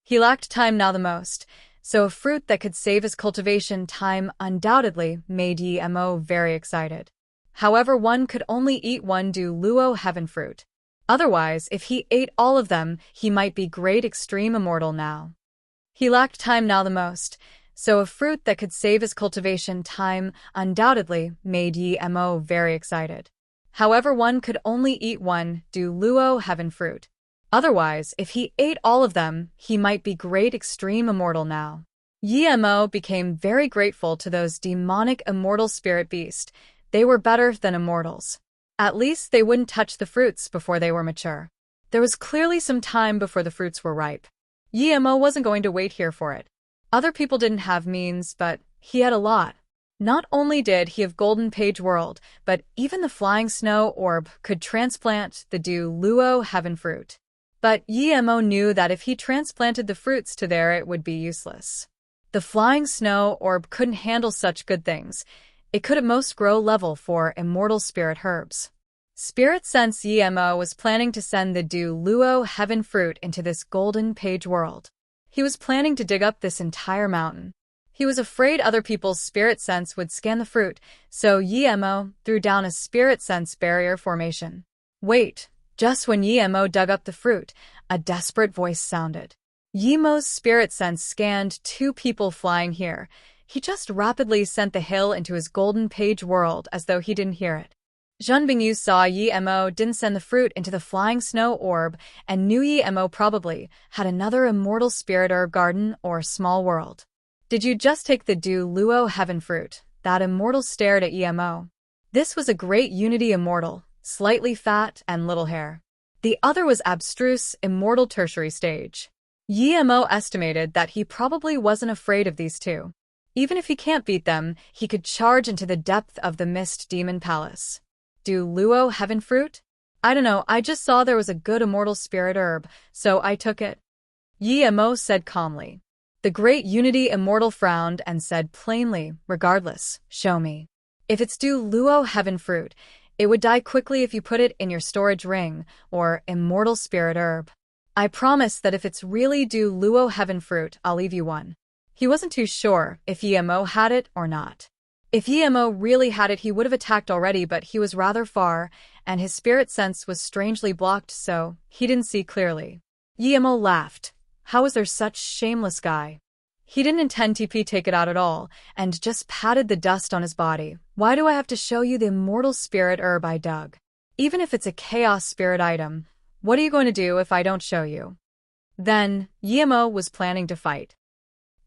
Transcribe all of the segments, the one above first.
He lacked time now the most, so a fruit that could save his cultivation time undoubtedly made Emo very excited. However, one could only eat one luo heaven fruit. Otherwise, if he ate all of them, he might be great extreme immortal now. He lacked time now the most, so a fruit that could save his cultivation time undoubtedly made Emo very excited. However, one could only eat one luo heaven fruit. Otherwise, if he ate all of them, he might be great extreme immortal now. Emo became very grateful to those demonic immortal spirit beasts. They were better than immortals. At least they wouldn't touch the fruits before they were mature. There was clearly some time before the fruits were ripe. Emo wasn't going to wait here for it. Other people didn't have means, but he had a lot. Not only did he have Golden Page World, but even the flying snow orb could transplant the luo heaven fruit. But Emo knew that if he transplanted the fruits to there, it would be useless. The flying snow orb couldn't handle such good things. It could at most grow level 4 immortal spirit herbs. Spirit Sense Emo was planning to send the luo heaven fruit into this Golden Page World. He was planning to dig up this entire mountain. He was afraid other people's spirit sense would scan the fruit, so Emo threw down a spirit sense barrier formation. Wait. Just when Emo dug up the fruit, a desperate voice sounded. Emo's spirit sense scanned 2 people flying here. He just rapidly sent the hill into his Golden Page World as though he didn't hear it. Zhenbingyu saw Emo didn't send the fruit into the flying snow orb and knew Emo probably had another immortal spirit herb garden or small world. Did you just take the luo heaven fruit? That immortal stared at Emo. This was a great unity immortal, slightly fat and little hair. The other was abstruse, immortal tertiary stage. Emo estimated that he probably wasn't afraid of these 2. Even if he can't beat them, he could charge into the depth of the Mist Demon Palace. Luo heaven fruit? I don't know, I just saw there was a good immortal spirit herb, so I took it. Emo said calmly. The great unity immortal frowned and said plainly, regardless, show me. If it's luo heaven fruit, it would die quickly if you put it in your storage ring, or immortal spirit herb. I promise that if it's really luo heaven fruit, I'll leave you one. He wasn't too sure if Emo had it or not. If Emo really had it, he would have attacked already, but he was rather far, and his spirit sense was strangely blocked, so he didn't see clearly. Emo laughed. How was there such shameless guy? He didn't intend to take it out at all, and just patted the dust on his body. Why do I have to show you the immortal spirit herb I dug? Even if it's a chaos spirit item, what are you going to do if I don't show you? Then, Emo was planning to fight.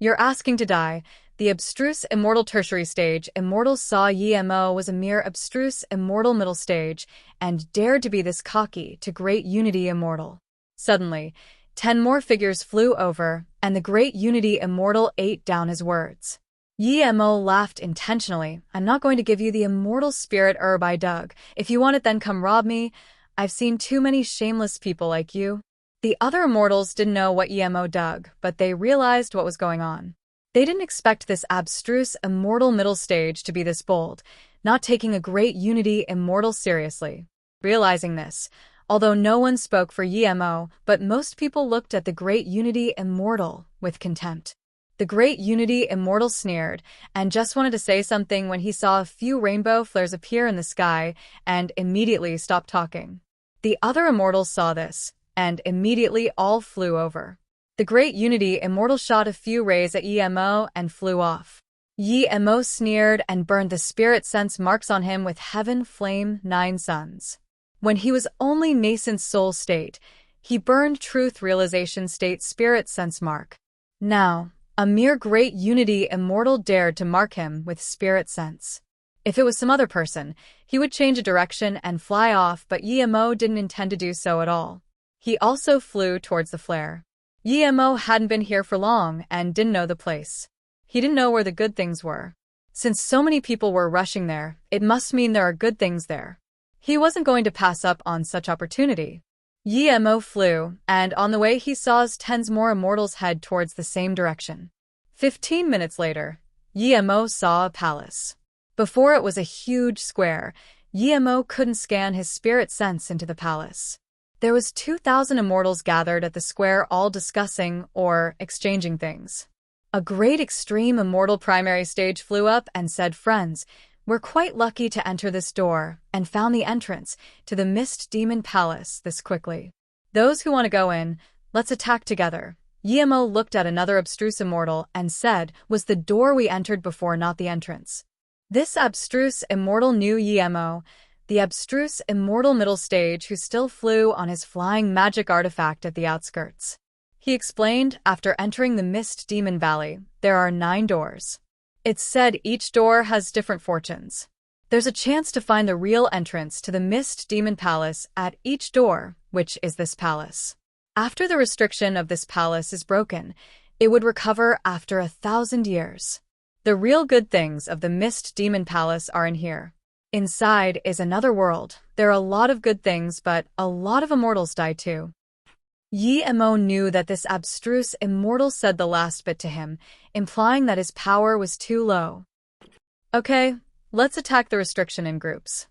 You're asking to die. The abstruse immortal tertiary stage immortal saw Emo was a mere abstruse immortal middle stage, and dared to be this cocky to great unity immortal. Suddenly, 10 more figures flew over, and the great unity immortal ate down his words. Emo laughed intentionally. I'm not going to give you the immortal spirit herb I dug. If you want it, then come rob me. I've seen too many shameless people like you. The other immortals didn't know what Emo dug, but they realized what was going on. They didn't expect this abstruse immortal middle stage to be this bold, not taking a great unity immortal seriously. Realizing this, although no one spoke for Emo, but most people looked at the great unity immortal with contempt. The great unity immortal sneered, and just wanted to say something when he saw a few rainbow flares appear in the sky, and immediately stopped talking. The other immortals saw this, and immediately all flew over. The great unity immortal shot a few rays at Emo and flew off. Emo sneered and burned the spirit sense marks on him with heaven flame 9 suns. When he was only nascent soul state, he burned truth realization state spirit sense mark. Now, a mere great unity immortal dared to mark him with spirit sense. If it was some other person, he would change a direction and fly off, but Emo didn't intend to do so at all. He also flew towards the flare. Emo hadn't been here for long and didn't know the place. He didn't know where the good things were. Since so many people were rushing there, it must mean there are good things there. He wasn't going to pass up on such opportunity. Emo flew, and on the way he saw 10 more immortals head towards the same direction. 15 minutes later, Emo saw a palace. Before it was a huge square, Emo couldn't scan his spirit sense into the palace. There was 2,000 immortals gathered at the square, all discussing or exchanging things. A great extreme immortal primary stage flew up and said, "Friends, we're quite lucky to enter this door and found the entrance to the Mist Demon Palace this quickly. Those who want to go in, let's attack together." Yemo looked at another abstruse immortal and said, "Was the door we entered before not the entrance?" This abstruse immortal knew Yemo, the abstruse immortal middle stage who still flew on his flying magic artifact at the outskirts. He explained, after entering the Mist Demon Valley, there are 9 doors. It's said each door has different fortunes. There's a chance to find the real entrance to the Mist Demon Palace at each door, which is this palace. After the restriction of this palace is broken, it would recover after 1,000 years. The real good things of the Mist Demon Palace are in here. Inside is another world. There are a lot of good things, but a lot of immortals die too. Yemo knew that this abstruse immortal said the last bit to him, implying that his power was too low. "Okay, let's attack the restriction in groups."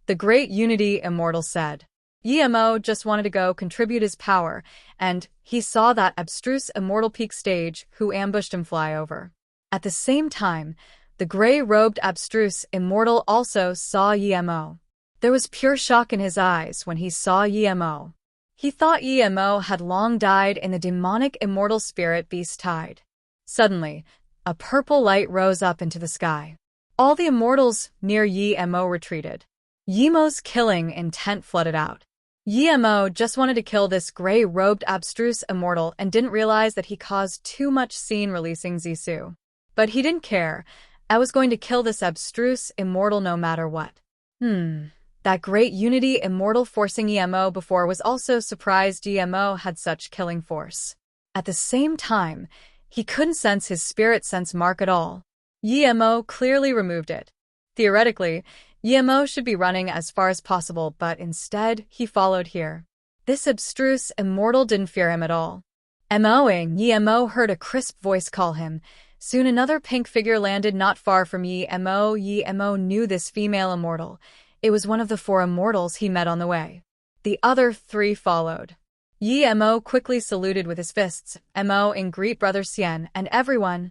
The Great Unity Immortal said. Yemo just wanted to go contribute his power, and he saw that abstruse immortal peak stage who ambushed him fly over. At the same time, the gray-robed abstruse immortal also saw Yemo. There was pure shock in his eyes when he saw Yemo. He thought Yemo had long died in the demonic immortal spirit beast tide. Suddenly, a purple light rose up into the sky. All the immortals near Yemo retreated. Yemo's killing intent flooded out. Yemo just wanted to kill this gray-robed abstruse immortal and didn't realize that he caused too much scene releasing Zisu. But he didn't care. I was going to kill this abstruse immortal no matter what. That Great Unity Immortal forcing Yemo before was also surprised Yemo had such killing force. At the same time, he couldn't sense his spirit sense mark at all. Yemo clearly removed it. Theoretically, Yemo should be running as far as possible, but instead, he followed here. This abstruse immortal didn't fear him at all. Emoing, Yemo heard a crisp voice call him. Soon another pink figure landed not far from Yemo. Yemo knew this female immortal. It was one of the 4 immortals he met on the way. The other 3 followed. Yemo quickly saluted with his fists, Emoing, greet Brother Xian and everyone.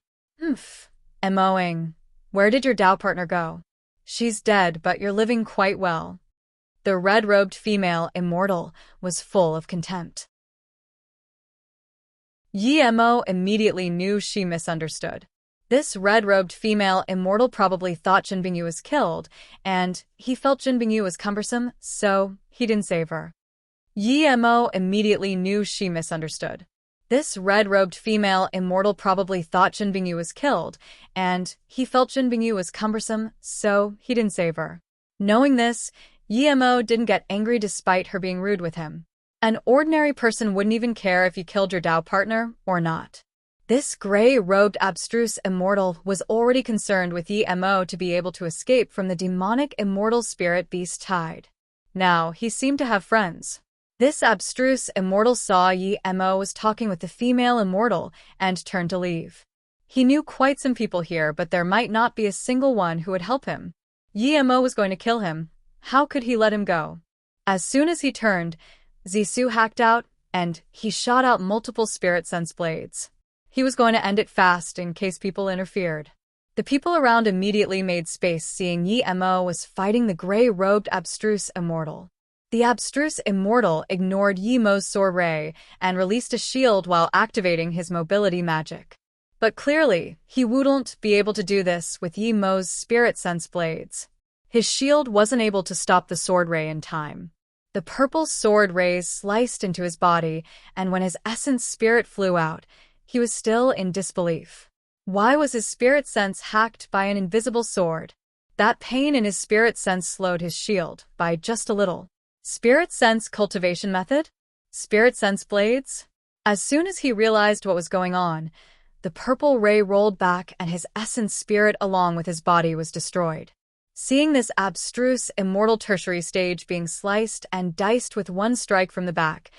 Emoing, where did your Dao partner go? She's dead, but you're living quite well. The red-robed female immortal was full of contempt. Yemo immediately knew she misunderstood. This red-robed female immortal probably thought Jin Bingyu was killed, and he felt Jin Bingyu was cumbersome, so he didn't save her. Yemo immediately knew she misunderstood. This red-robed female immortal probably thought Jin Bingyu was killed, and he felt Jin Bingyu was cumbersome, so he didn't save her. Knowing this, Yemo didn't get angry despite her being rude with him. An ordinary person wouldn't even care if you killed your Dao partner or not. This gray-robed abstruse immortal was already concerned with Yemo to be able to escape from the demonic immortal spirit beast tide. Now, he seemed to have friends. This abstruse immortal saw Yemo was talking with the female immortal and turned to leave. He knew quite some people here, but there might not be a single one who would help him. Yemo was going to kill him. How could he let him go? As soon as he turned, Zisu hacked out, and he shot out multiple spirit sense blades. He was going to end it fast in case people interfered. The people around immediately made space, seeing Yemo was fighting the gray-robed abstruse immortal. The abstruse immortal ignored Yemo's sword ray and released a shield while activating his mobility magic. But clearly, he wouldn't be able to do this with Yemo's spirit sense blades. His shield wasn't able to stop the sword ray in time. The purple sword rays sliced into his body, and when his essence spirit flew out, he was still in disbelief. Why was his spirit sense hacked by an invisible sword? That pain in his spirit sense slowed his shield by just a little. Spirit sense cultivation method? Spirit sense blades? As soon as he realized what was going on, the purple ray rolled back and his essence spirit along with his body was destroyed. Seeing this abstruse immortal tertiary stage being sliced and diced with one strike from the back,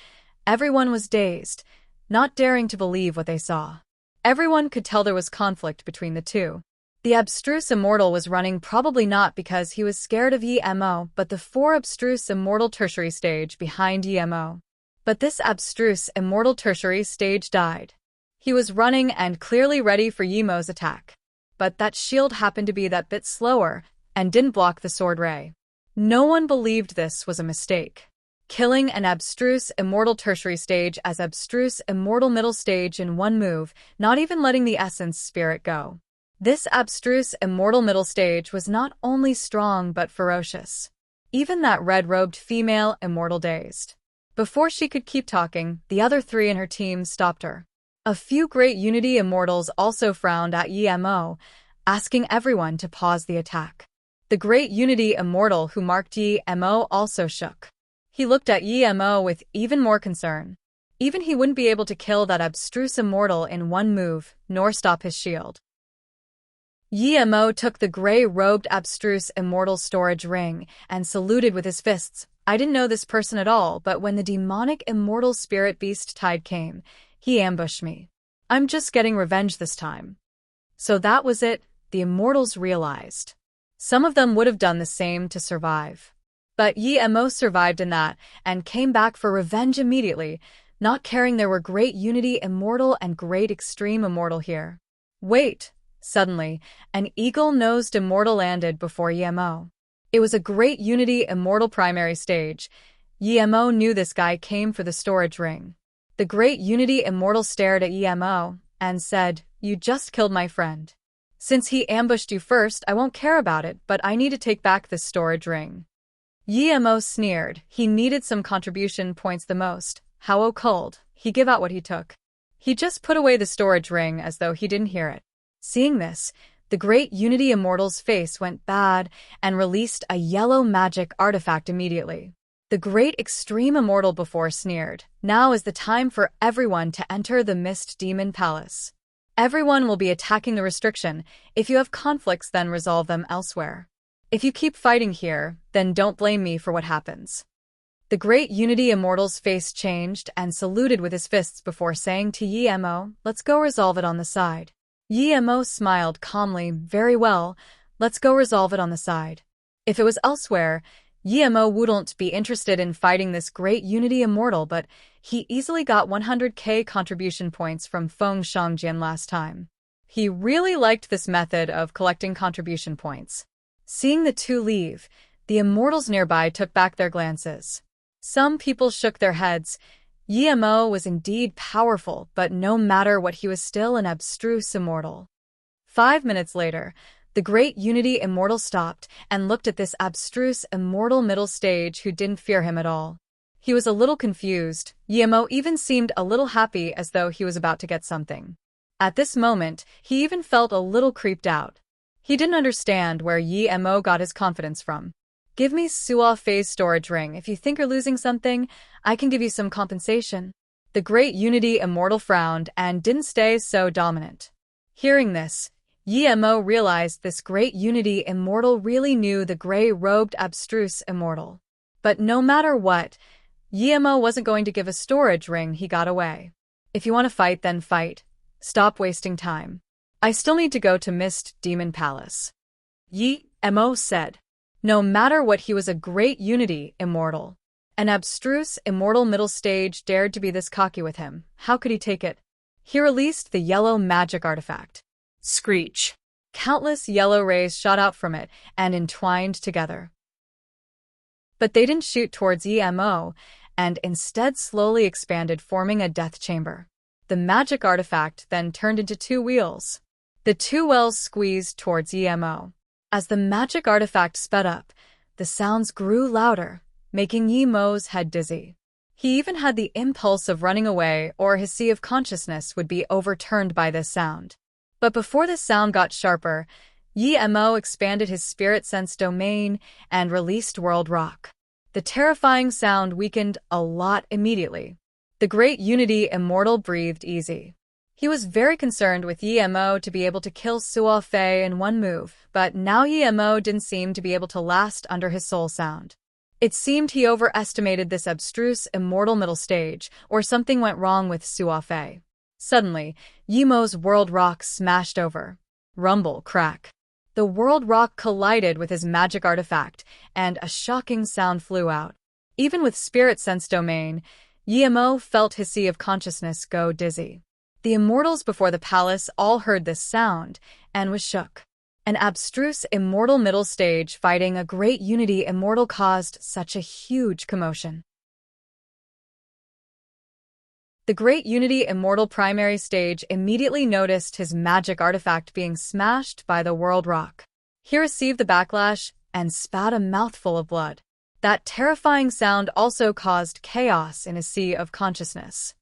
everyone was dazed, not daring to believe what they saw. Everyone could tell there was conflict between the two. The abstruse immortal was running, probably not because he was scared of Emo, but the four abstruse immortal tertiary stage behind Emo. But this abstruse immortal tertiary stage died. He was running and clearly ready for Yemo's attack. But that shield happened to be that bit slower and didn't block the sword ray. No one believed this was a mistake. Killing an abstruse immortal tertiary stage as abstruse immortal middle stage in one move, not even letting the essence spirit go. This abstruse immortal middle stage was not only strong but ferocious. Even that red-robed female immortal dazed. Before she could keep talking, the other three in her team stopped her. A few great Unity immortals also frowned at Emo, asking everyone to pause the attack. The great Unity immortal who marked Emo also shook. He looked at Emo with even more concern. Even he wouldn't be able to kill that abstruse immortal in one move, nor stop his shield. Emo took the gray-robed abstruse immortal storage ring and saluted with his fists. I didn't know this person at all, but when the demonic immortal spirit beast tide came, he ambushed me. I'm just getting revenge this time. So that was it, the immortals realized. Some of them would have done the same to survive. But Emo survived in that and came back for revenge immediately, not caring there were great Unity immortal and great extreme immortal here. Wait! Suddenly, an eagle-nosed immortal landed before Emo. It was a great Unity immortal primary stage. Emo knew this guy came for the storage ring. The great Unity immortal stared at Emo and said, "You just killed my friend. Since he ambushed you first, I won't care about it, but I need to take back this storage ring." Emo sneered. He needed some contribution points the most. How cold. He gave out what he took. He just put away the storage ring as though he didn't hear it. Seeing this, the great Unity immortal's face went bad and released a yellow magic artifact immediately. The great extreme immortal before sneered, "Now is the time for everyone to enter the Mist Demon Palace. Everyone will be attacking the restriction. If you have conflicts, then resolve them elsewhere. If you keep fighting here, then don't blame me for what happens." The great Unity immortal's face changed and saluted with his fists before saying to Emo, "Let's go resolve it on the side." Emo smiled calmly, "Very well, let's go resolve it on the side." If it was elsewhere, Emo wouldn't be interested in fighting this great Unity immortal, but he easily got 100k contribution points from Feng Shangjian last time. He really liked this method of collecting contribution points. Seeing the two leave, the immortals nearby took back their glances. Some people shook their heads. Emo was indeed powerful, but no matter what, he was still an abstruse immortal. 5 minutes later, the great Unity immortal stopped and looked at this abstruse immortal middle stage who didn't fear him at all. He was a little confused. Emo even seemed a little happy, as though he was about to get something. At this moment, he even felt a little creeped out. He didn't understand where Emo got his confidence from. "Give me Suo Fei's storage ring. If you think you're losing something, I can give you some compensation." The great Unity immortal frowned and didn't stay so dominant. Hearing this, Emo realized this great Unity immortal really knew the gray-robed abstruse immortal. But no matter what, Emo wasn't going to give a storage ring he got away. "If you want to fight, then fight. Stop wasting time. I still need to go to Mist Demon Palace." Emo said. No matter what, he was a great Unity immortal. An abstruse immortal middle stage dared to be this cocky with him. How could he take it? He released the yellow magic artifact. Screech. Countless yellow rays shot out from it and entwined together. But they didn't shoot towards Emo, and instead slowly expanded, forming a death chamber. The magic artifact then turned into two wheels. The two wells squeezed towards Emo. As the magic artifact sped up, the sounds grew louder, making Emo's head dizzy. He even had the impulse of running away, or his sea of consciousness would be overturned by this sound. But before the sound got sharper, Emo expanded his spirit sense domain and released World Rock. The terrifying sound weakened a lot immediately. The great Unity immortal breathed easy. He was very concerned with Emo to be able to kill Suo Fei in one move, but now Emo didn't seem to be able to last under his soul sound. It seemed he overestimated this abstruse immortal middle stage, or something went wrong with Suo Fei. Suddenly, Emo's world rock smashed over. Rumble, crack. The world rock collided with his magic artifact, and a shocking sound flew out. Even with spirit sense domain, Yemo felt his sea of consciousness go dizzy. The immortals before the palace all heard this sound and was shook. An abstruse immortal middle stage fighting a great unity immortal caused such a huge commotion. The great unity immortal primary stage immediately noticed his magic artifact being smashed by the world rock. He received the backlash and spat a mouthful of blood. That terrifying sound also caused chaos in his sea of consciousness.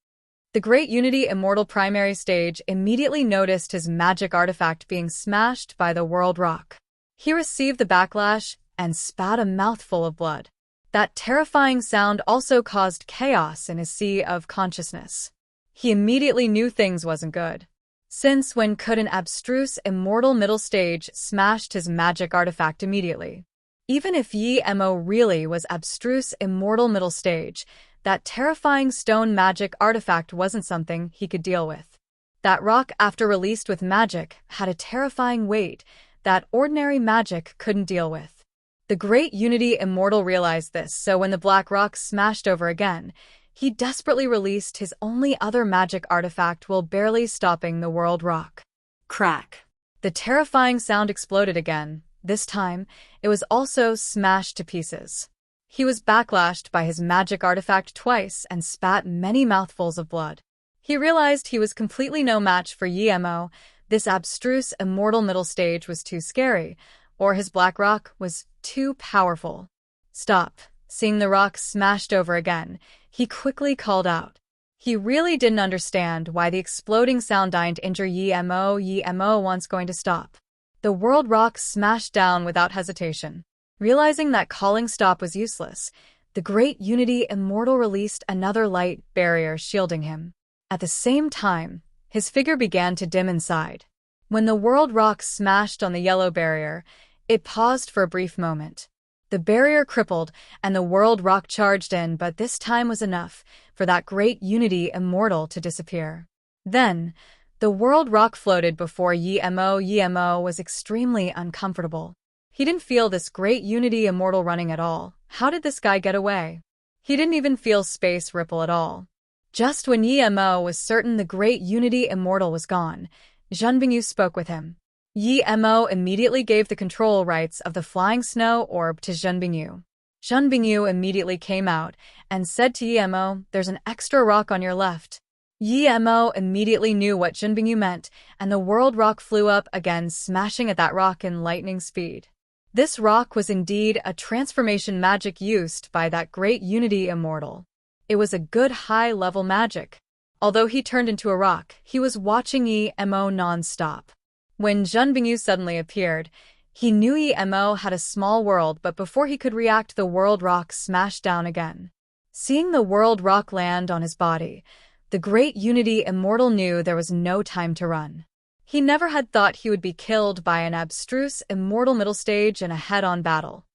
The great unity immortal primary stage immediately noticed his magic artifact being smashed by the world rock. He received the backlash and spat a mouthful of blood. That terrifying sound also caused chaos in his sea of consciousness. He immediately knew things wasn't good. Since when could an abstruse immortal middle stage smashed his magic artifact immediately? Even if Yemo really was abstruse immortal middle stage, that terrifying stone magic artifact wasn't something he could deal with. That rock, after released with magic, had a terrifying weight that ordinary magic couldn't deal with. The great unity immortal realized this, so when the black rock smashed over again, he desperately released his only other magic artifact while barely stopping the world rock. Crack! The terrifying sound exploded again. This time, it was also smashed to pieces. He was backlashed by his magic artifact twice and spat many mouthfuls of blood. He realized he was completely no match for Yemo. This abstruse immortal middle stage was too scary, or his black rock was too powerful. Stop. Seeing the rock smashed over again, he quickly called out. He really didn't understand why the exploding sound didn't injure Yemo. Yemo was going to stop. The world rock smashed down without hesitation. Realizing that calling stop was useless, the great unity immortal released another light barrier shielding him. At the same time, his figure began to dim inside. When the world rock smashed on the yellow barrier, it paused for a brief moment. The barrier crippled, and the world rock charged in, but this time was enough for that great unity immortal to disappear. Then, the world rock floated before Yemo. Yemo was extremely uncomfortable. He didn't feel this great unity immortal running at all. How did this guy get away? He didn't even feel space ripple at all. Just when Yemo was certain the great unity immortal was gone, Zhenbingyu spoke with him. Yemo immediately gave the control rights of the flying snow orb to Zhenbingyu. Zhenbingyu immediately came out and said to Yemo, "There's an extra rock on your left." Yemo immediately knew what Zhenbingyu meant, and the world rock flew up again, smashing at that rock in lightning speed. This rock was indeed a transformation magic used by that great unity immortal. It was a good high-level magic. Although he turned into a rock, he was watching Yemo non-stop. When Zhenbingyu suddenly appeared, he knew Yemo had a small world, but before he could react, the world rock smashed down again. Seeing the world rock land on his body, the great unity immortal knew there was no time to run. He never had thought he would be killed by an abstruse immortal middle stage in a head-on battle.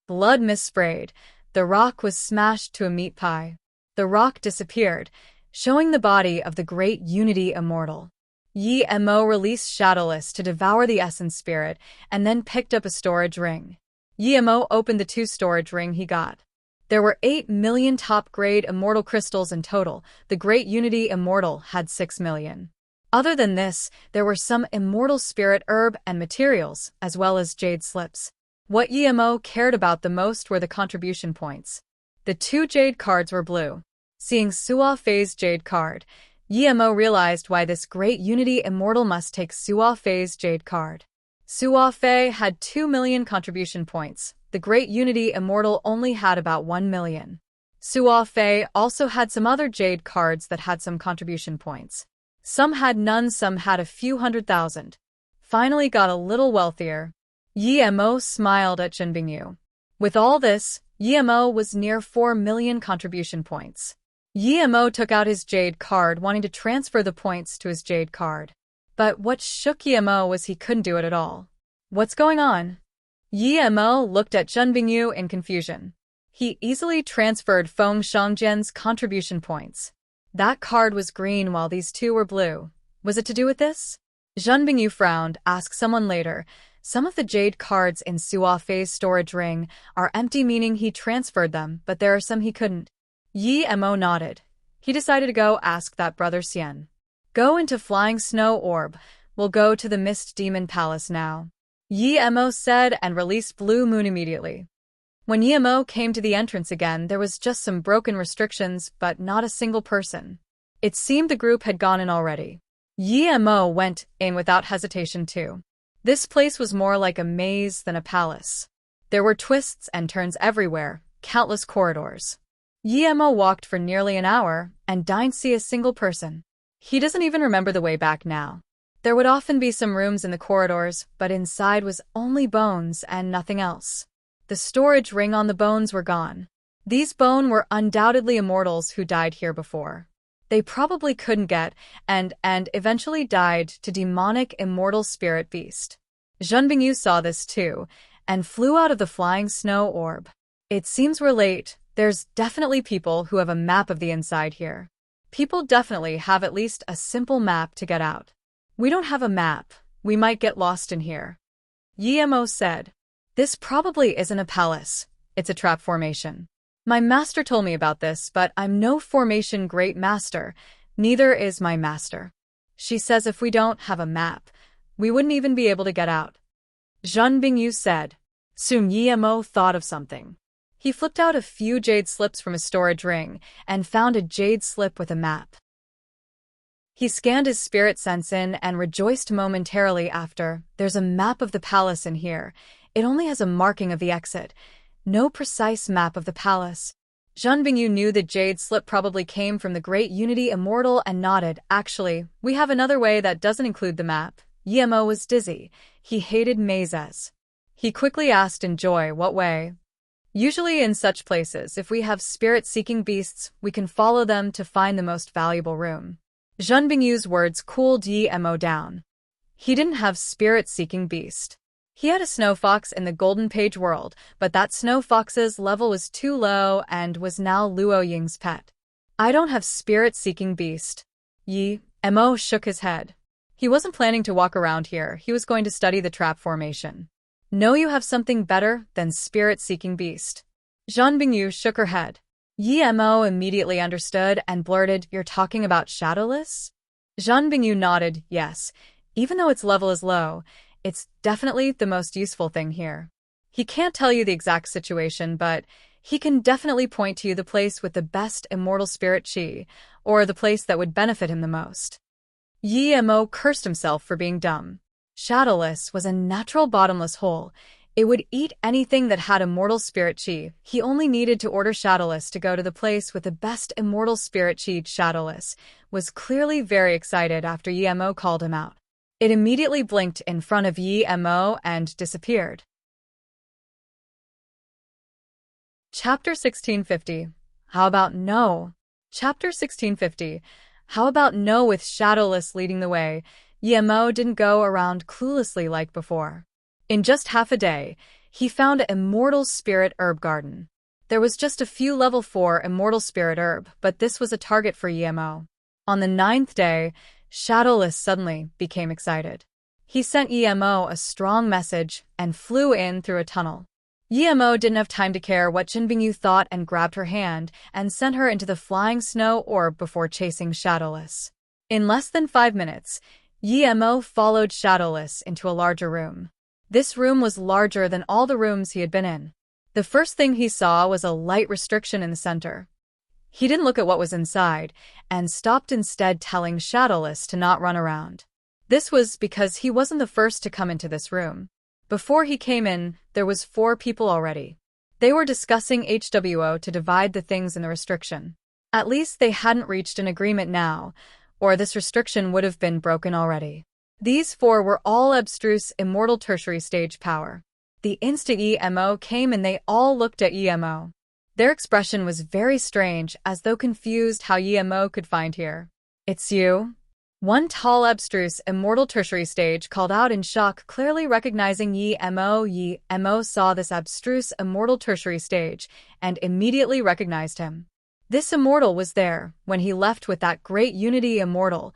Blood mist sprayed. The rock was smashed to a meat pie. The rock disappeared, showing the body of the great unity immortal. Yemo released Shadowless to devour the essence spirit and then picked up a storage ring. Yemo opened the 2 storage ring he got. There were 8 million top-grade immortal crystals in total. The great unity immortal had 6 million. Other than this, there were some immortal spirit herb and materials, as well as jade slips. What Yemo cared about the most were the contribution points. The 2 jade cards were blue. Seeing Suo Fei's jade card, Yemo realized why this great unity immortal must take Suo Fei's jade card. Suo Fei had 2 million contribution points. The great unity immortal only had about 1 million. Suo Fei also had some other jade cards that had some contribution points. Some had none, some had a few 100,000. Finally got a little wealthier. Yemo smiled at Zhenbingyu. With all this, Yemo was near 4 million contribution points. Yemo took out his jade card, wanting to transfer the points to his jade card. But what shook Yemo was he couldn't do it at all. What's going on? Yemo looked at Zhenbingyu in confusion. He easily transferred Feng Shangjian's contribution points. That card was green while these 2 were blue. Was it to do with this? Zhen Bingyu frowned, asked someone later. Some of the jade cards in Sua Fei's storage ring are empty, meaning he transferred them, but there are some he couldn't. Yi Mo nodded. He decided to go ask that brother Xian. Go into Flying Snow Orb. We'll go to the Mist Demon Palace now. Yi Mo said and released Blue Moon immediately. When Yi Mo came to the entrance again, there was just some broken restrictions, but not a single person. It seemed the group had gone in already. Yi Mo went in without hesitation too. This place was more like a maze than a palace. There were twists and turns everywhere, countless corridors. Yi Mo walked for nearly an hour and didn't see a single person. He doesn't even remember the way back now. There would often be some rooms in the corridors, but inside was only bones and nothing else. The storage ring on the bones were gone. These bones were undoubtedly immortals who died here before. They probably couldn't get, and eventually died to demonic immortal spirit beast. Zhen Bingyu saw this too, and flew out of the Flying Snow Orb. It seems we're late. There's definitely people who have a map of the inside here. People definitely have at least a simple map to get out. We don't have a map. We might get lost in here. Yi Mo said. This probably isn't a palace. It's a trap formation. My master told me about this, but I'm no formation great master. Neither is my master. She says if we don't have a map, we wouldn't even be able to get out. Zhen Bingyu said. Soon Yi Mo thought of something. He flipped out a few jade slips from his storage ring and found a jade slip with a map. He scanned his spirit sense in and rejoiced momentarily after. There's a map of the palace in here. It only has a marking of the exit. No precise map of the palace. Zhen Bingyu knew the jade slip probably came from the Great Unity Immortal and nodded. Actually, we have another way that doesn't include the map. Yi Mo was dizzy. He hated mazes. He quickly asked in joy, what way? Usually in such places, if we have spirit-seeking beasts, we can follow them to find the most valuable room. Zhen Bingyu's words cooled Yi Mo down. He didn't have spirit-seeking beast. He had a snow fox in the Golden Page world, but that snow fox's level was too low and was now Luo Ying's pet. I don't have spirit-seeking beast. Yi Mo shook his head. He wasn't planning to walk around here. He was going to study the trap formation. No, you have something better than spirit-seeking beast. Zhen Bingyu shook her head. Yi Mo immediately understood and blurted, you're talking about Shadowless? Zhen Bingyu nodded, yes. Even though its level is low, it's definitely the most useful thing here. He can't tell you the exact situation, but he can definitely point to you the place with the best immortal spirit chi, or the place that would benefit him the most. Yi Mo cursed himself for being dumb. Shadowless was a natural bottomless hole. It would eat anything that had immortal spirit chi. He only needed to order Shadowless to go to the place with the best immortal spirit chi. Shadowless was clearly very excited after Yi Mo called him out. It immediately blinked in front of Yi Mo and disappeared. Chapter 1650. How about no? Chapter 1650. How about no? With Shadowless leading the way, Yi Mo didn't go around cluelessly like before. In just half a day, he found an immortal spirit herb garden. There was just a few level 4 immortal spirit herb, but this was a target for Yi Mo. On the 9th day, Shadowless suddenly became excited. He sent Yi Mo a strong message and flew in through a tunnel. Yi Mo didn't have time to care what Zhen Bingyu thought and grabbed her hand and sent her into the Flying Snow Orb before chasing Shadowless. In less than 5 minutes, Yi Mo followed Shadowless into a larger room. This room was larger than all the rooms he had been in. The first thing he saw was a light restriction in the center. He didn't look at what was inside, and stopped instead telling Shadowless to not run around. This was because he wasn't the first to come into this room. Before he came in, there was 4 people already. They were discussing HWO to divide the things in the restriction. At least they hadn't reached an agreement now, or this restriction would have been broken already. These 4 were all abstruse immortal tertiary stage power. The instant Yi Mo came in, they all looked at Yi Mo. Their expression was very strange, as though confused how Yi Mo could find here. It's you? One tall abstruse immortal tertiary stage called out in shock, clearly recognizing Yi Mo. Yi Mo saw this abstruse immortal tertiary stage and immediately recognized him. This immortal was there when he left with that great unity immortal.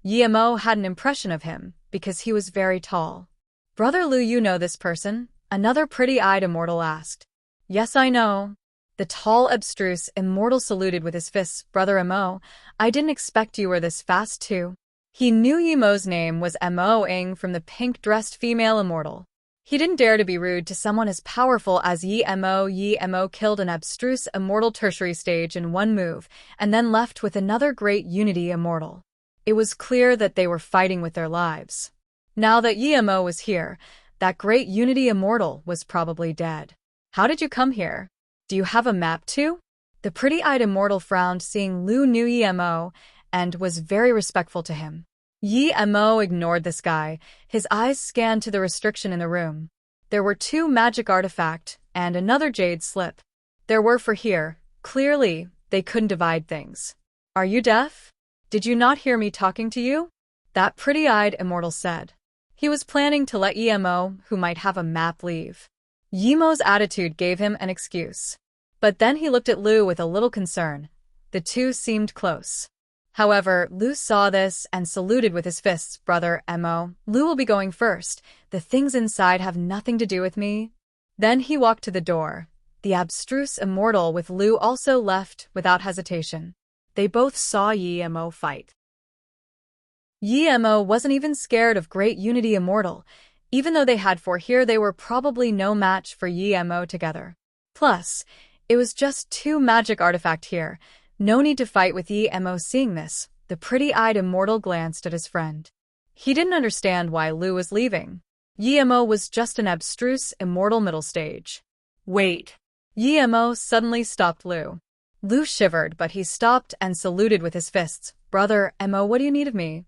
Yemo had an impression of him because he was very tall. Brother Lu, you know this person? Another pretty-eyed immortal asked. Yes, I know. The tall, abstruse immortal saluted with his fists. Brother Mo, I didn't expect you were this fast too. He knew Yemo's name was Mo Ing from the pink-dressed female immortal. He didn't dare to be rude to someone as powerful as Yemo. Yemo killed an abstruse immortal tertiary stage in one move, and then left with another great unity immortal. It was clear that they were fighting with their lives. Now that Yemo was here, that great unity immortal was probably dead. How did you come here? Do you have a map too? The pretty-eyed immortal frowned, seeing Lu knew Yemo and was very respectful to him. Yemo ignored this guy. His eyes scanned to the restriction in the room. There were 2 magic artifacts and another jade slip. There were for here. Clearly, they couldn't divide things. Are you deaf? Did you not hear me talking to you? That pretty-eyed immortal said. He was planning to let Yemo, who might have a map, leave. Yemo's attitude gave him an excuse. But then he looked at Lu with a little concern. The two seemed close. However, Lu saw this and saluted with his fists. Brother Mo, Lu will be going first. The things inside have nothing to do with me. Then he walked to the door. The abstruse immortal with Lu also left without hesitation. They both saw Yemo fight. Yemo wasn't even scared of Great Unity Immortal. Even though they had 4 here, they were probably no match for Yemo together. Plus, it was just 2 magic artifacts here. No need to fight with Yemo. Seeing this, the pretty-eyed immortal glanced at his friend. He didn't understand why Lu was leaving. Yemo was just an abstruse immortal middle stage. Wait. Yemo suddenly stopped Lu. Lu shivered, but he stopped and saluted with his fists. Brother Mo, what do you need of me?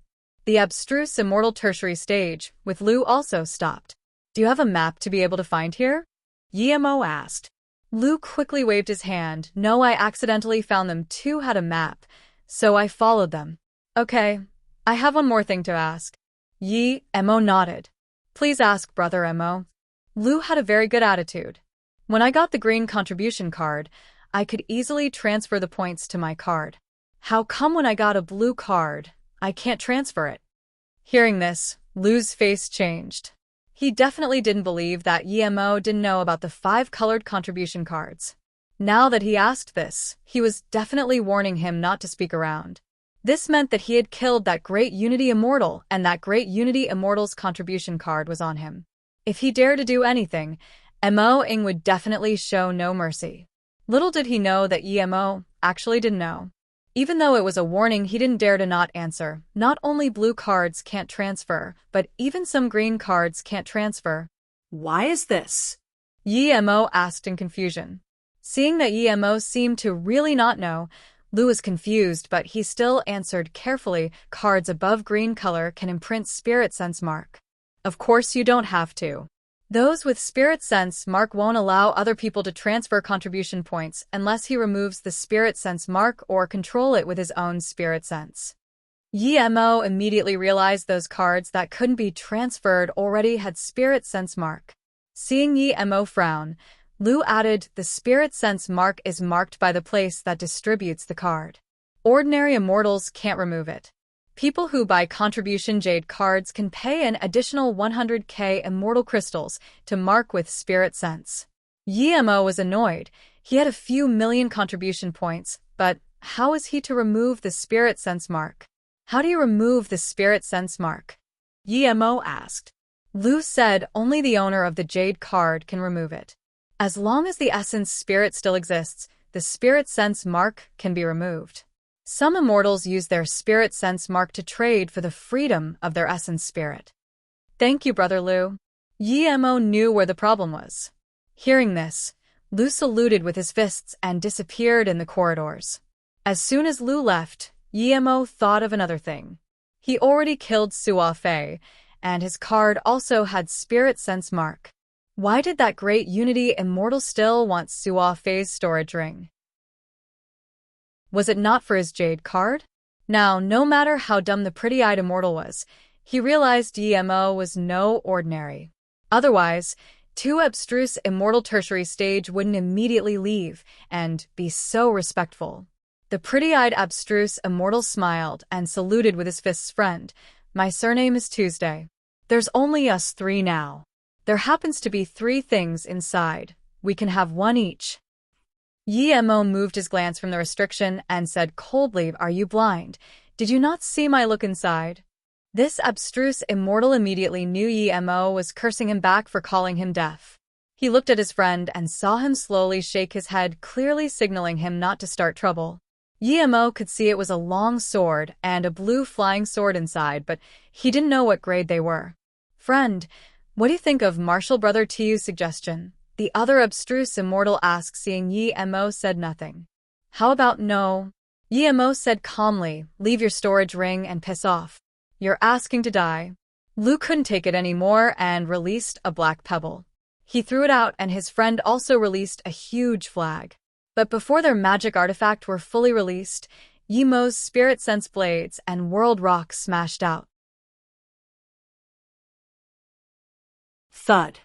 The abstruse immortal tertiary stage, with Lu, also stopped. Do you have a map to be able to find here? Yemo asked. Lu quickly waved his hand. No, I accidentally found them. 2 had a map, so I followed them. Okay, I have one more thing to ask. Yemo nodded. Please ask, Brother Mo. Lu had a very good attitude. When I got the green contribution card, I could easily transfer the points to my card. How come when I got a blue card, I can't transfer it? Hearing this, Lu's face changed. He definitely didn't believe that Yemo didn't know about the 5 colored contribution cards. Now that he asked this, he was definitely warning him not to speak around. This meant that he had killed that Great Unity Immortal, and that Great Unity Immortal's contribution card was on him. If he dared to do anything, Mo Ing would definitely show no mercy. Little did he know that Yemo actually didn't know. Even though it was a warning, he didn't dare to not answer. Not only blue cards can't transfer, but even some green cards can't transfer. Why is this? Yemo asked in confusion. Seeing that Yemo seemed to really not know, Lu was confused, but he still answered carefully. Cards above green color can imprint Spirit Sense Mark. Of course you don't have to. Those with Spirit Sense Mark won't allow other people to transfer contribution points unless he removes the Spirit Sense Mark or control it with his own Spirit Sense. Yemo immediately realized those cards that couldn't be transferred already had Spirit Sense Mark. Seeing Yemo frown, Lu added, the Spirit Sense Mark is marked by the place that distributes the card. Ordinary immortals can't remove it. People who buy contribution jade cards can pay an additional 100k immortal crystals to mark with Spirit Sense. Yemo was annoyed. He had a few million contribution points, but how is he to remove the Spirit Sense Mark? How do you remove the Spirit Sense Mark? Yemo asked. Lu said only the owner of the jade card can remove it. As long as the essence spirit still exists, the Spirit Sense Mark can be removed. Some immortals use their Spirit Sense Mark to trade for the freedom of their essence spirit. Thank you, Brother Lu. Yemo knew where the problem was. Hearing this, Lu saluted with his fists and disappeared in the corridors. As soon as Lu left, Yemo thought of another thing. He already killed Suo Fei, and his card also had Spirit Sense Mark. Why did that Great Unity Immortal still want Suo Fei's storage ring? Was it not for his jade card? Now, no matter how dumb the pretty-eyed immortal was, he realized Yemo was no ordinary. Otherwise, 2 abstruse immortal tertiary stage wouldn't immediately leave and be so respectful. The pretty-eyed abstruse immortal smiled and saluted with his fists. Friend, my surname is Tuesday. There's only us three now. There happens to be 3 things inside. We can have one each. Emo moved his glance from the restriction and said coldly, Are you blind? Did you not see my look inside? This abstruse immortal immediately knew Emo was cursing him back for calling him deaf. He looked at his friend and saw him slowly shake his head, clearly signaling him not to start trouble. Emo could see it was a long sword and a blue flying sword inside, but he didn't know what grade they were. Friend, what do you think of Martial Brother Tu's suggestion? The other abstruse immortal asked, seeing Emo said nothing. How about no? Emo said calmly, Leave your storage ring and piss off. You're asking to die. Lu couldn't take it anymore and released a black pebble. He threw it out and his friend also released a huge flag. But before their magic artifact were fully released, Emo's spirit sense blades and world rock smashed out. Thud.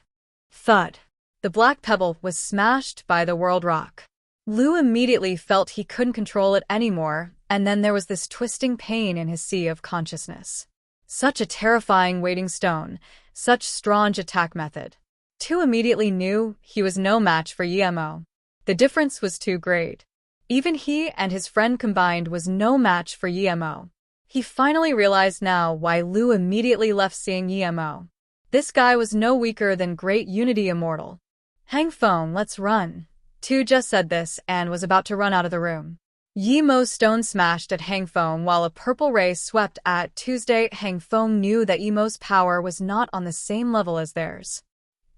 Thud. The black pebble was smashed by the world rock. Lu immediately felt he couldn't control it anymore, and then there was this twisting pain in his sea of consciousness. Such a terrifying waiting stone, such strong attack method. Tu immediately knew he was no match for Emo. The difference was too great. Even he and his friend combined was no match for Emo. He finally realized now why Lu immediately left seeing Emo. This guy was no weaker than Great Unity Immortal. Hang phone, let's run. Tu just said this and was about to run out of the room. Emo's stone smashed at Hang Phone while a purple ray swept at Tuesday. Hang Phone knew that Emo's power was not on the same level as theirs.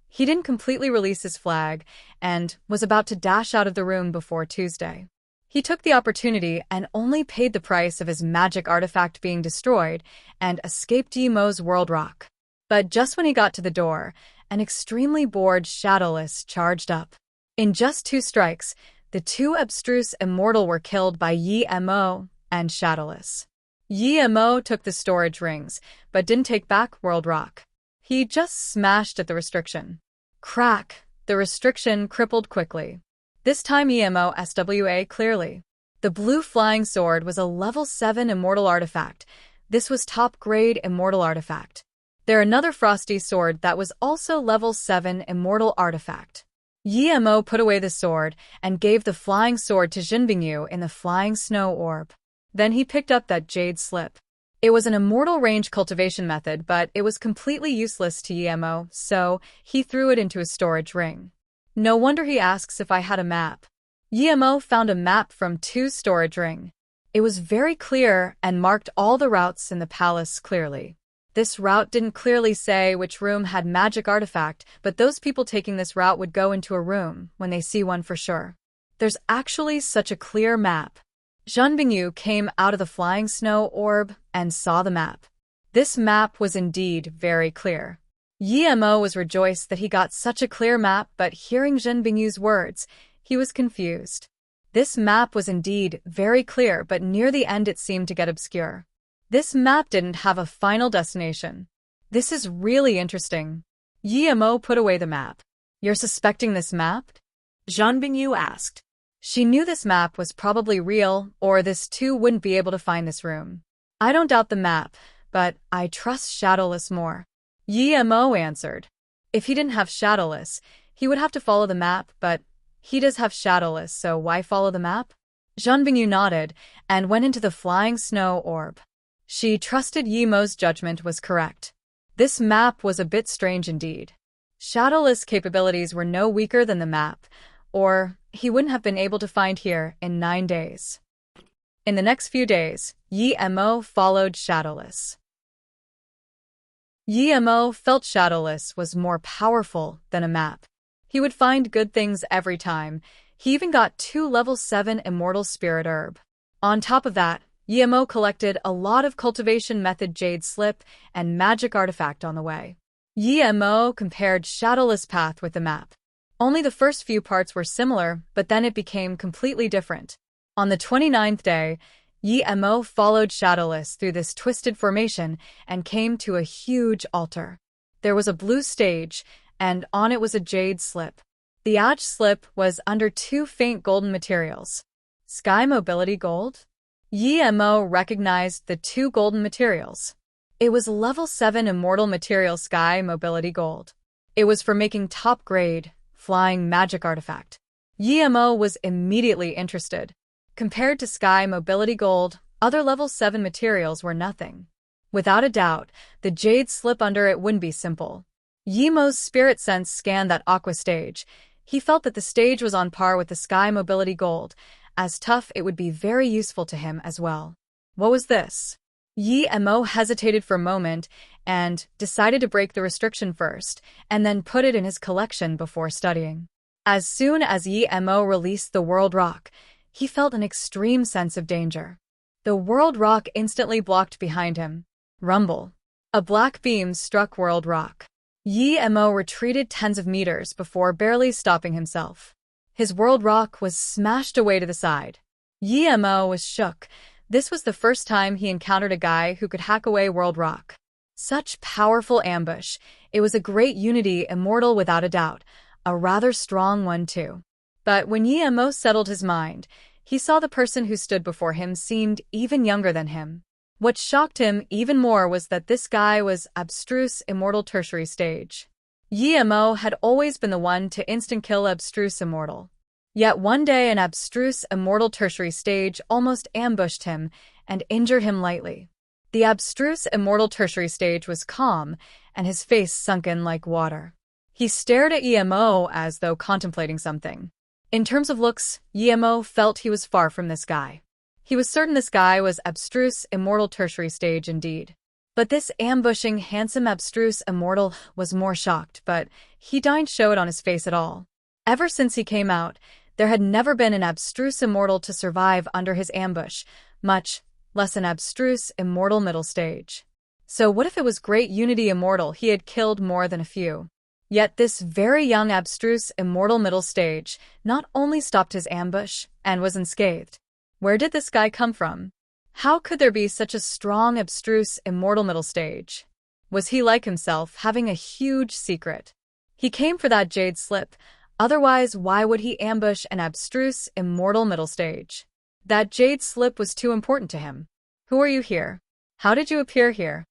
He didn't completely release his flag and was about to dash out of the room before Tuesday. He took the opportunity and only paid the price of his magic artifact being destroyed and escaped Emo's world rock. But just when he got to the door, an extremely bored Shadowless charged up. In just 2 strikes, the 2 abstruse immortal were killed by Emo and Shadowless. Emo took the storage rings, but didn't take back world rock. He just smashed at the restriction. Crack! The restriction crippled quickly. This time Emo SWA clearly. The blue flying sword was a level 7 immortal artifact. This was top grade immortal artifact. There another frosty sword that was also level 7 immortal artifact. Emo put away the sword and gave the flying sword to Jinbingyu in the flying snow orb. Then he picked up that jade slip. It was an immortal range cultivation method, but it was completely useless to Emo, so he threw it into his storage ring. No wonder he asks if I had a map. Emo found a map from Tu's storage ring. It was very clear and marked all the routes in the palace clearly. This route didn't clearly say which room had magic artifact, but those people taking this route would go into a room when they see one for sure. There's actually such a clear map. Jinbingyu came out of the flying snow orb and saw the map. This map was indeed very clear. Emo was rejoiced that he got such a clear map, but hearing Jinbingyu's words, he was confused. This map was indeed very clear, but near the end it seemed to get obscure. This map didn't have a final destination. This is really interesting. Emo put away the map. You're suspecting this map? Jinbingyu asked. She knew this map was probably real, or this too wouldn't be able to find this room. I don't doubt the map, but I trust Shadowless more. Emo answered. If he didn't have Shadowless, he would have to follow the map, but he does have Shadowless, so why follow the map? Jinbingyu nodded and went into the flying snow orb. She trusted Emo's judgment was correct. This map was a bit strange indeed. Shadowless capabilities were no weaker than the map, or he wouldn't have been able to find here in 9 days. In the next few days, Emo followed Shadowless. Emo felt Shadowless was more powerful than a map. He would find good things every time. He even got 2 level 7 immortal spirit herb. On top of that, Emo collected a lot of cultivation method jade slip and magic artifact on the way. Emo compared Shadowless path with the map. Only the first few parts were similar, but then it became completely different. On the 29th day, Emo followed Shadowless through this twisted formation and came to a huge altar. There was a blue stage, and on it was a jade slip. The edge slip was under 2 faint golden materials. Sky mobility gold? Yi-Mo recognized the two golden materials. It was level 7 immortal material sky mobility gold. It was for making top-grade, flying magic artifact. Yi-Mo was immediately interested. Compared to sky mobility gold, other level 7 materials were nothing. Without a doubt, the jade slip under it wouldn't be simple. Yi-Mo's spirit sense scanned that aqua stage. He felt that the stage was on par with the sky mobility gold. As tough, it would be very useful to him as well. What was this? Yi-Mo hesitated for a moment and decided to break the restriction first, and then put it in his collection before studying. As soon as Yi-Mo released the World Rock, he felt an extreme sense of danger. The World Rock instantly blocked behind him. Rumble. A black beam struck World Rock. Yi-Mo retreated tens of meters before barely stopping himself. His World Rock was smashed away to the side. Yi-Mo was shook. This was the first time he encountered a guy who could hack away World Rock. Such powerful ambush. It was a great unity immortal without a doubt. A rather strong one too. But when Yi-Mo settled his mind, he saw the person who stood before him seemed even younger than him. What shocked him even more was that this guy was abstruse immortal tertiary stage. Yi-Mo had always been the one to instant-kill abstruse immortal. Yet one day an abstruse immortal tertiary stage almost ambushed him and injured him lightly. The abstruse immortal tertiary stage was calm, and his face sunken like water. He stared at Yi-Mo as though contemplating something. In terms of looks, Yi-Mo felt he was far from this guy. He was certain this guy was abstruse immortal tertiary stage indeed. But this ambushing handsome abstruse immortal was more shocked, but he didn't show it on his face at all. Ever since he came out, there had never been an abstruse immortal to survive under his ambush, much less an abstruse immortal middle stage. So what if it was great unity immortal he had killed more than a few? Yet this very young abstruse immortal middle stage not only stopped his ambush and was unscathed. Where did this guy come from? How could there be such a strong abstruse immortal middle stage? Was he like himself, having a huge secret? He came for that jade slip, otherwise why would he ambush an abstruse immortal middle stage? That jade slip was too important to him. Who are you here? How did you appear here?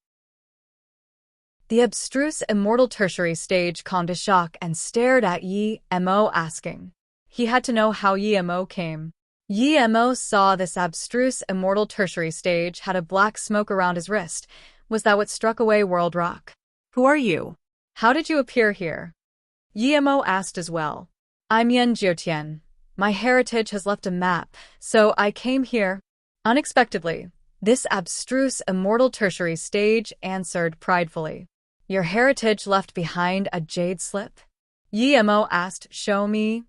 The abstruse immortal tertiary stage calmed his shock and stared at Yi-Mo asking. He had to know how Yi-Mo came. Yi-Mo saw this abstruse immortal tertiary stage had a black smoke around his wrist. Was that what struck away World Rock? Who are you? How did you appear here? Yi-Mo asked as well. I'm Yan Jiutian. My heritage has left a map, so I came here. Unexpectedly, this abstruse immortal tertiary stage answered pridefully. Your heritage left behind a jade slip? Yi-Mo asked, show me.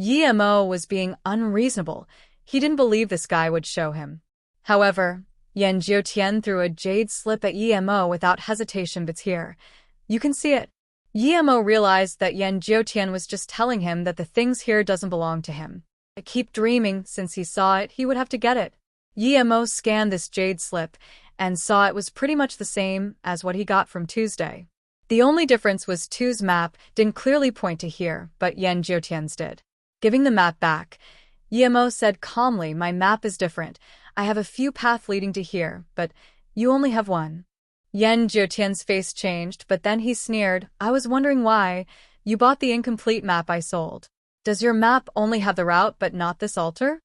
Yi-Mo was being unreasonable. He didn't believe this guy would show him. However, Yan Jiutian threw a jade slip at Yi-Mo without hesitation. But here, you can see it. Yi-Mo realized that Yan Jiutian was just telling him that the things here doesn't belong to him. I keep dreaming since he saw it, he would have to get it. Yi-Mo scanned this jade slip and saw it was pretty much the same as what he got from Tuesday. The only difference was Tu's map didn't clearly point to here, but Yan Jiutian's did. Giving the map back, Yi-Mo said calmly, my map is different. I have a few paths leading to here, but you only have one. Yan Jiutian's face changed, but then he sneered, I was wondering why. You bought the incomplete map I sold. Does your map only have the route but not this altar?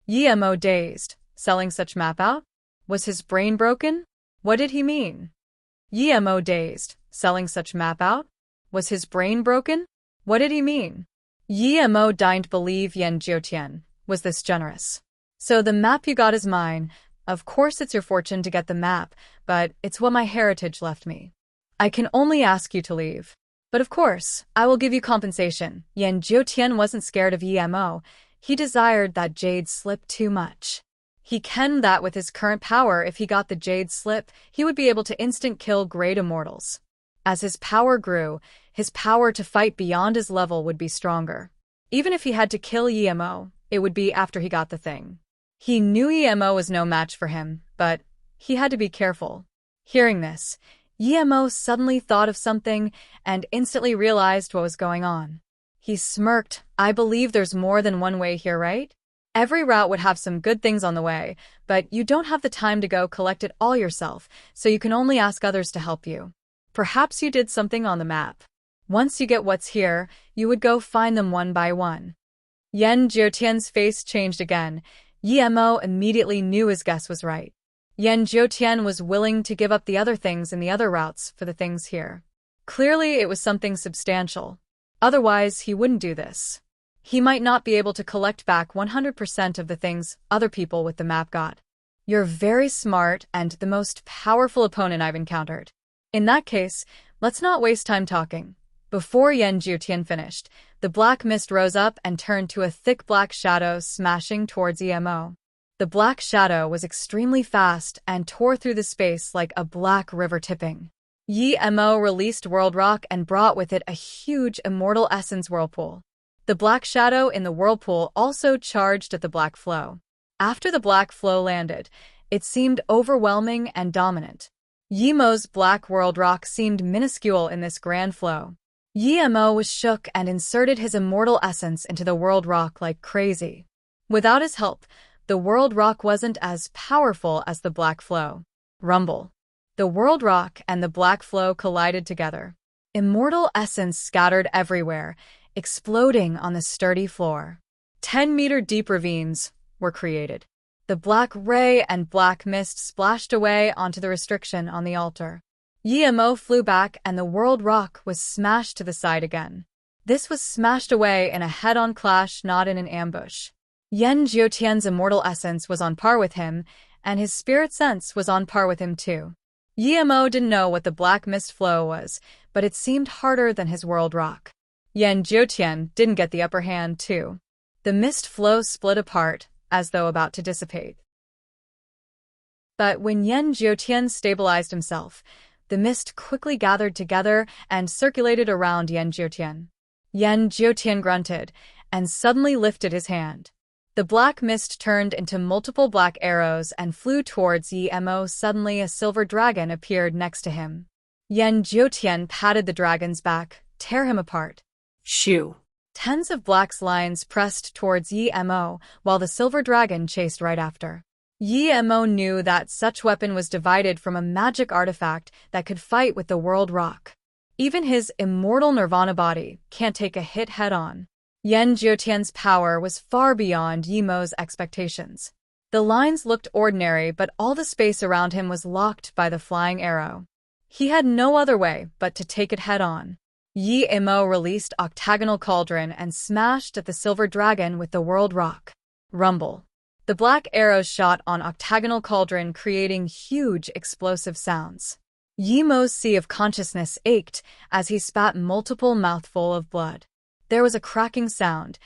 Yi-Mo dazed. Selling such map out? Was his brain broken? What did he mean? Yi-Mo dazed. Selling such map out? Was his brain broken? What did he mean? Yi-Mo didn't believe Yan Jiutian was this generous. So the map you got is mine. Of course it's your fortune to get the map, but it's what my heritage left me. I can only ask you to leave. But of course, I will give you compensation. Yan Jiutian wasn't scared of Yi-Mo. He desired that jade slip too much. He kenned that with his current power, if he got the jade slip, he would be able to instant kill great immortals. As his power grew, his power to fight beyond his level would be stronger. Even if he had to kill Yi-Mo, it would be after he got the thing. He knew Yi-Mo was no match for him, but he had to be careful. Hearing this, Yi-Mo suddenly thought of something and instantly realized what was going on. He smirked. I believe there's more than one way here, right? Every route would have some good things on the way, but you don't have the time to go collect it all yourself, so you can only ask others to help you. Perhaps you did something on the map. Once you get what's here, you would go find them one by one. Yan Jiutian's face changed again. Yi Mo immediately knew his guess was right. Yan Jiutian was willing to give up the other things in the other routes for the things here. Clearly, it was something substantial. Otherwise, he wouldn't do this. He might not be able to collect back 100% of the things other people with the map got. You're very smart and the most powerful opponent I've encountered. In that case, let's not waste time talking. Before Yan Jiutian finished, the black mist rose up and turned to a thick black shadow smashing towards Emo. The black shadow was extremely fast and tore through the space like a black river tipping. Emo released World Rock and brought with it a huge immortal essence whirlpool. The black shadow in the whirlpool also charged at the black flow. After the black flow landed, it seemed overwhelming and dominant. Yemo's black World Rock seemed minuscule in this grand flow. Emo was shook and inserted his immortal essence into the World Rock like crazy. Without his help, the World Rock wasn't as powerful as the black flow. Rumble. The World Rock and the black flow collided together. Immortal essence scattered everywhere, exploding on the sturdy floor. 10-meter deep ravines were created. The black ray and black mist splashed away onto the restriction on the altar. Emo flew back and the World Rock was smashed to the side again. This was smashed away in a head-on clash, not in an ambush. Yan Jiutian's immortal essence was on par with him, and his spirit sense was on par with him too. Emo didn't know what the black mist flow was, but it seemed harder than his World Rock. Yan Jiutian didn't get the upper hand too. The mist flow split apart, as though about to dissipate. But when Yan Jiutian stabilized himself, the mist quickly gathered together and circulated around Yan Jiutian. Yan Jiutian grunted, and suddenly lifted his hand. The black mist turned into multiple black arrows and flew towards Emo. Suddenly a silver dragon appeared next to him. Yan Jiutian patted the dragon's back, tear him apart. Shoo! Tens of black lines pressed towards Emo, while the silver dragon chased right after. Emo knew that such weapon was divided from a magic artifact that could fight with the World Rock. Even his immortal nirvana body can't take a hit head-on. Yan Jiutian's power was far beyond Emo's expectations. The lines looked ordinary, but all the space around him was locked by the flying arrow. He had no other way but to take it head-on. Emo released Octagonal Cauldron and smashed at the silver dragon with the World Rock. Rumble. The black arrows shot on Octagonal Cauldron, creating huge explosive sounds. Yemo's sea of consciousness ached as he spat multiple mouthfuls of blood. There was a cracking sound.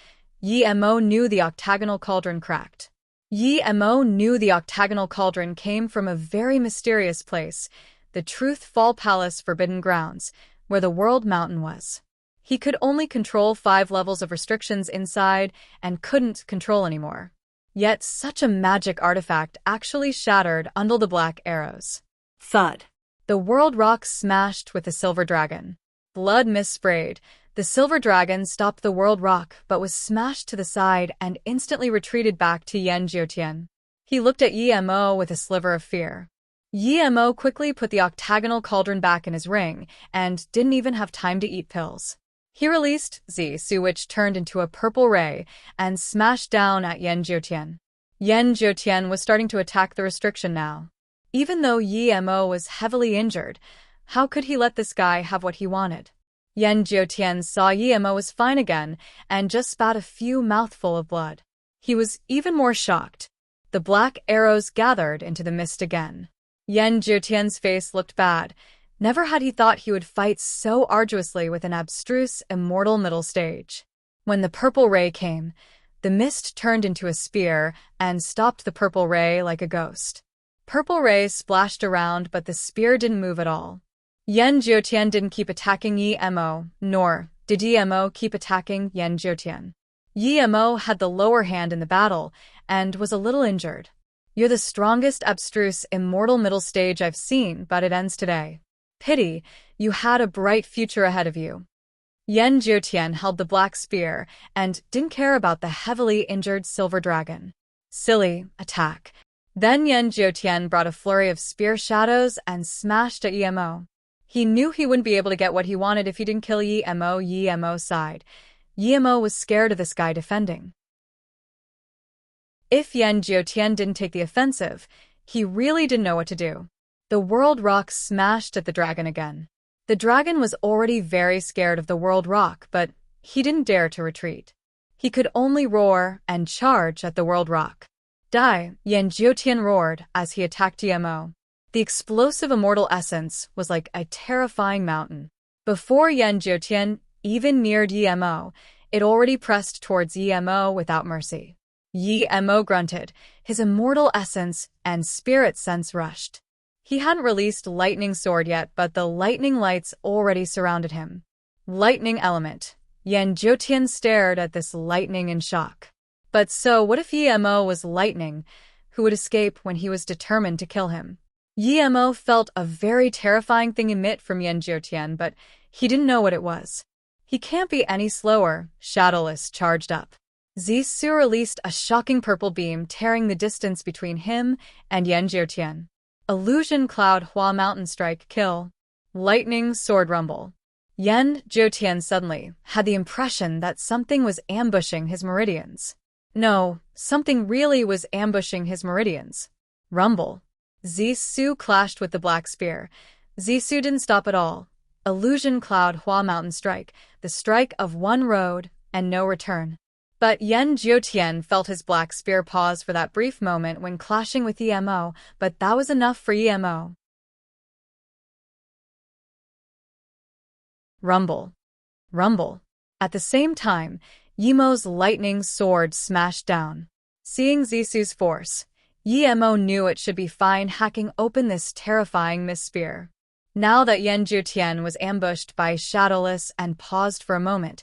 Emo knew the Octagonal Cauldron cracked. Emo knew the Octagonal Cauldron came from a very mysterious place, the Truth Fall Palace Forbidden Grounds, where the World Mountain was. He could only control 5 levels of restrictions inside and couldn't control anymore. Yet such a magic artifact actually shattered under the black arrows. Thud. The World Rock smashed with the silver dragon. Blood mist sprayed. The silver dragon stopped the World Rock but was smashed to the side and instantly retreated back to Yan Jiutian. He looked at Emo with a sliver of fear. Emo quickly put the Octagonal Cauldron back in his ring and didn't even have time to eat pills. He released Zisu, which turned into a purple ray and smashed down at Yan Jiutian. Yan Jiutian was starting to attack the restriction now. Even though Emo was heavily injured, how could he let this guy have what he wanted? Yan Jiutian saw Emo was fine again and just spat a few mouthfuls of blood. He was even more shocked. The black arrows gathered into the mist again. Yan Jiutian's face looked bad. Never had he thought he would fight so arduously with an abstruse, immortal middle stage. When the purple ray came, the mist turned into a spear and stopped the purple ray like a ghost. Purple rays splashed around, but the spear didn't move at all. Yan Jiutian didn't keep attacking Emo, nor did Emo keep attacking Yan Jiutian. Emo had the lower hand in the battle and was a little injured. You're the strongest abstruse immortal middle stage I've seen, but it ends today. Pity, you had a bright future ahead of you. Yan Jiutian held the black spear and didn't care about the heavily injured silver dragon. Silly, attack. Then Yan Jiutian brought a flurry of spear shadows and smashed at Emo. He knew he wouldn't be able to get what he wanted if he didn't kill Emo. Emo sighed. Emo was scared of this guy defending. If Yan Jiutian didn't take the offensive, he really didn't know what to do. The World Rock smashed at the dragon again. The dragon was already very scared of the World Rock, but he didn't dare to retreat. He could only roar and charge at the World Rock. Die, Yan Jiutian roared as he attacked Emo. The explosive immortal essence was like a terrifying mountain. Before Yan Jiutian even neared Emo, it already pressed towards Emo without mercy. Emo grunted, his immortal essence and spirit sense rushed. He hadn't released Lightning Sword yet, but the lightning lights already surrounded him. Lightning element. Yan Jiutian stared at this lightning in shock. But so, what if Emo was lightning, who would escape when he was determined to kill him? Emo felt a very terrifying thing emit from Yan Jiutian, but he didn't know what it was. He can't be any slower, Shadowless charged up. Zisu released a shocking purple beam, tearing the distance between him and Yan Jiutian. Illusion Cloud Hua Mountain Strike Kill. Lightning Sword Rumble. Yan Jiutian suddenly had the impression that something was ambushing his meridians. No, something really was ambushing his meridians. Rumble. Zisu clashed with the black spear. Zisu didn't stop at all. Illusion Cloud Hua Mountain Strike, the strike of one road and no return. But Yan Jiutian felt his black spear pause for that brief moment when clashing with Emo, but that was enough for Emo. Rumble. Rumble. At the same time, Yemo's lightning sword smashed down. Seeing Zisu's force, Emo knew it should be fine hacking open this terrifying mist spear. Now that Yan Jiutian was ambushed by Shadowless and paused for a moment,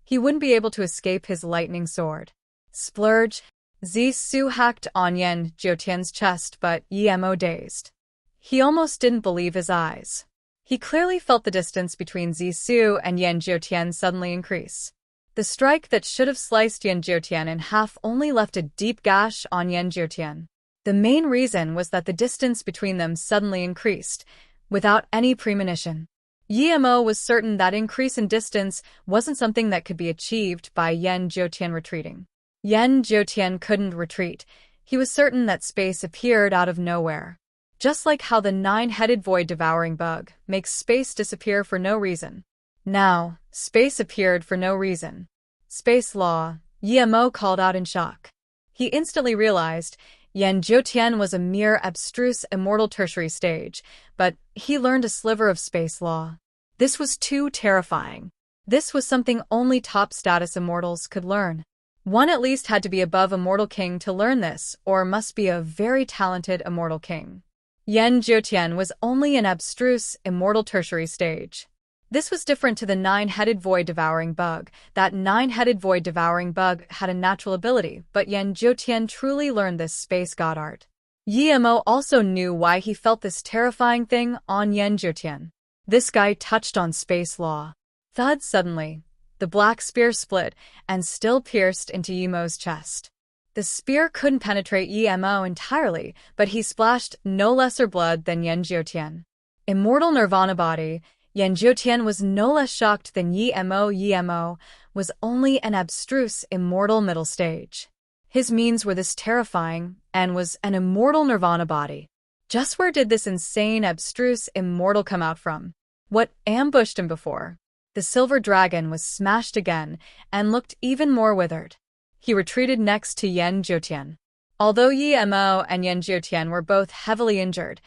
he wouldn't be able to escape his lightning sword. Splurge. Zisu hacked on Yan Jiutian's chest, but Emo dazed. He almost didn't believe his eyes. He clearly felt the distance between Zisu and Yan Jiutian suddenly increase. The strike that should have sliced Yan Jiutian in half only left a deep gash on Yan Jiutian. The main reason was that the distance between them suddenly increased, without any premonition. Emo was certain that increase in distance wasn't something that could be achieved by Yan Jiutian retreating. Yan Jiutian couldn't retreat. He was certain that space appeared out of nowhere. Just like how the nine-headed void-devouring bug makes space disappear for no reason. Now, space appeared for no reason. Space law, Emo called out in shock. He instantly realized Yan Jiutian was a mere abstruse immortal tertiary stage, but he learned a sliver of space law. This was too terrifying. This was something only top-status immortals could learn. One at least had to be above Immortal King to learn this, or must be a very talented Immortal King. Yan Jiutian was only an abstruse immortal tertiary stage. This was different to the nine-headed void-devouring bug. That nine-headed void-devouring bug had a natural ability, but Yan Jiutian truly learned this space god art. Emo also knew why he felt this terrifying thing on Yan Jiutian. This guy touched on space law. Thud suddenly. The black spear split and still pierced into Emo's chest. The spear couldn't penetrate Emo entirely, but he splashed no lesser blood than Yan Jiutian. Immortal Nirvana body. Yan Jiutian was no less shocked than Emo. Emo was only an abstruse immortal middle stage. His means were this terrifying, and was an immortal Nirvana body. Just where did this insane abstruse immortal come out from? What ambushed him before? The silver dragon was smashed again, and looked even more withered. He retreated next to Yan Jiutian. Although Emo and Yan Jiutian were both heavily injured,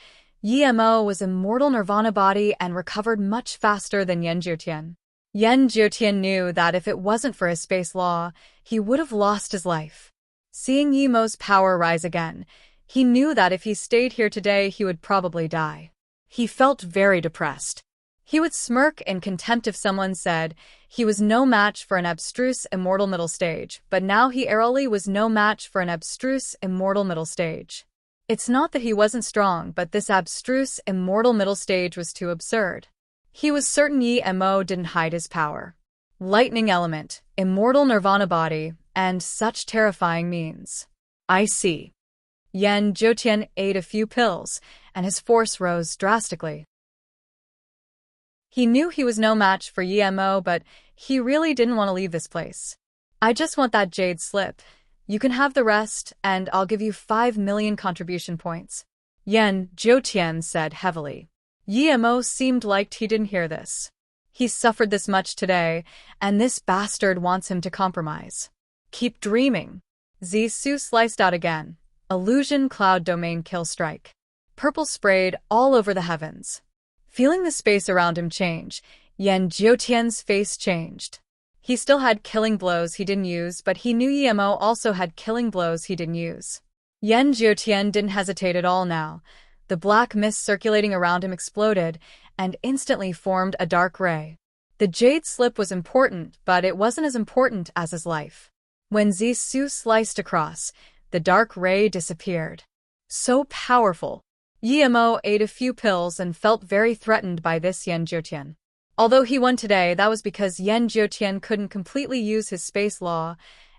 Emo was immortal Nirvana body and recovered much faster than Yan Jiutian. Yan Jiutian knew that if it wasn't for his space law, he would have lost his life. Seeing Emo's power rise again, he knew that if he stayed here today he would probably die. He felt very depressed. He would smirk in contempt if someone said he was no match for an abstruse immortal middle stage, but now he airily was no match for an abstruse immortal middle stage. It's not that he wasn't strong, but this abstruse immortal middle stage was too absurd. He was certain Emo didn't hide his power. Lightning element, immortal nirvana body, and such terrifying means. I see. Yan Jiutian ate a few pills, and his force rose drastically. He knew he was no match for Yemo, but he really didn't want to leave this place. I just want that jade slip. You can have the rest, and I'll give you 5 million contribution points. Yan Jiutian said heavily. Yemo seemed like he didn't hear this. He suffered this much today, and this bastard wants him to compromise. Keep dreaming. Zisu sliced out again. Illusion cloud domain kill strike. Purple sprayed all over the heavens. Feeling the space around him change, Yan Jiutian's face changed. He still had killing blows he didn't use, but he knew Yemo also had killing blows he didn't use. Yan Jiutian didn't hesitate at all now. The black mist circulating around him exploded and instantly formed a dark ray. The jade slip was important, but it wasn't as important as his life. When Zisu sliced across, the dark ray disappeared. So powerful. Yemo ate a few pills and felt very threatened by this Yan Jiutian. Although he won today, that was because Yan Jiutian couldn't completely use his space law,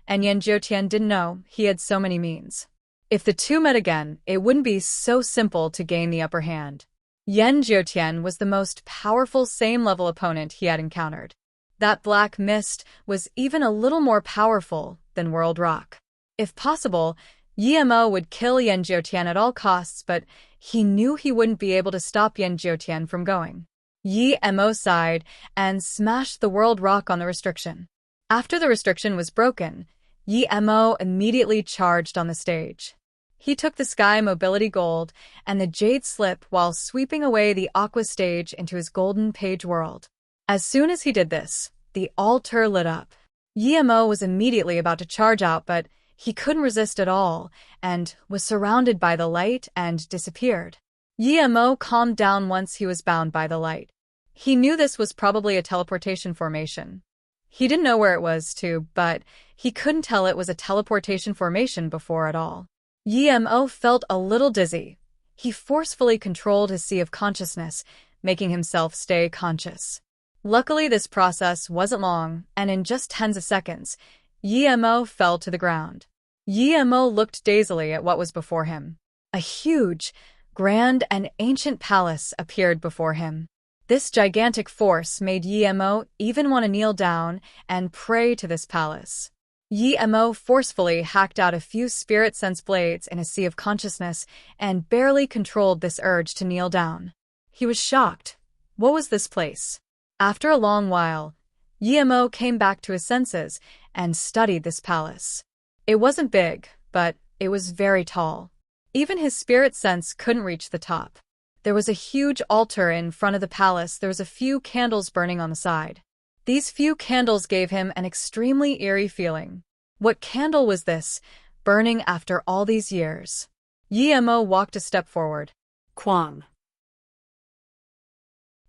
and Yan Jiutian didn't know he had so many means. If the two met again, it wouldn't be so simple to gain the upper hand. Yan Jiutian was the most powerful same-level opponent he had encountered. That black mist was even a little more powerful than World Rock. If possible, Yemo would kill Yan Jiutian at all costs, but he knew he wouldn't be able to stop Yan Jiutian from going. Yemo sighed and smashed the World Rock on the restriction. After the restriction was broken, Yemo immediately charged on the stage. He took the Sky Mobility Gold and the Jade Slip while sweeping away the Aqua stage into his golden page world. As soon as he did this, the altar lit up. Yemo was immediately about to charge out, but he couldn't resist at all and was surrounded by the light and disappeared. Yemo calmed down once he was bound by the light. He knew this was probably a teleportation formation. He didn't know where it was to, but he couldn't tell it was a teleportation formation before at all. Yemo felt a little dizzy. He forcefully controlled his sea of consciousness, making himself stay conscious. Luckily, this process wasn't long, and in just tens of seconds, Yemo fell to the ground. Yemo looked dazedly at what was before him. A huge, grand, and ancient palace appeared before him. This gigantic force made Yemo even want to kneel down and pray to this palace. Yemo forcefully hacked out a few spirit sense blades in a sea of consciousness and barely controlled this urge to kneel down. He was shocked. What was this place? After a long while, Yemo came back to his senses and studied this palace. It wasn't big, but it was very tall. Even his spirit sense couldn't reach the top. There was a huge altar in front of the palace. There was a few candles burning on the side. These few candles gave him an extremely eerie feeling. What candle was this, burning after all these years? Yemo walked a step forward. Quang.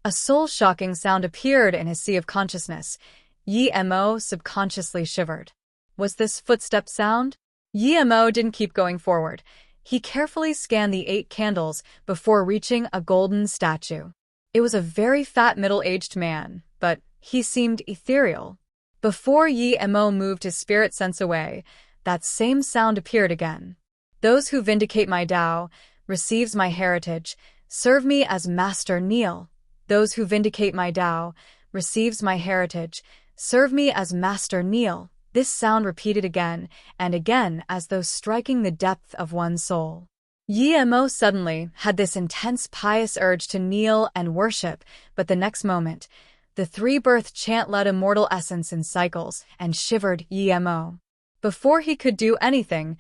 A soul-shocking sound appeared in his sea of consciousness. Yemo subconsciously shivered. Was this footstep sound? Yemo didn't keep going forward. He carefully scanned the 8 candles before reaching a golden statue. It was a very fat middle-aged man, but he seemed ethereal. Before Yemo moved his spirit sense away, that same sound appeared again. Those who vindicate my Tao, receives my heritage, serve me as Master Kneel. Those who vindicate my Tao, receives my heritage, serve me as Master Kneel. This sound repeated again and again as though striking the depth of one's soul. Yemo suddenly had this intense pious urge to kneel and worship, but the next moment, the 3-birth chant led immortal essence in cycles and shivered Yemo. Before he could do anything,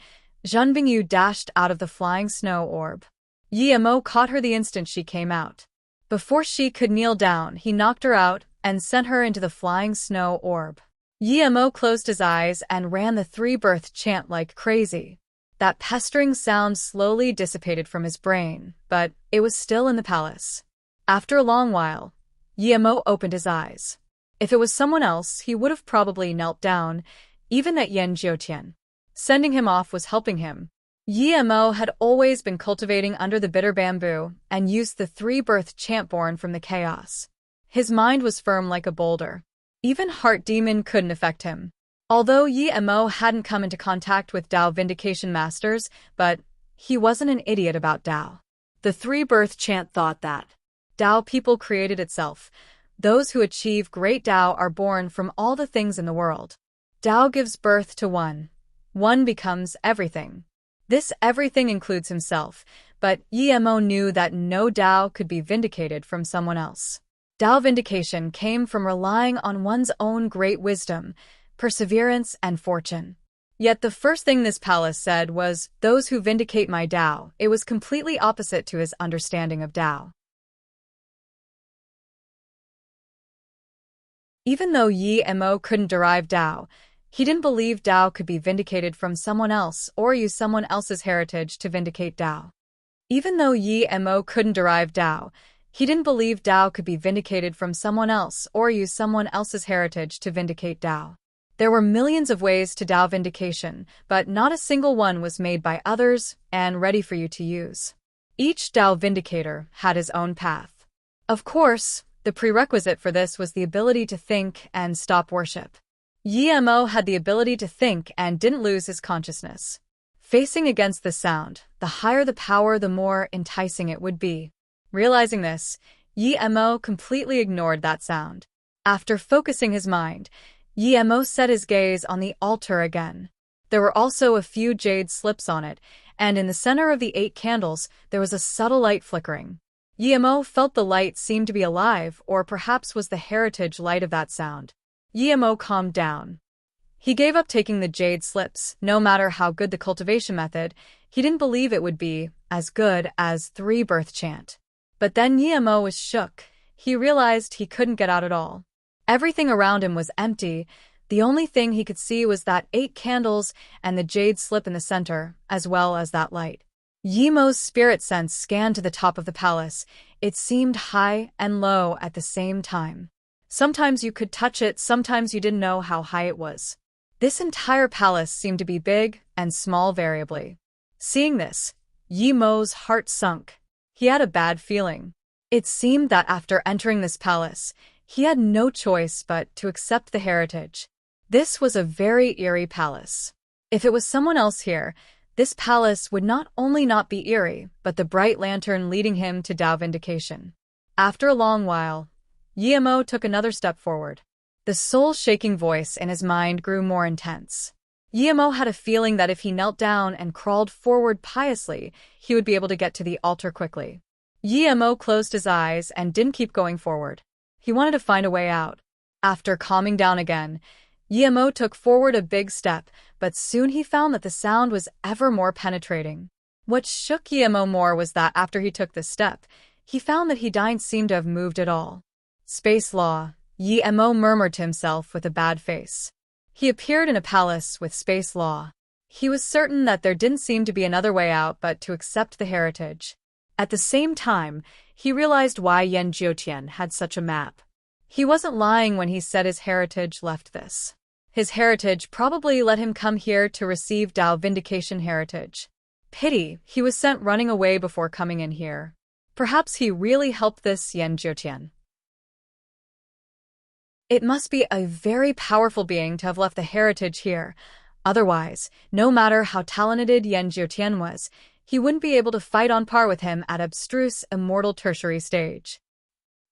Zhenbingyu dashed out of the flying snow orb. Yemo caught her the instant she came out. Before she could kneel down, he knocked her out and sent her into the flying snow orb. Yemo closed his eyes and ran the 3-birth chant like crazy. That pestering sound slowly dissipated from his brain, but it was still in the palace. After a long while, Yemo opened his eyes. If it was someone else, he would have probably knelt down, even that Yan Jiutian. Sending him off was helping him. Yemo had always been cultivating under the bitter bamboo and used the 3-birth chant born from the chaos. His mind was firm like a boulder. Even Heart Demon couldn't affect him. Although Yi Mo hadn't come into contact with Tao Vindication Masters, but he wasn't an idiot about Tao. The three-birth chant thought that Tao people created itself. Those who achieve great Tao are born from all the things in the world. Tao gives birth to one. One becomes everything. This everything includes himself, but Yi Mo knew that no Tao could be vindicated from someone else. Tao vindication came from relying on one's own great wisdom, perseverance, and fortune. Yet the first thing this palace said was, "Those who vindicate my Tao." It was completely opposite to his understanding of Tao. Even though Yi Mo couldn't derive Tao, he didn't believe Tao could be vindicated from someone else or use someone else's heritage to vindicate Tao. Even though Yi Mo couldn't derive Tao, he didn't believe Tao could be vindicated from someone else or use someone else's heritage to vindicate Tao. There were millions of ways to Tao vindication, but not a single one was made by others and ready for you to use. Each Tao vindicator had his own path. Of course, the prerequisite for this was the ability to think and stop worship. Yi Mo had the ability to think and didn't lose his consciousness. Facing against the sound, the higher the power, the more enticing it would be. Realizing this, Yi Mo completely ignored that sound. After focusing his mind, Yi Mo set his gaze on the altar again. There were also a few jade slips on it, and in the center of the 8 candles, there was a subtle light flickering. Yi Mo felt the light seemed to be alive, or perhaps was the heritage light of that sound. Yi Mo calmed down. He gave up taking the jade slips. No matter how good the cultivation method, he didn't believe it would be as good as three-birth chant. But then Yi Mo was shook. He realized he couldn't get out at all. Everything around him was empty. The only thing he could see was that 8 candles and the jade slip in the center, as well as that light. Yi Mo's spirit sense scanned to the top of the palace. It seemed high and low at the same time. Sometimes you could touch it, sometimes you didn't know how high it was. This entire palace seemed to be big and small variably. Seeing this, Yi Mo's heart sunk. He had a bad feeling. It seemed that after entering this palace, he had no choice but to accept the heritage. This was a very eerie palace. If it was someone else here, this palace would not only not be eerie, but the bright lantern leading him to Tao vindication. After a long while, Yi Mo took another step forward. The soul-shaking voice in his mind grew more intense. Yi Mo had a feeling that if he knelt down and crawled forward piously, he would be able to get to the altar quickly. Yi Mo closed his eyes and didn't keep going forward. He wanted to find a way out. After calming down again, Yi Mo took forward a big step, but soon he found that the sound was ever more penetrating. What shook Yi Mo more was that after he took this step, he found that he didn't seem to have moved at all. Space law, Yi Mo murmured to himself with a bad face. He appeared in a palace with space law. He was certain that there didn't seem to be another way out but to accept the heritage. At the same time, he realized why Yan Jiutian had such a map. He wasn't lying when he said his heritage left this. His heritage probably let him come here to receive Tao Vindication heritage. Pity, he was sent running away before coming in here. Perhaps he really helped this Yan Jiutian. It must be a very powerful being to have left the heritage here. Otherwise, no matter how talented Yan Jiutian was, he wouldn't be able to fight on par with him at abstruse immortal tertiary stage.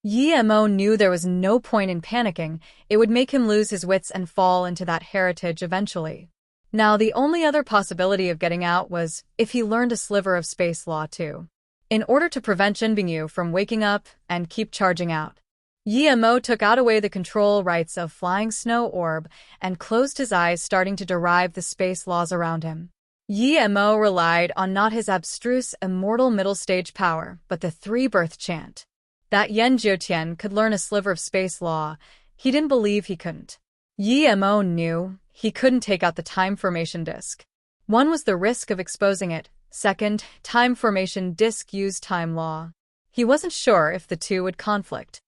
Yi Mo knew there was no point in panicking. It would make him lose his wits and fall into that heritage eventually. Now the only other possibility of getting out was if he learned a sliver of space law too. In order to prevent Jin Bingyu from waking up and keep charging out, Yi Mo took out away the control rights of Flying Snow Orb and closed his eyes, starting to derive the space laws around him. Yi Mo relied on not his abstruse immortal middle stage power, but the three-birth chant. That Yan Jiutian could learn a sliver of space law, he didn't believe he couldn't. Yi Mo knew he couldn't take out the time formation disk. One was the risk of exposing it. Second, time formation disk used time law. He wasn't sure if the two would conflict.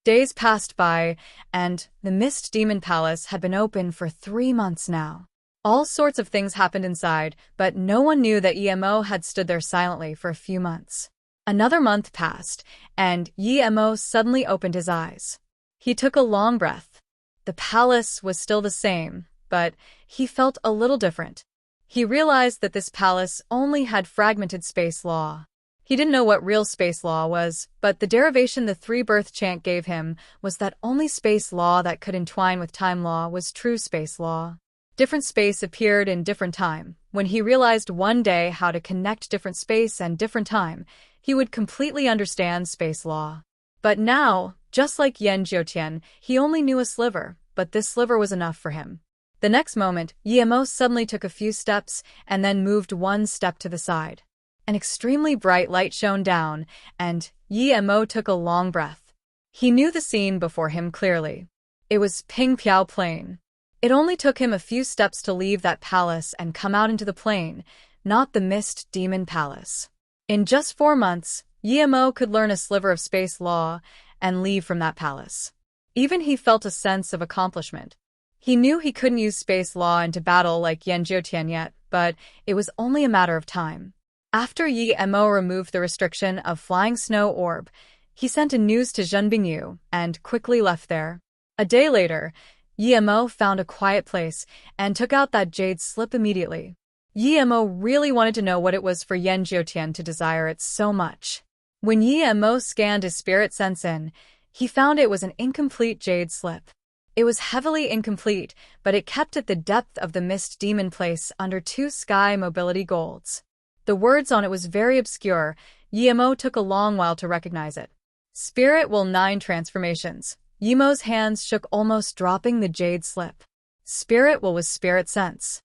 Days passed by, and the Mist Demon Palace had been open for 3 months now. All sorts of things happened inside, but no one knew that Yi Mo had stood there silently for a few months. Another month passed, and Yi Mo suddenly opened his eyes. He took a long breath. The palace was still the same, but he felt a little different. He realized that this palace only had fragmented space law. He didn't know what real space law was, but the derivation the three-birth chant gave him was that only space law that could entwine with time law was true space law. Different space appeared in different time. When he realized one day how to connect different space and different time, he would completely understand space law. But now, just like Yan Jiutian, he only knew a sliver, but this sliver was enough for him. The next moment, Yi Mo suddenly took a few steps and then moved one step to the side. An extremely bright light shone down, and Yi Mo took a long breath. He knew the scene before him clearly. It was Ping Piao Plain. It only took him a few steps to leave that palace and come out into the plain, not the Mist Demon Palace. In just 4 months, Yi Mo could learn a sliver of space law and leave from that palace. Even he felt a sense of accomplishment. He knew he couldn't use space law into battle like Yan Jiutian yet, but it was only a matter of time. After Yi Mo removed the restriction of flying snow orb, he sent a news to Zhen Bingyu and quickly left there. A day later, Yi Mo found a quiet place and took out that jade slip immediately. Yi Mo really wanted to know what it was for Yan Jiutian to desire it so much. When Yi Mo scanned his spirit sense in, he found it was an incomplete jade slip. It was heavily incomplete, but it kept at the depth of the Mist Demon Place under 2 sky mobility golds. The words on it was very obscure. Yi Mo took a long while to recognize it. Spirit will 9 transformations. Yi Mo's hands shook, almost dropping the jade slip. Spirit will was spirit sense.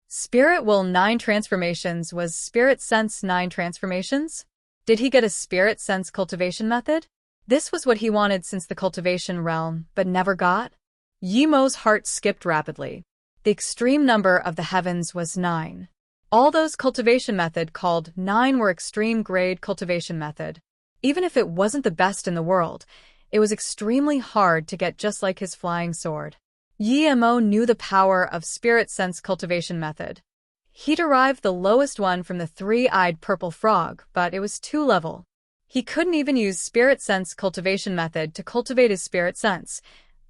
Spirit will 9 transformations was spirit sense 9 transformations? Did he get a spirit sense cultivation method? This was what he wanted since the cultivation realm, but never got? Yi Mo's heart skipped rapidly. The extreme number of the heavens was 9. All those cultivation method called 9 were extreme grade cultivation method. Even if it wasn't the best in the world, it was extremely hard to get just like his flying sword. Yi Mo knew the power of spirit sense cultivation method. He derived the lowest one from the 3-eyed purple frog, but it was 2 level. He couldn't even use spirit sense cultivation method to cultivate his spirit sense,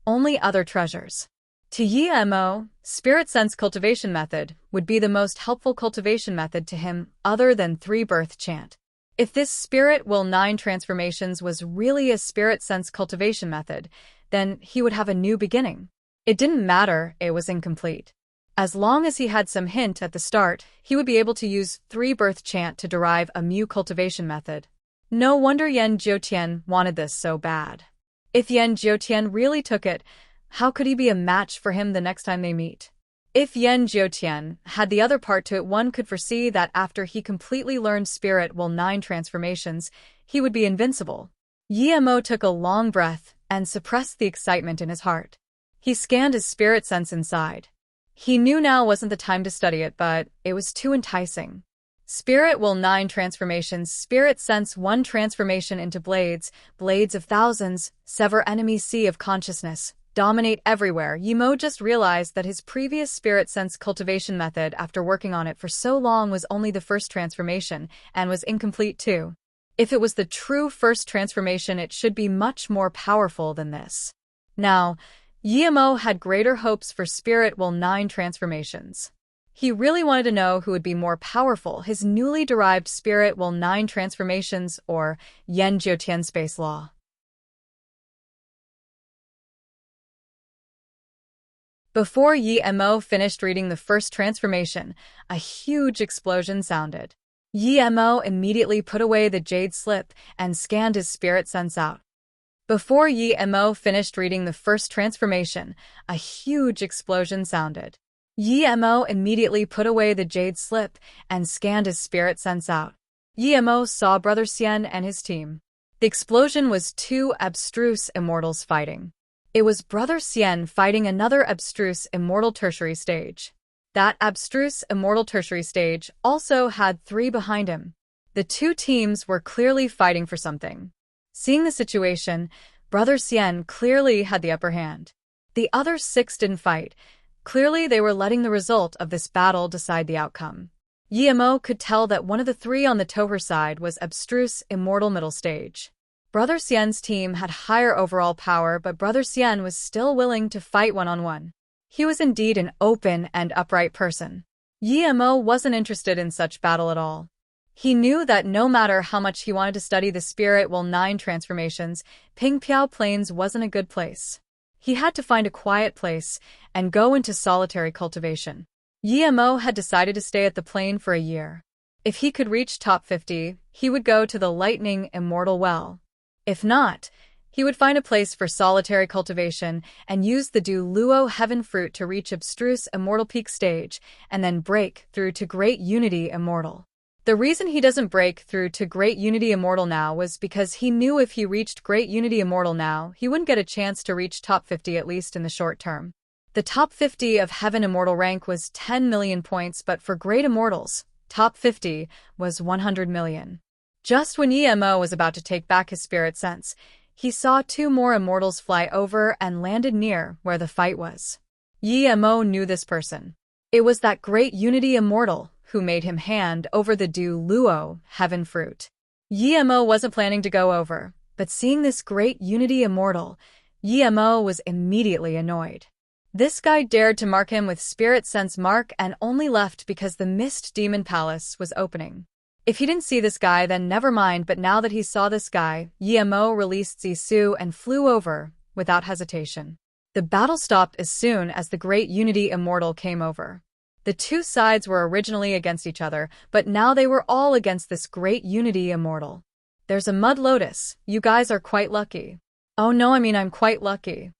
only other treasures. To Yi Mo, spirit sense cultivation method would be the most helpful cultivation method to him other than 3-birth chant. If this spirit will 9 transformations was really a spirit sense cultivation method, then he would have a new beginning. It didn't matter it was incomplete. As long as he had some hint at the start, he would be able to use 3-birth chant to derive a new cultivation method. No wonder Yan Jiutian wanted this so bad. If Yan Jiutian really took it, how could he be a match for him the next time they meet? If Yan Jiutian had the other part to it, one could foresee that after he completely learned Spirit will 9 transformations, he would be invincible. Yi Mo took a long breath and suppressed the excitement in his heart. He scanned his spirit sense inside. He knew now wasn't the time to study it, but it was too enticing. Spirit will 9 transformations. Spirit sense 1 transformation into blades, blades of thousands, sever enemy sea of consciousness, dominate everywhere. Yi Mo just realized that his previous spirit sense cultivation method after working on it for so long was only the first transformation, and was incomplete too. If it was the true first transformation, it should be much more powerful than this. Now, Yi Mo had greater hopes for Spirit will 9 transformations. He really wanted to know who would be more powerful, his newly derived Spirit will 9 transformations or Yan Jiutian space law. Before Yi Mo finished reading the first transformation, a huge explosion sounded. Yi Mo immediately put away the jade slip and scanned his spirit sense out. Before Yi Mo finished reading the first transformation, a huge explosion sounded. Yi Mo immediately put away the jade slip and scanned his spirit sense out. Yi Mo saw Brother Xian and his team. The explosion was 2 abstruse immortals fighting. It was Brother Xian fighting another abstruse immortal tertiary stage. That abstruse immortal tertiary stage also had 3 behind him. The 2 teams were clearly fighting for something. Seeing the situation, Brother Xian clearly had the upper hand. The other 6 didn't fight. Clearly they were letting the result of this battle decide the outcome. Yi Mo could tell that one of the 3 on the Toher side was abstruse immortal middle stage. Brother Xian's team had higher overall power, but Brother Xian was still willing to fight one-on-one. He was indeed an open and upright person. Yi Mo wasn't interested in such battle at all. He knew that no matter how much he wanted to study the Spirit Will 9 transformations, Pingpiao Plains wasn't a good place. He had to find a quiet place and go into solitary cultivation. Yi Mo had decided to stay at the plain for a year. If he could reach top 50, he would go to the Lightning Immortal Well. If not, he would find a place for solitary cultivation and use the Du Luo Heaven Fruit to reach Abstruse Immortal Peak stage and then break through to Great Unity Immortal. The reason he doesn't break through to Great Unity Immortal now was because he knew if he reached Great Unity Immortal now, he wouldn't get a chance to reach top 50 at least in the short term. The top 50 of Heaven Immortal rank was 10 million points, but for Great Immortals, top 50 was 100 million. Just when Yi Mo was about to take back his spirit sense, he saw 2 more immortals fly over and landed near where the fight was. Yi Mo knew this person. It was that Great Unity Immortal who made him hand over the Du Luo Heaven Fruit. Yi Mo wasn't planning to go over, but seeing this Great Unity Immortal, Yi Mo was immediately annoyed. This guy dared to mark him with Spirit Sense Mark and only left because the Mist Demon Palace was opening. If he didn't see this guy, then never mind, but now that he saw this guy, Yi Mo released Zisu and flew over without hesitation. The battle stopped as soon as the Great Unity Immortal came over. The 2 sides were originally against each other, but now they were all against this Great Unity Immortal. There's a Mud Lotus. You guys are quite lucky. Oh no, I'm quite lucky.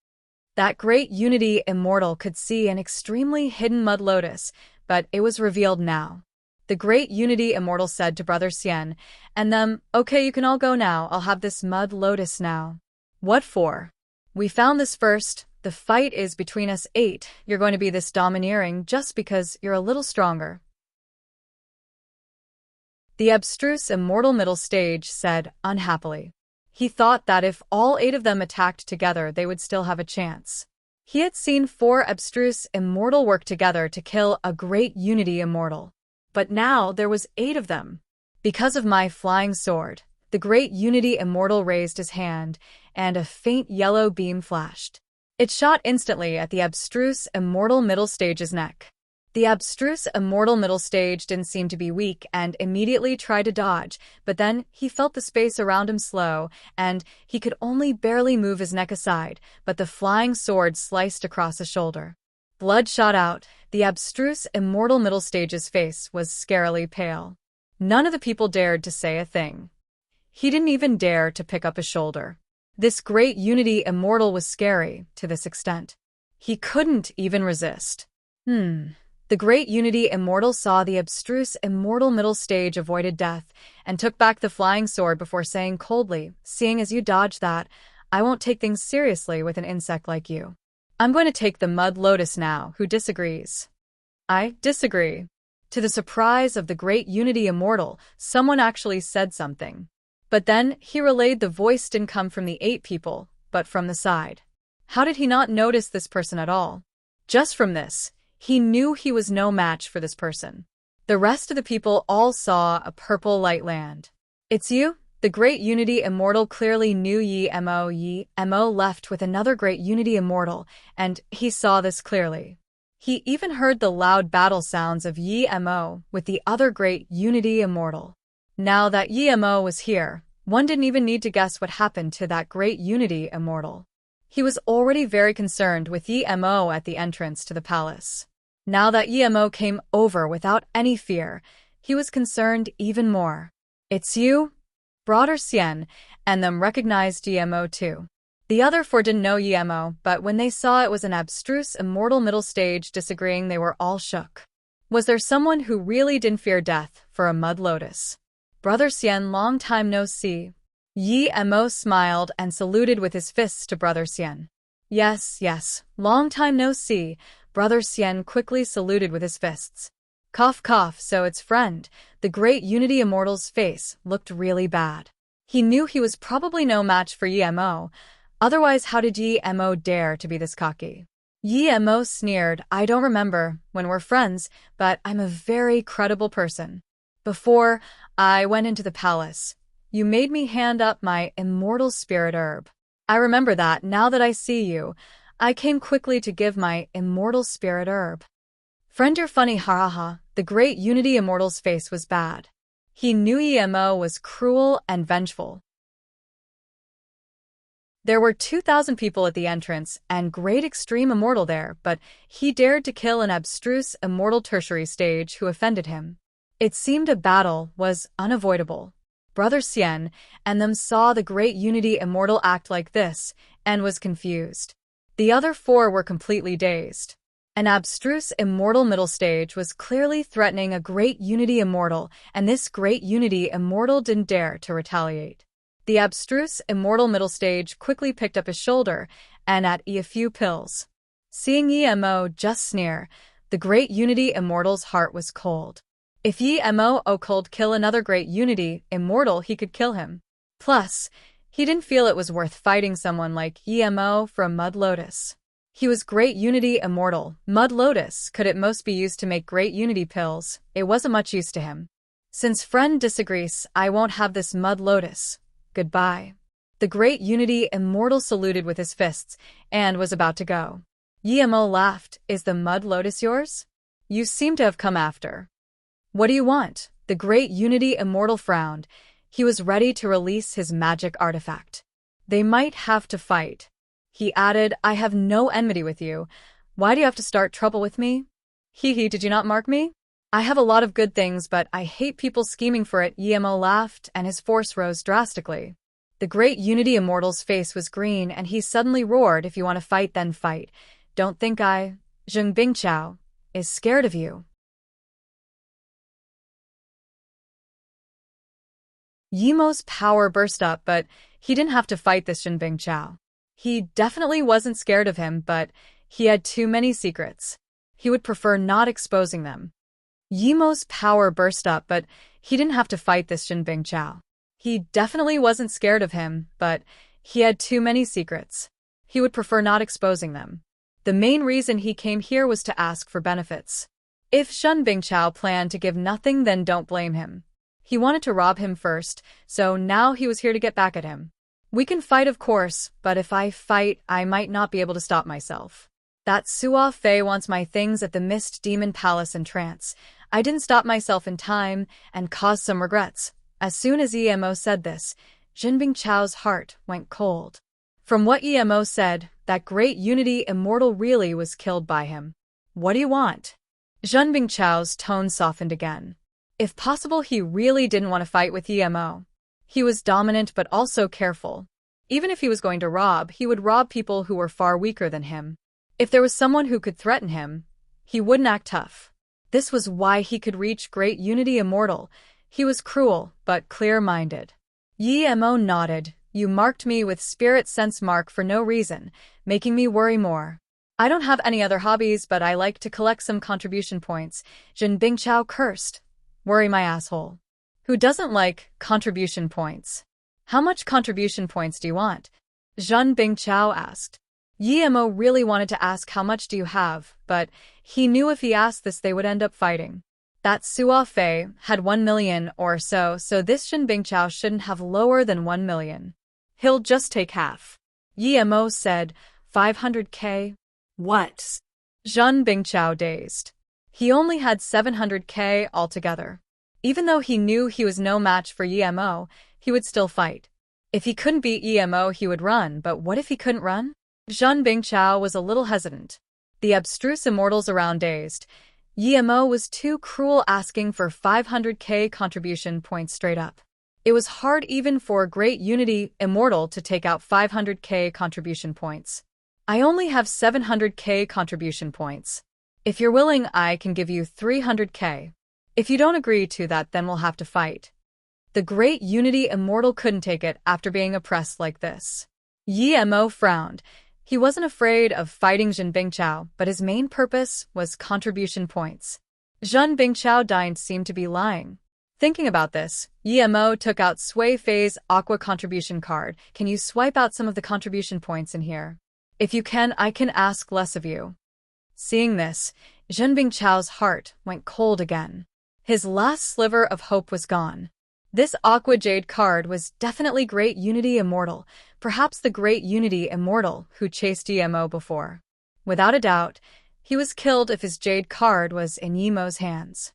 That Great Unity Immortal could see an extremely hidden Mud Lotus, but it was revealed now. The Great Unity Immortal said to Brother Xian and them, "Okay, you can all go now. I'll have this Mud Lotus now." "What for?" "We found this first. The fight is between us 8. You're going to be this domineering just because you're a little stronger." The abstruse Immortal Middle Stage said unhappily. He thought that if all 8 of them attacked together, they would still have a chance. He had seen 4 abstruse Immortal work together to kill a Great Unity Immortal. But now there was 8 of them. "Because of my flying sword," the Great Unity Immortal raised his hand, and a faint yellow beam flashed. It shot instantly at the abstruse Immortal Middle Stage's neck. The abstruse Immortal Middle Stage didn't seem to be weak and immediately tried to dodge, but then he felt the space around him slow, and he could only barely move his neck aside, but the flying sword sliced across his shoulder. Blood shot out. The abstruse Immortal Middle Stage's face was scarily pale. None of the people dared to say a thing. He didn't even dare to pick up his shoulder. This Great Unity Immortal was scary to this extent. He couldn't even resist. The Great Unity Immortal saw the abstruse Immortal Middle Stage avoided death and took back the flying sword before saying coldly, "Seeing as you dodged that, I won't take things seriously with an insect like you. I'm going to take the Mud Lotus now. Who disagrees?" "I disagree." To the surprise of the Great Unity Immortal, someone actually said something. But then he relayed the voice didn't come from the 8 people, but from the side. How did he not notice this person at all? Just from this, he knew he was no match for this person. The rest of the people all saw a purple light land. "It's you?" The Great Unity Immortal clearly knew Yi Mo. Yi Mo left with another Great Unity Immortal, and he saw this clearly. He even heard the loud battle sounds of Yi Mo with the other Great Unity Immortal. Now that Yi Mo was here, one didn't even need to guess what happened to that Great Unity Immortal. He was already very concerned with Yi Mo at the entrance to the palace. Now that Yi Mo came over without any fear, he was concerned even more. "It's you?" Brother Xian and them recognized Yi Mo too. The other 4 didn't know Yi Mo, but when they saw it was an abstruse Immortal Middle Stage disagreeing, they were all shook. Was there someone who really didn't fear death for a Mud Lotus? "Brother Xian, long time no see." Yi Mo smiled and saluted with his fists to Brother Xian. Yes, long time no see." Brother Xian quickly saluted with his fists. Cough cough, so it's friend. The Great Unity Immortal's face looked really bad. He knew he was probably no match for Yi Mo. Otherwise, how did Yi Mo dare to be this cocky? Yi Mo sneered, "I don't remember when we're friends, but I'm a very credible person. Before I went into the palace, you made me hand up my immortal spirit herb. I remember that now that I see you. I came quickly to give my immortal spirit herb. Friend, you're funny, ha ha ha. The great Unity Immortal's face was bad. He knew EMO was cruel and vengeful. There were 2,000 people at the entrance and great extreme immortal there, but he dared to kill an abstruse immortal tertiary stage who offended him. It seemed a battle was unavoidable. Brother Xian and them saw the great Unity Immortal act like this and was confused. The other four were completely dazed. An abstruse immortal middle stage was clearly threatening a great Unity Immortal, and this great Unity Immortal didn't dare to retaliate. The abstruse immortal middle stage quickly picked up his shoulder and at a few pills. Seeing EMO just sneer, the great Unity Immortal's heart was cold. If EMO could kill another great Unity Immortal, he could kill him. Plus, he didn't feel it was worth fighting someone like EMO from Mud Lotus. He was great Unity Immortal. Mud Lotus could at most be used to make great Unity pills. It wasn't much use to him. Since friend disagrees, I won't have this Mud Lotus. Goodbye. The great Unity Immortal saluted with his fists and was about to go. EMO laughed. Is the Mud Lotus yours? You seem to have come after. What do you want? The great Unity Immortal frowned. He was ready to release his magic artifact. They might have to fight. He added, I have no enmity with you. Why do you have to start trouble with me? Hee, did you not mark me? I have a lot of good things, but I hate people scheming for it. EMO laughed, and his force rose drastically. The great Unity Immortal's face was green, and he suddenly roared, if you want to fight, then fight. Don't think Zheng Bingqiao, is scared of you. Yemo's power burst up, but he didn't have to fight this Zheng Bingqiao. He definitely wasn't scared of him, but he had too many secrets. He would prefer not exposing them. Yemo's power burst up, but he didn't have to fight this Zheng Bingqiao. He definitely wasn't scared of him, but he had too many secrets. He would prefer not exposing them. The main reason he came here was to ask for benefits. If Zheng Bingqiao planned to give nothing, then don't blame him. He wanted to rob him first, so now he was here to get back at him. We can fight, of course, but if I fight, I might not be able to stop myself. That Sua Fei wants my things at the Mist Demon Palace in trance. I didn't stop myself in time and caused some regrets. As soon as EMO said this, Zheng Bingqiao's heart went cold. From what EMO said, that great Unity Immortal really was killed by him. What do you want? Zheng Bingqiao's tone softened again. If possible, he really didn't want to fight with EMO. He was dominant but also careful. Even if he was going to rob, he would rob people who were far weaker than him. If there was someone who could threaten him, he wouldn't act tough. This was why he could reach great Unity Immortal. He was cruel, but clear-minded. EMO nodded. You marked me with Spirit Sense Mark for no reason, making me worry more. I don't have any other hobbies, but I like to collect some contribution points. Zheng Bingqiao cursed. Worry my asshole. Who doesn't like contribution points? How much contribution points do you want? Zheng Bingqiao asked. EMO really wanted to ask how much do you have, but he knew if he asked this they would end up fighting. That Sua Fei had 1 million or so this Zheng Bingqiao shouldn't have lower than 1 million. He'll just take half. EMO said, 500k? What? Zheng Bingqiao dazed. He only had 700k altogether. Even though he knew he was no match for EMO, he would still fight. If he couldn't beat EMO, he would run, but what if he couldn't run? Zheng Bingqiao was a little hesitant. The abstruse immortals around dazed. EMO was too cruel asking for 500k contribution points straight up. It was hard even for a great Unity Immortal to take out 500k contribution points. I only have 700k contribution points. If you're willing, I can give you 300k. If you don't agree to that, then we'll have to fight. The great Unity Immortal couldn't take it after being oppressed like this. EMO frowned. He wasn't afraid of fighting Zheng Bingqiao, but his main purpose was contribution points. Zheng Bingqiao didn't seem to be lying. Thinking about this, EMO took out Sui Fei's Aqua contribution card. Can you swipe out some of the contribution points in here? If you can, I can ask less of you. Seeing this, Zheng Bingqiao's heart went cold again. His last sliver of hope was gone. This Aqua Jade card was definitely Great Unity Immortal, perhaps the Great Unity Immortal who chased Emo before. Without a doubt, he was killed if his Jade card was in Emo's hands.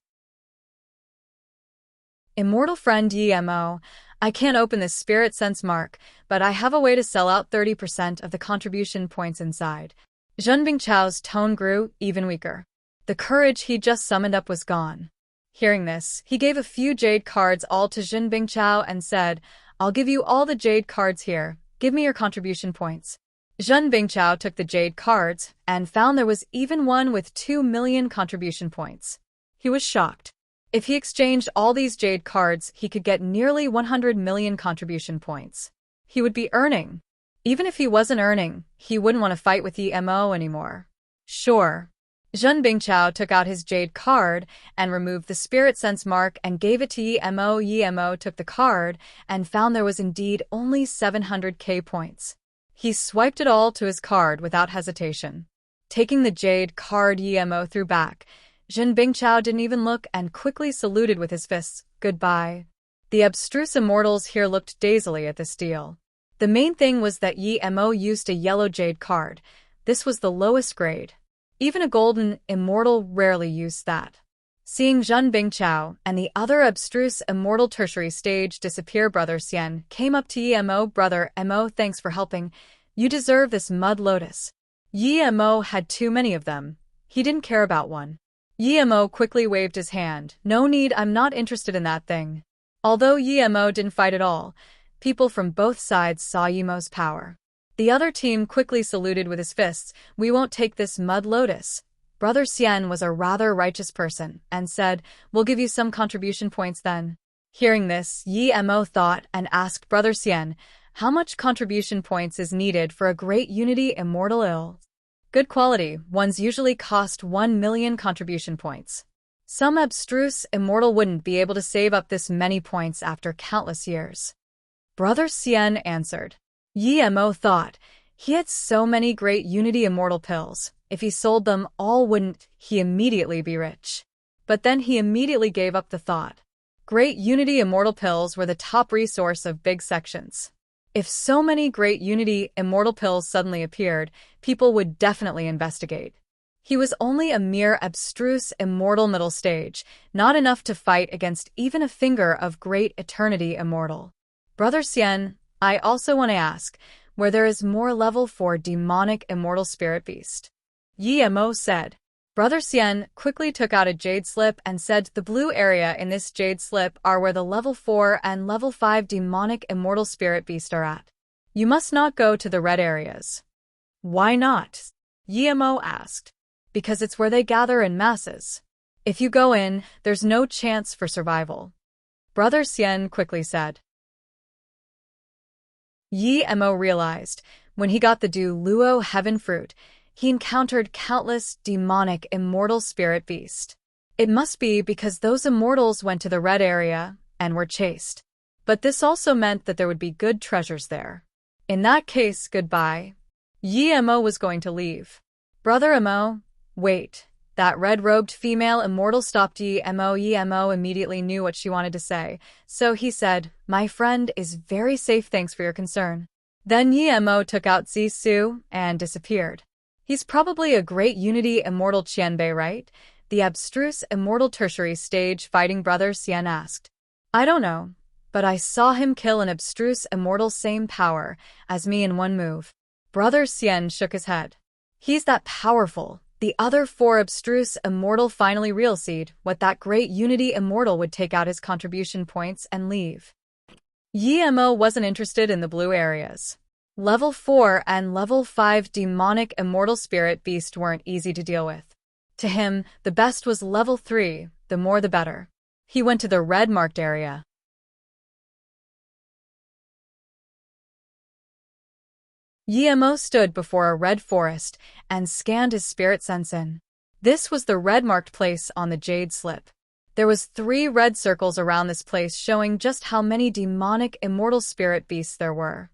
Immortal friend Emo, I can't open this spirit sense mark, but I have a way to sell out 30% of the contribution points inside. Zhen Bingchao's tone grew even weaker. The courage he just summoned up was gone. Hearing this, he gave a few jade cards all to Zhen Bingchao and said, I'll give you all the jade cards here, give me your contribution points. Zhen Bingchao took the jade cards and found there was even one with 2 million contribution points. He was shocked. If he exchanged all these jade cards, he could get nearly 100 million contribution points. He would be earning. Even if he wasn't earning, he wouldn't want to fight with Emo anymore. Sure. Zhen Bingchao took out his jade card and removed the spirit sense mark and gave it to Emo. Emo took the card and found there was indeed only 700k points. He swiped it all to his card without hesitation. Taking the jade card Emo threw back, Zhen Bingchao didn't even look and quickly saluted with his fists. Goodbye. The abstruse immortals here looked dazedly at this deal. The main thing was that Emo used a yellow jade card. This was the lowest grade. Even a golden immortal rarely used that. Seeing Zhen Bingchao and the other abstruse immortal tertiary stage disappear, Brother Xian came up to Emo. Brother Emo, thanks for helping. You deserve this mud lotus. Emo had too many of them. He didn't care about one. Emo quickly waved his hand. No need, I'm not interested in that thing. Although Emo didn't fight at all, people from both sides saw Emo's power. The other team quickly saluted with his fists. We won't take this mud lotus. Brother Xian was a rather righteous person and said, we'll give you some contribution points then. Hearing this, Emo thought and asked Brother Xian, how much contribution points is needed for a Great Unity Immortal Ill? Good quality ones usually cost 1 million contribution points. Some abstruse immortal wouldn't be able to save up this many points after countless years. Brother Xian answered. Emo thought, he had so many Great Unity Immortal pills, if he sold them all wouldn't he immediately be rich? But then he immediately gave up the thought. Great Unity Immortal pills were the top resource of big sections. If so many Great Unity Immortal pills suddenly appeared, people would definitely investigate. He was only a mere abstruse immortal middle stage, not enough to fight against even a finger of Great Eternity Immortal. Brother Xian, I also want to ask, where there is more level 4 demonic immortal spirit beast. Emo said. Brother Xian quickly took out a jade slip and said the blue area in this jade slip are where the level 4 and level 5 demonic immortal spirit beast are at. You must not go to the red areas. Why not? Emo asked. Because it's where they gather in masses. If you go in, there's no chance for survival. Brother Xian quickly said. Emo realized, when he got the Luo heaven fruit, he encountered countless demonic immortal spirit beast. It must be because those immortals went to the red area and were chased. But this also meant that there would be good treasures there. In that case, goodbye. Emo was going to leave. Brother Emo, wait. That red-robed female immortal stopped Emo. Emo immediately knew what she wanted to say, so he said, my friend is very safe, thanks for your concern. Then Emo took out Zisu and disappeared. He's probably a Great Unity Immortal Qianbei, right? The abstruse immortal tertiary stage fighting Brother Xian asked. I don't know, but I saw him kill an abstruse immortal same power as me in one move. Brother Xian shook his head. He's that powerful. The other 4 abstruse immortal finally realized what that Great Unity Immortal would take out his contribution points and leave. Emo wasn't interested in the blue areas. Level 4 and level 5 demonic immortal spirit beast weren't easy to deal with. To him, the best was level 3, the more the better. He went to the red marked area. Emo stood before a red forest and scanned his spirit sense in. This was the red-marked place on the jade slip. There was 3 red circles around this place showing just how many demonic immortal spirit beasts there were.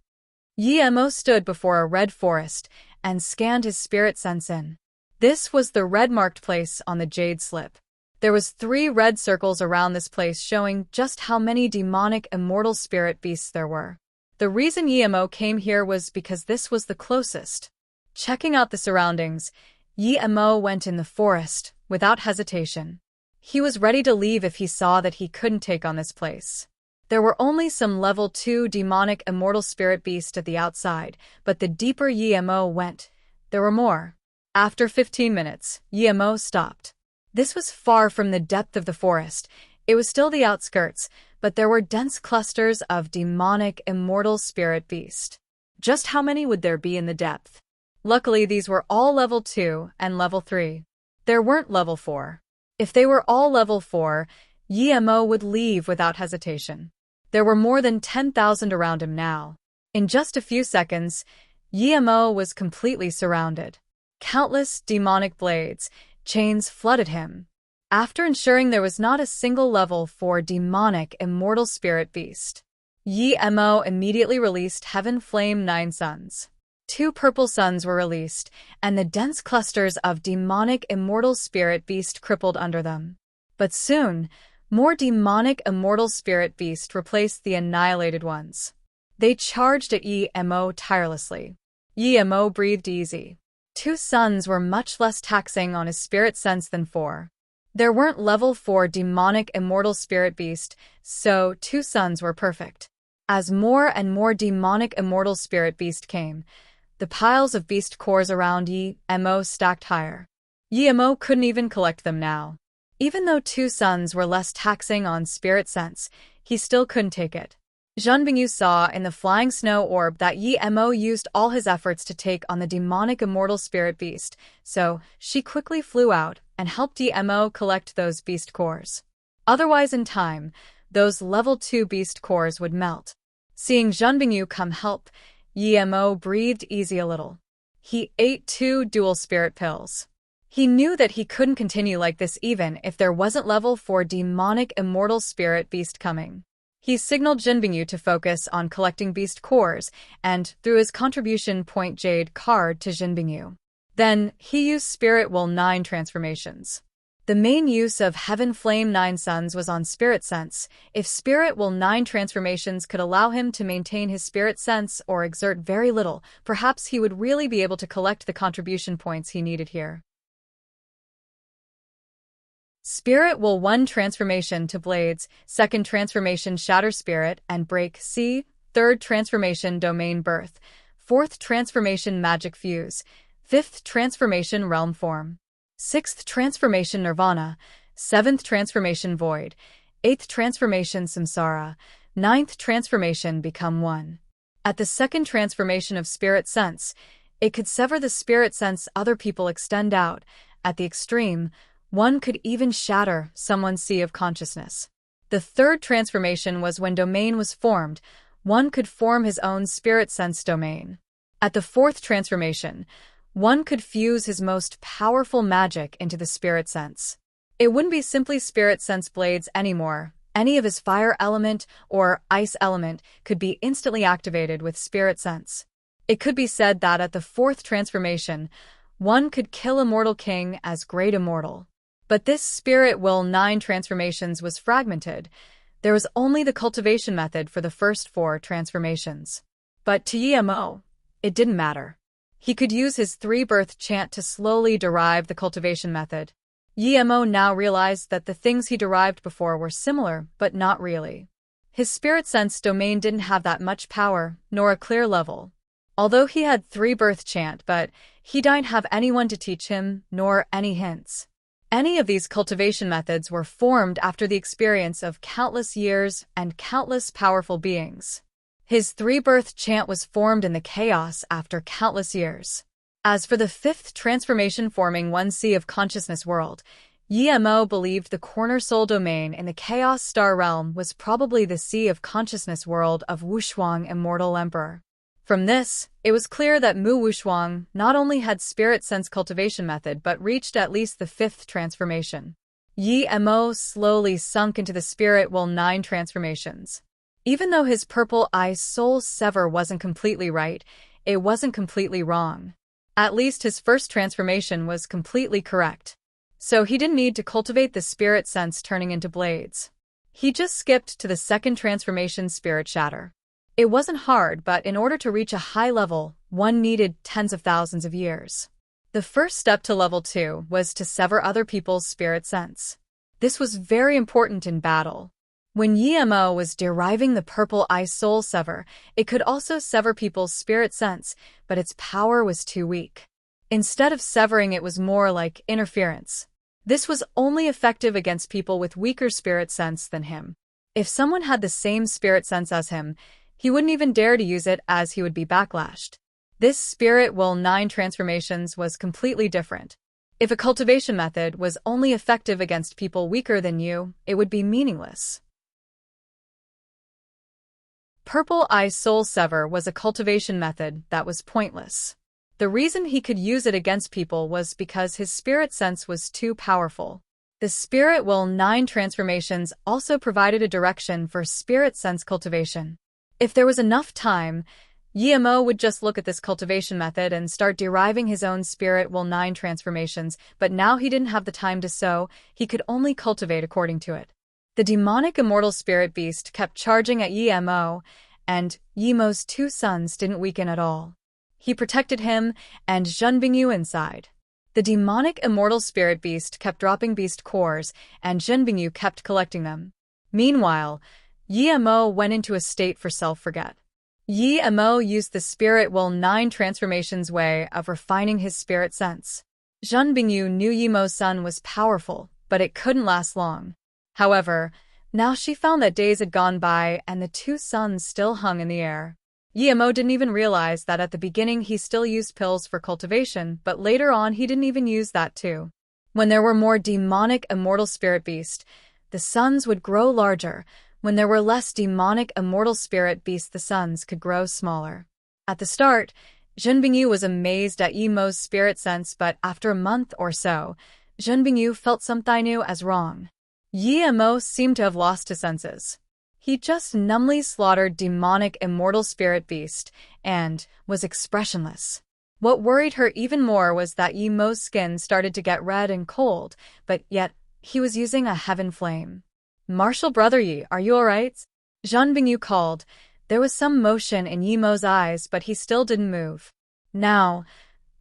Emo stood before a red forest and scanned his spirit sense in. This was the red-marked place on the jade slip. There was 3 red circles around this place showing just how many demonic immortal spirit beasts there were. The reason Yi-Mo came here was because this was the closest. Checking out the surroundings, Yi-Mo went in the forest, without hesitation. He was ready to leave if he saw that he couldn't take on this place. There were only some level 2 demonic immortal spirit beasts at the outside, but the deeper Yi-Mo went, there were more. After 15 minutes, Yi-Mo stopped. This was far from the depth of the forest. It was still the outskirts, but there were dense clusters of demonic immortal spirit beast. Just how many would there be in the depth? Luckily, these were all level 2 and level 3. There weren't level 4. If they were all level 4, Yi-Mo would leave without hesitation. There were more than 10,000 around him now. In just a few seconds, Yi-Mo was completely surrounded. Countless demonic blades, chains flooded him. After ensuring there was not a single level 4 demonic immortal spirit beast, Yi-Mo immediately released Heaven Flame 9 Suns. 2 purple suns were released, and the dense clusters of demonic immortal spirit beast crippled under them. But soon, more demonic immortal spirit beast replaced the annihilated ones. They charged at Yi-Mo tirelessly. Yi-Mo breathed easy. 2 suns were much less taxing on his spirit sense than 4. There weren't level 4 demonic immortal spirit beast, so 2 suns were perfect. As more and more demonic immortal spirit beast came, the piles of beast cores around Yi-Mo stacked higher. Yi-Mo couldn't even collect them now. Even though 2 suns were less taxing on spirit sense, he still couldn't take it. Zhang Bingyu saw in the flying snow orb that Yi-Mo used all his efforts to take on the demonic immortal spirit beast, so she quickly flew out and helped Yi-Mo collect those beast cores. Otherwise, in time, those level 2 beast cores would melt. Seeing Zhang Bingyu come help, Yi-Mo breathed easy a little. He ate 2 dual spirit pills. He knew that he couldn't continue like this even if there wasn't level 4 demonic immortal spirit beast coming. He signaled Zhang Bingyu to focus on collecting beast cores and threw his contribution point jade card to Zhang Bingyu. Then, he used Spirit Will 9 transformations. The main use of Heaven Flame 9 Suns was on Spirit Sense. If Spirit Will 9 transformations could allow him to maintain his spirit sense or exert very little, perhaps he would really be able to collect the contribution points he needed here. Spirit Will 1 transformation to Blades, 2nd transformation Shatter Spirit and Break C, 3rd transformation Domain Birth, 4th transformation Magic Fuse, 5th transformation Realm Form, 6th transformation Nirvana, 7th transformation Void, 8th transformation Samsara, 9th transformation Become One. At the 2nd transformation of Spirit Sense, it could sever the spirit sense other people extend out. At the extreme, one could even shatter someone's sea of consciousness. The 3rd transformation was when Domain was formed, one could form his own spirit sense domain. At the 4th transformation, one could fuse his most powerful magic into the spirit sense. It wouldn't be simply spirit sense blades anymore. Any of his fire element or ice element could be instantly activated with spirit sense. It could be said that at the 4th transformation, one could kill Immortal King as Great Immortal. But this Spirit Will 9 transformations was fragmented. There was only the cultivation method for the first 4 transformations. But to Yi-Mo, it didn't matter. He could use his 3-birth chant to slowly derive the cultivation method. Yi-Mo now realized that the things he derived before were similar, but not really. His spirit sense domain didn't have that much power, nor a clear level. Although he had 3-birth chant, but he didn't have anyone to teach him, nor any hints. Any of these cultivation methods were formed after the experience of countless years and countless powerful beings. His 3-birth chant was formed in the chaos after countless years. As for the 5th transformation forming one sea of consciousness world, Yi-Mo believed the corner soul domain in the Chaos Star Realm was probably the sea of consciousness world of Wushuang Immortal Emperor. From this, it was clear that Mu Wushuang not only had spirit sense cultivation method but reached at least the 5th transformation. Yi-Mo slowly sunk into the Spirit Will 9 transformations. Even though his purple eye soul sever wasn't completely right, it wasn't completely wrong. At least his first transformation was completely correct. So he didn't need to cultivate the spirit sense turning into blades. He just skipped to the second transformation, spirit shatter. It wasn't hard, but in order to reach a high level, one needed tens of thousands of years. The first step to level 2 was to sever other people's spirit sense. This was very important in battle. When Yi-Mo was deriving the purple eye soul sever, it could also sever people's spirit sense, but its power was too weak. Instead of severing, it was more like interference. This was only effective against people with weaker spirit sense than him. If someone had the same spirit sense as him, he wouldn't even dare to use it, as he would be backlashed. This spirit will 9 transformations was completely different. If a cultivation method was only effective against people weaker than you, it would be meaningless. Purple Eye Soul Sever was a cultivation method that was pointless. The reason he could use it against people was because his spirit sense was too powerful. The Spirit Will 9 transformations also provided a direction for spirit sense cultivation. If there was enough time, Yi-Mo would just look at this cultivation method and start deriving his own Spirit Will 9 transformations, but now he didn't have the time to so, he could only cultivate according to it. The demonic immortal spirit beast kept charging at Yi-Mo, and Yi-Mo's 2 sons didn't weaken at all. He protected him and Zhenbingyu inside. The demonic immortal spirit beast kept dropping beast cores, and Zhenbingyu kept collecting them. Meanwhile, Yi-Mo went into a state for self-forget. Yi-Mo used the Spirit Will 9 transformations way of refining his spirit sense. Zhenbingyu knew Yi-Mo's son was powerful, but it couldn't last long. However, now she found that days had gone by and the 2 sons still hung in the air. Yi-Mo didn't even realize that at the beginning he still used pills for cultivation, but later on he didn't even use that too. When there were more demonic immortal spirit beast, the sons would grow larger. When there were less demonic immortal spirit beasts, the sons could grow smaller. At the start, Zhenbingyu was amazed at Yi-Mo's spirit sense, but after a month or so, Zhenbingyu felt something new as wrong. Yi-Mo seemed to have lost his senses. He just numbly slaughtered demonic immortal spirit beast and was expressionless. What worried her even more was that Yi-Mo's skin started to get red and cold, but yet he was using a heaven flame. "Martial brother Yi, are you alright?" Zhenbingyu called. There was some motion in Yi-Mo's eyes, but he still didn't move. Now,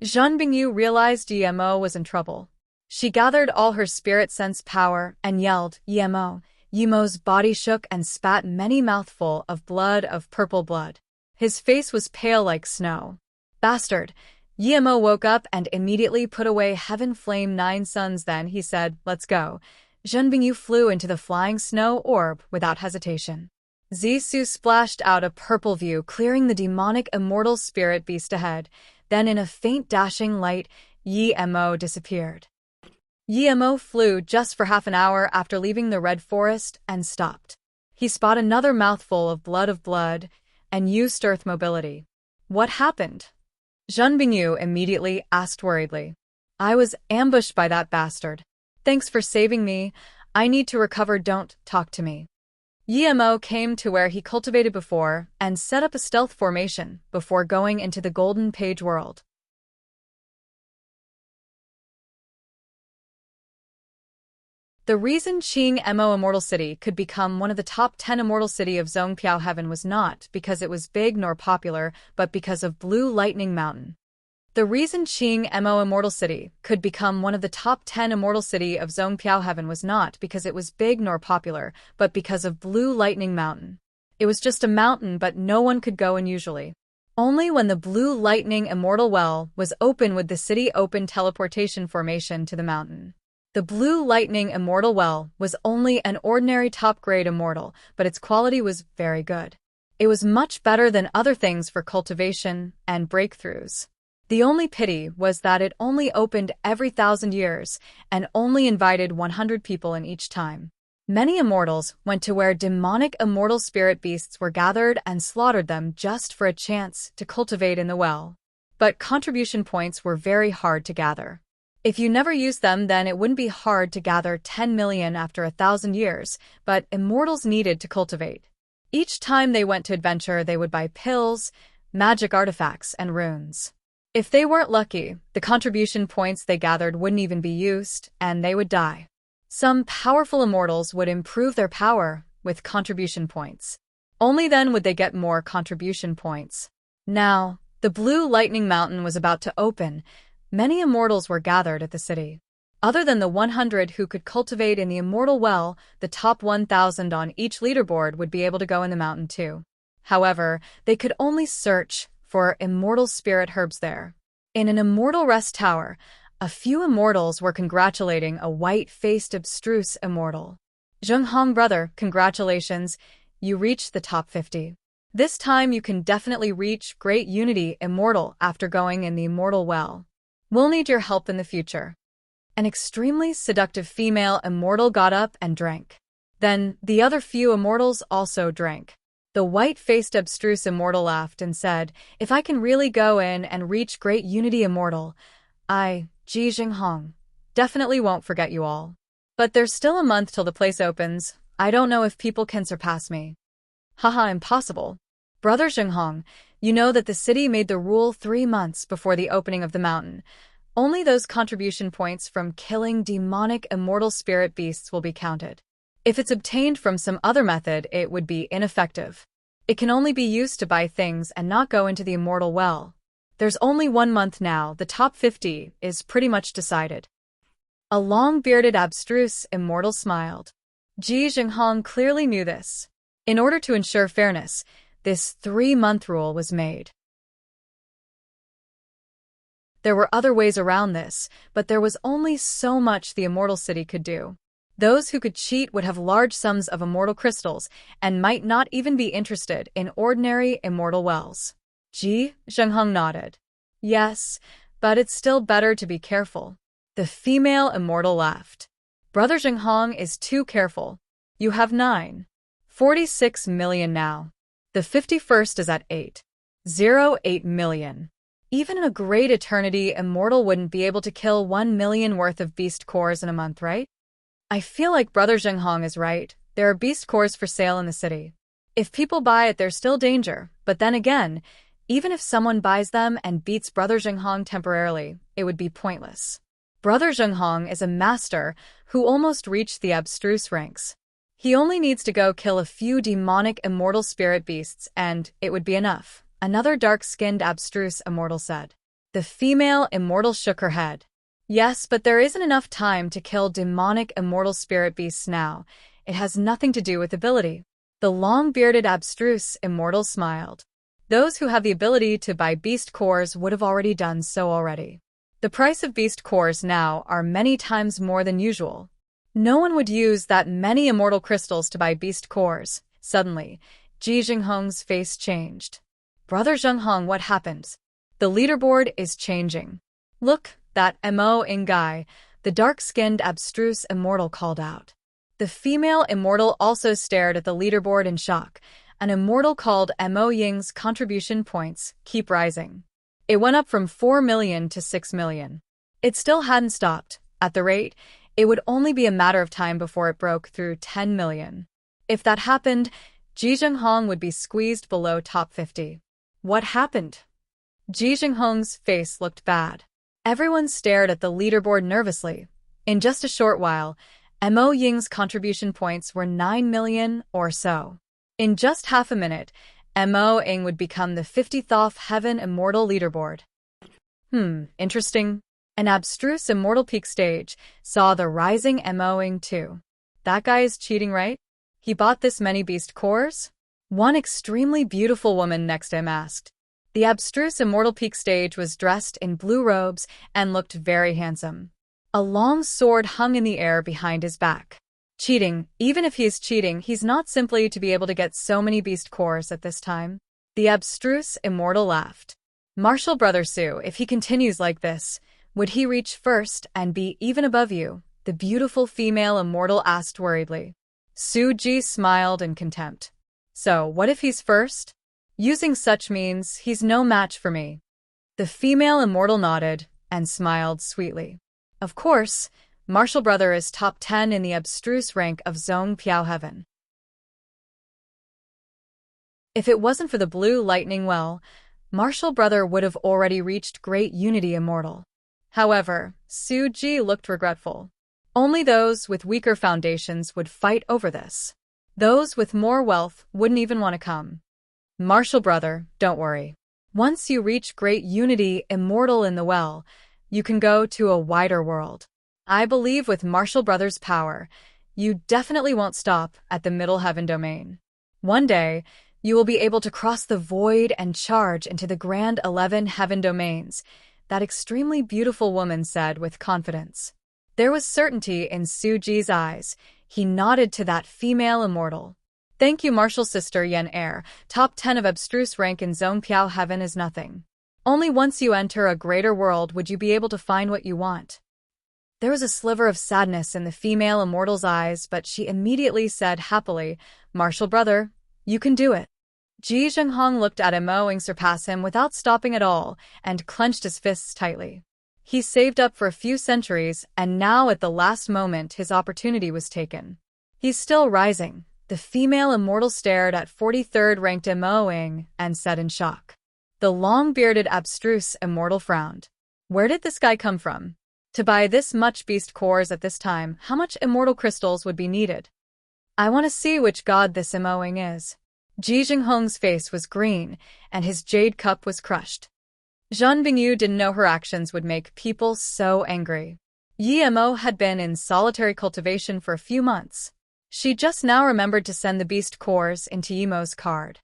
Zhenbingyu realized Yi-Mo was in trouble. She gathered all her spirit sense power and yelled, "Yi-Mo!" Yi-Mo's body shook and spat many mouthful of blood, of purple blood. His face was pale like snow. "Bastard!" Yi-Mo woke up and immediately put away Heaven Flame 9 suns. Then he said, "Let's go." Zhenbingyu flew into the flying snow orb without hesitation. Zhisu splashed out a purple view, clearing the demonic immortal spirit beast ahead. Then in a faint dashing light, Yi-Mo disappeared. Yi-Mo flew just for half an hour after leaving the red forest and stopped. He spotted another mouthful of blood, and used earth mobility. "What happened?" Zhenbingyu immediately asked worriedly. "I was ambushed by that bastard. Thanks for saving me. I need to recover. Don't talk to me." Yi-Mo came to where he cultivated before and set up a stealth formation before going into the Golden Page world. The reason Qing-Mo Immortal City could become one of the top 10 immortal city of Zhongpiao Heaven was not because it was big nor popular, but because of Blue Lightning Mountain. The reason Qing-Mo Immortal City could become one of the top 10 immortal city of Zhongpiao Heaven was not because it was big nor popular, but because of Blue Lightning Mountain. It was just a mountain, but no one could go in usually. Only when the Blue Lightning Immortal Well was open would the city open teleportation formation to the mountain. The Blue Lightning Immortal Well was only an ordinary top-grade immortal, but its quality was very good. It was much better than other things for cultivation and breakthroughs. The only pity was that it only opened every 1,000 years and only invited 100 people in each time. Many immortals went to where demonic immortal spirit beasts were gathered and slaughtered them just for a chance to cultivate in the well. But contribution points were very hard to gather. If you never used them, then it wouldn't be hard to gather 10 million after 1,000 years, but immortals needed to cultivate. Each time they went to adventure, they would buy pills, magic artifacts, and runes. If they weren't lucky, the contribution points they gathered wouldn't even be used, and they would die. Some powerful immortals would improve their power with contribution points. Only then would they get more contribution points. Now, the Blue Lightning Mountain was about to open. Many immortals were gathered at the city. Other than the 100 who could cultivate in the immortal well, the top 1,000 on each leaderboard would be able to go in the mountain too. However, they could only search for immortal spirit herbs there. In an immortal rest tower, a few immortals were congratulating a white-faced abstruse immortal. Zhenghong brother, congratulations, you reached the top 50. This time you can definitely reach Great Unity Immortal after going in the immortal well. We'll need your help in the future. An extremely seductive female immortal got up and drank. Then the other few immortals also drank. The white-faced abstruse immortal laughed and said, if I can really go in and reach Great Unity Immortal, I, Ji Jinghong, definitely won't forget you all. But there's still a month till the place opens. I don't know if people can surpass me. Haha, impossible. Brother Jinghong, you know that the city made the rule 3 months before the opening of the mountain. Only those contribution points from killing demonic immortal spirit beasts will be counted. If it's obtained from some other method, it would be ineffective. It can only be used to buy things and not go into the immortal well. There's only 1 month now. The top 50 is pretty much decided. A long-bearded abstruse immortal smiled. Ji Jinghong clearly knew this. In order to ensure fairness, this 3-month rule was made. There were other ways around this, but there was only so much the immortal city could do. Those who could cheat would have large sums of immortal crystals and might not even be interested in ordinary immortal wells. Ji Zhenghong nodded. Yes, but it's still better to be careful. The female immortal laughed. Brother Zhenghong is too careful. You have 9.46 million now. The 51st is at 8.08 million. Even in a great eternity, immortal wouldn't be able to kill 1 million worth of beast cores in a month, right? I feel like Brother Zhenghong is right. There are beast cores for sale in the city. If people buy it, there's still danger. But then again, even if someone buys them and beats Brother Zhenghong temporarily, it would be pointless. Brother Zhenghong is a master who almost reached the abstruse ranks. He only needs to go kill a few demonic immortal spirit beasts and it would be enough, another dark-skinned abstruse immortal said. The female immortal shook her head. Yes, but there isn't enough time to kill demonic immortal spirit beasts now. It has nothing to do with ability. The long-bearded abstruse immortal smiled. Those who have the ability to buy beast cores would have already done so already. The price of beast cores now are many times more than usual. No one would use that many immortal crystals to buy beast cores. Suddenly, Ji Jinghong's face changed. Brother Zhenghong, what happened? The leaderboard is changing. Look, that Mo Ing guy, the dark-skinned abstruse immortal called out. The female immortal also stared at the leaderboard in shock. An immortal called Mo Ying's contribution points keep rising. It went up from 4 million to 6 million. It still hadn't stopped. At the rate, it would only be a matter of time before it broke through 10 million. If that happened, Ji Jinghong would be squeezed below top 50. What happened? Ji Jinghong's face looked bad. Everyone stared at the leaderboard nervously. In just a short while, Mo Ying's contribution points were 9 million or so. In just half a minute, Mo Ying would become the 50th Heaven Immortal leaderboard. Interesting. An abstruse immortal peak stage saw the rising Mo Ying too. That guy is cheating, right? He bought this many beast cores? One extremely beautiful woman next to him asked. The abstruse immortal peak stage was dressed in blue robes and looked very handsome. A long sword hung in the air behind his back. Cheating, even if he's cheating, he's not simply to be able to get so many beast cores at this time. The abstruse immortal laughed. Martial Brother Su, if he continues like this, would he reach first and be even above you? The beautiful female immortal asked worriedly. Su Ji smiled in contempt. So, what if he's first? Using such means, he's no match for me. The female immortal nodded and smiled sweetly. Of course, Martial Brother is top 10 in the abstruse rank of Zong Piao Heaven. If it wasn't for the Blue Lightning Well, Martial Brother would have already reached great unity immortal. However, Suji looked regretful. Only those with weaker foundations would fight over this. Those with more wealth wouldn't even want to come. Martial Brother, don't worry. Once you reach great unity immortal in the well, you can go to a wider world. I believe with Martial Brother's power, you definitely won't stop at the Middle Heaven domain. One day, you will be able to cross the void and charge into the Grand 11 Heaven domains, that extremely beautiful woman said with confidence. There was certainty in Suji's eyes. He nodded to that female immortal. Thank you, Martial Sister Yen Air. Top 10 of abstruse rank in Zhongpiao Heaven is nothing. Only once you enter a greater world would you be able to find what you want. There was a sliver of sadness in the female immortal's eyes, but she immediately said happily, Martial Brother, you can do it. Ji Zhenghong looked at him, owing surpass him without stopping at all, and clenched his fists tightly. He saved up for a few centuries, and now at the last moment his opportunity was taken. He's still rising. The female immortal stared at 43rd ranked Moing and said in shock. The long-bearded abstruse immortal frowned. Where did this guy come from? To buy this much beast cores at this time, how much immortal crystals would be needed? I want to see which god this Moing is. Ji Zhenghong's face was green, and his jade cup was crushed. Zhan Bingyu didn't know her actions would make people so angry. Yi Mo had been in solitary cultivation for a few months. She just now remembered to send the beast cores into Yimo's card.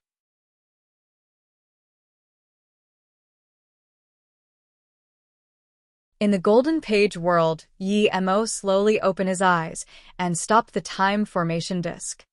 In the Golden Page world, Yi Mo slowly opened his eyes and stopped the time formation disc.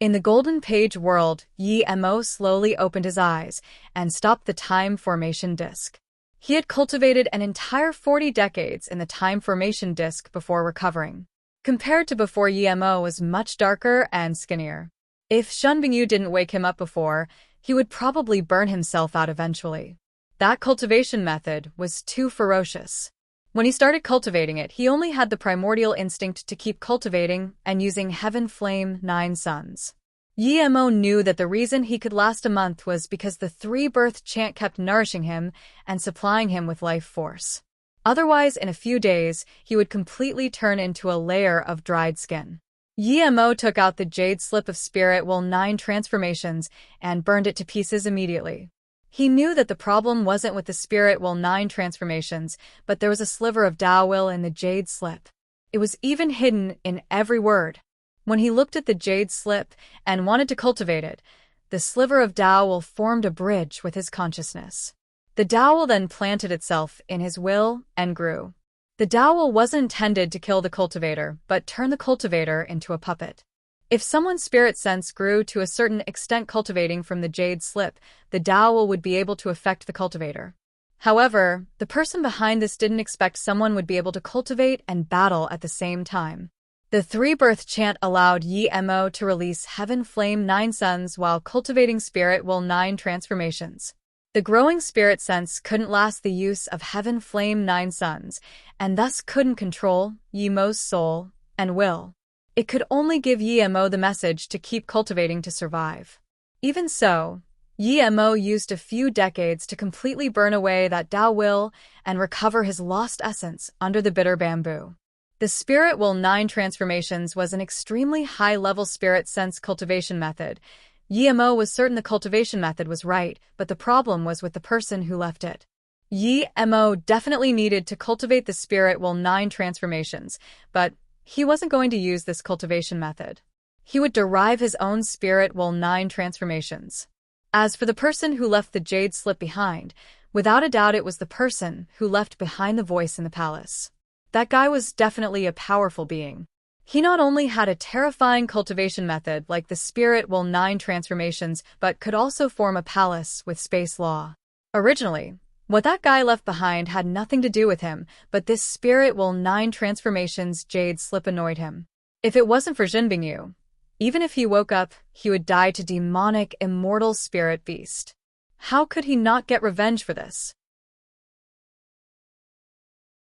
In the Golden Page world, Yi Mo slowly opened his eyes and stopped the time formation disc. He had cultivated an entire 40 decades in the time formation disc before recovering. Compared to before, Yi Mo was much darker and skinnier. If Shen Bingyu didn't wake him up before, he would probably burn himself out eventually. That cultivation method was too ferocious. When he started cultivating it, he only had the primordial instinct to keep cultivating and using Heaven Flame 9 Suns. Yi Mo knew that the reason he could last a month was because the 3-birth chant kept nourishing him and supplying him with life force. Otherwise, in a few days, he would completely turn into a layer of dried skin. Yi Mo took out the jade slip of Spirit Will 9 transformations and burned it to pieces immediately. He knew that the problem wasn't with the Spirit Will 9 transformations, but there was a sliver of Tao Will in the jade slip. It was even hidden in every word. When he looked at the jade slip and wanted to cultivate it, the sliver of Tao Will formed a bridge with his consciousness. The Tao Will then planted itself in his will and grew. The Tao Will wasn't intended to kill the cultivator, but turn the cultivator into a puppet. If someone's spirit sense grew to a certain extent cultivating from the jade slip, the Tao Will would be able to affect the cultivator. However, the person behind this didn't expect someone would be able to cultivate and battle at the same time. The 3-birth chant allowed Yi Mo to release Heaven Flame 9 Suns while cultivating Spirit Will 9 transformations. The growing spirit sense couldn't last the use of Heaven Flame 9 Suns, and thus couldn't control Yi Mo's soul and will. It could only give Yi Mo the message to keep cultivating to survive. Even so, Yi Mo used a few decades to completely burn away that Tao Will and recover his lost essence under the bitter bamboo. The Spirit Will 9 transformations was an extremely high-level spirit sense cultivation method. Yi Mo was certain the cultivation method was right, but the problem was with the person who left it. Yi Mo definitely needed to cultivate the Spirit Will 9 transformations, but he wasn't going to use this cultivation method. He would derive his own Spirit Will 9 transformations. As for the person who left the jade slip behind, without a doubt it was the person who left behind the voice in the palace. That guy was definitely a powerful being. He not only had a terrifying cultivation method like the Spirit Will 9 transformations, but could also form a palace with space law. Originally, what that guy left behind had nothing to do with him, but this Spirit Will 9 transformations jade slip annoyed him. If it wasn't for Jin Bingyu, even if he woke up, he would die to demonic immortal spirit beast. How could he not get revenge for this?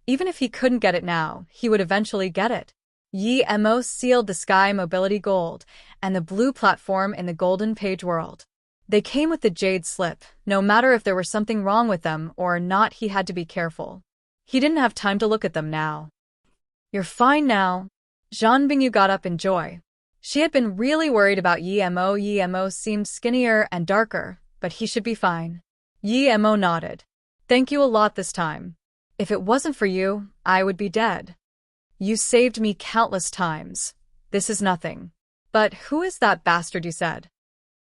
Even if he couldn't get it now, he would eventually get it. Yi Mo sealed the sky mobility gold and the blue platform in the Golden Page world. They came with the jade slip. No matter if there was something wrong with them or not, he had to be careful. He didn't have time to look at them now. You're fine now. Zhang Bingyu got up in joy. She had been really worried about Yi Mo. Yi Mo seemed skinnier and darker, but he should be fine. Yi Mo nodded. Thank you a lot this time. If it wasn't for you, I would be dead. You saved me countless times. This is nothing. But who is that bastard you said?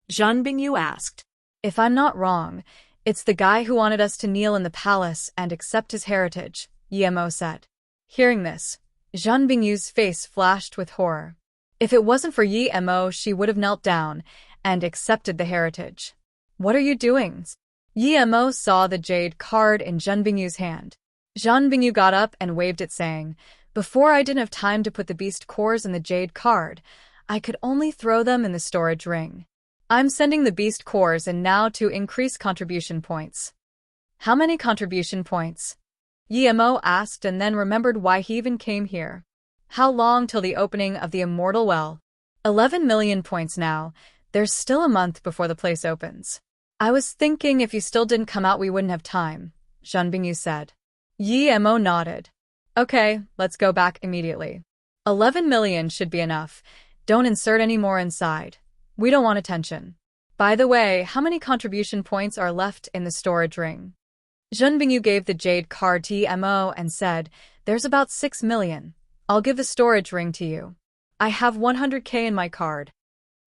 Zhang Bingyu asked. If I'm not wrong, it's the guy who wanted us to kneel in the palace and accept his heritage, Yi Mo said. Hearing this, Zhang Bingyu's face flashed with horror. If it wasn't for Yi Mo, she would have knelt down and accepted the heritage. What are you doing? Yi Mo saw the jade card in Zhang Bingyu's hand. Zhang Bingyu got up and waved it, saying, Before I didn't have time to put the beast cores in the jade card. I could only throw them in the storage ring. I'm sending the beast cores in now to increase contribution points. How many contribution points? Yi Mo asked and then remembered why he even came here. How long till the opening of the Immortal Well? 11 million points now. There's still a month before the place opens. I was thinking if you still didn't come out we wouldn't have time, Zhang Bingyu said. Yi Mo nodded. Okay, let's go back immediately. 11 million should be enough. Don't insert any more inside. We don't want attention. By the way, how many contribution points are left in the storage ring? Zhang Bingyu gave the jade card to Yi Mo and said, There's about 6 million. I'll give the storage ring to you. I have 100k in my card.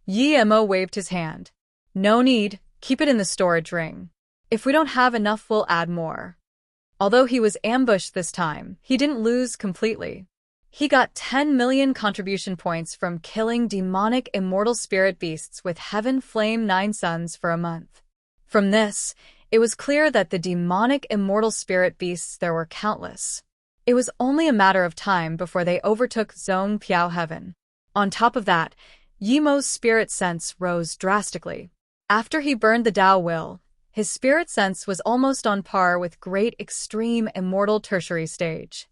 Yi Mo waved his hand. No need, keep it in the storage ring. If we don't have enough, we'll add more. Although he was ambushed this time, he didn't lose completely. He got 10 million contribution points from killing demonic immortal spirit beasts with Heaven Flame 9 Suns for a month. From this, it was clear that the demonic immortal spirit beasts there were countless. It was only a matter of time before they overtook Zhong Piao Heaven. On top of that, Yi Mo's spirit sense rose drastically. After he burned the Tao Will, his spirit sense was almost on par with Great Extreme Immortal Tertiary Stage.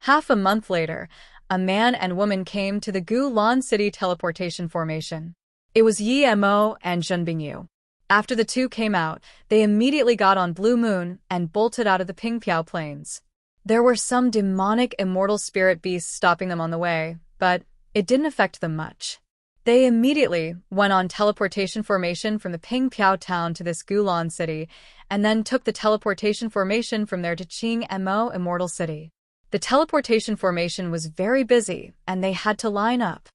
Half a month later, a man and woman came to the Gulan City teleportation formation. It was Yi Mo and Zhang Bingyu. After the two came out, they immediately got on Blue Moon and bolted out of the Pingpiao Plains. There were some demonic immortal spirit beasts stopping them on the way, but it didn't affect them much. They immediately went on teleportation formation from the Pingpiao town to this Gulan City, and then took the teleportation formation from there to Qing Mo Immortal City. The teleportation formation was very busy, and they had to line up.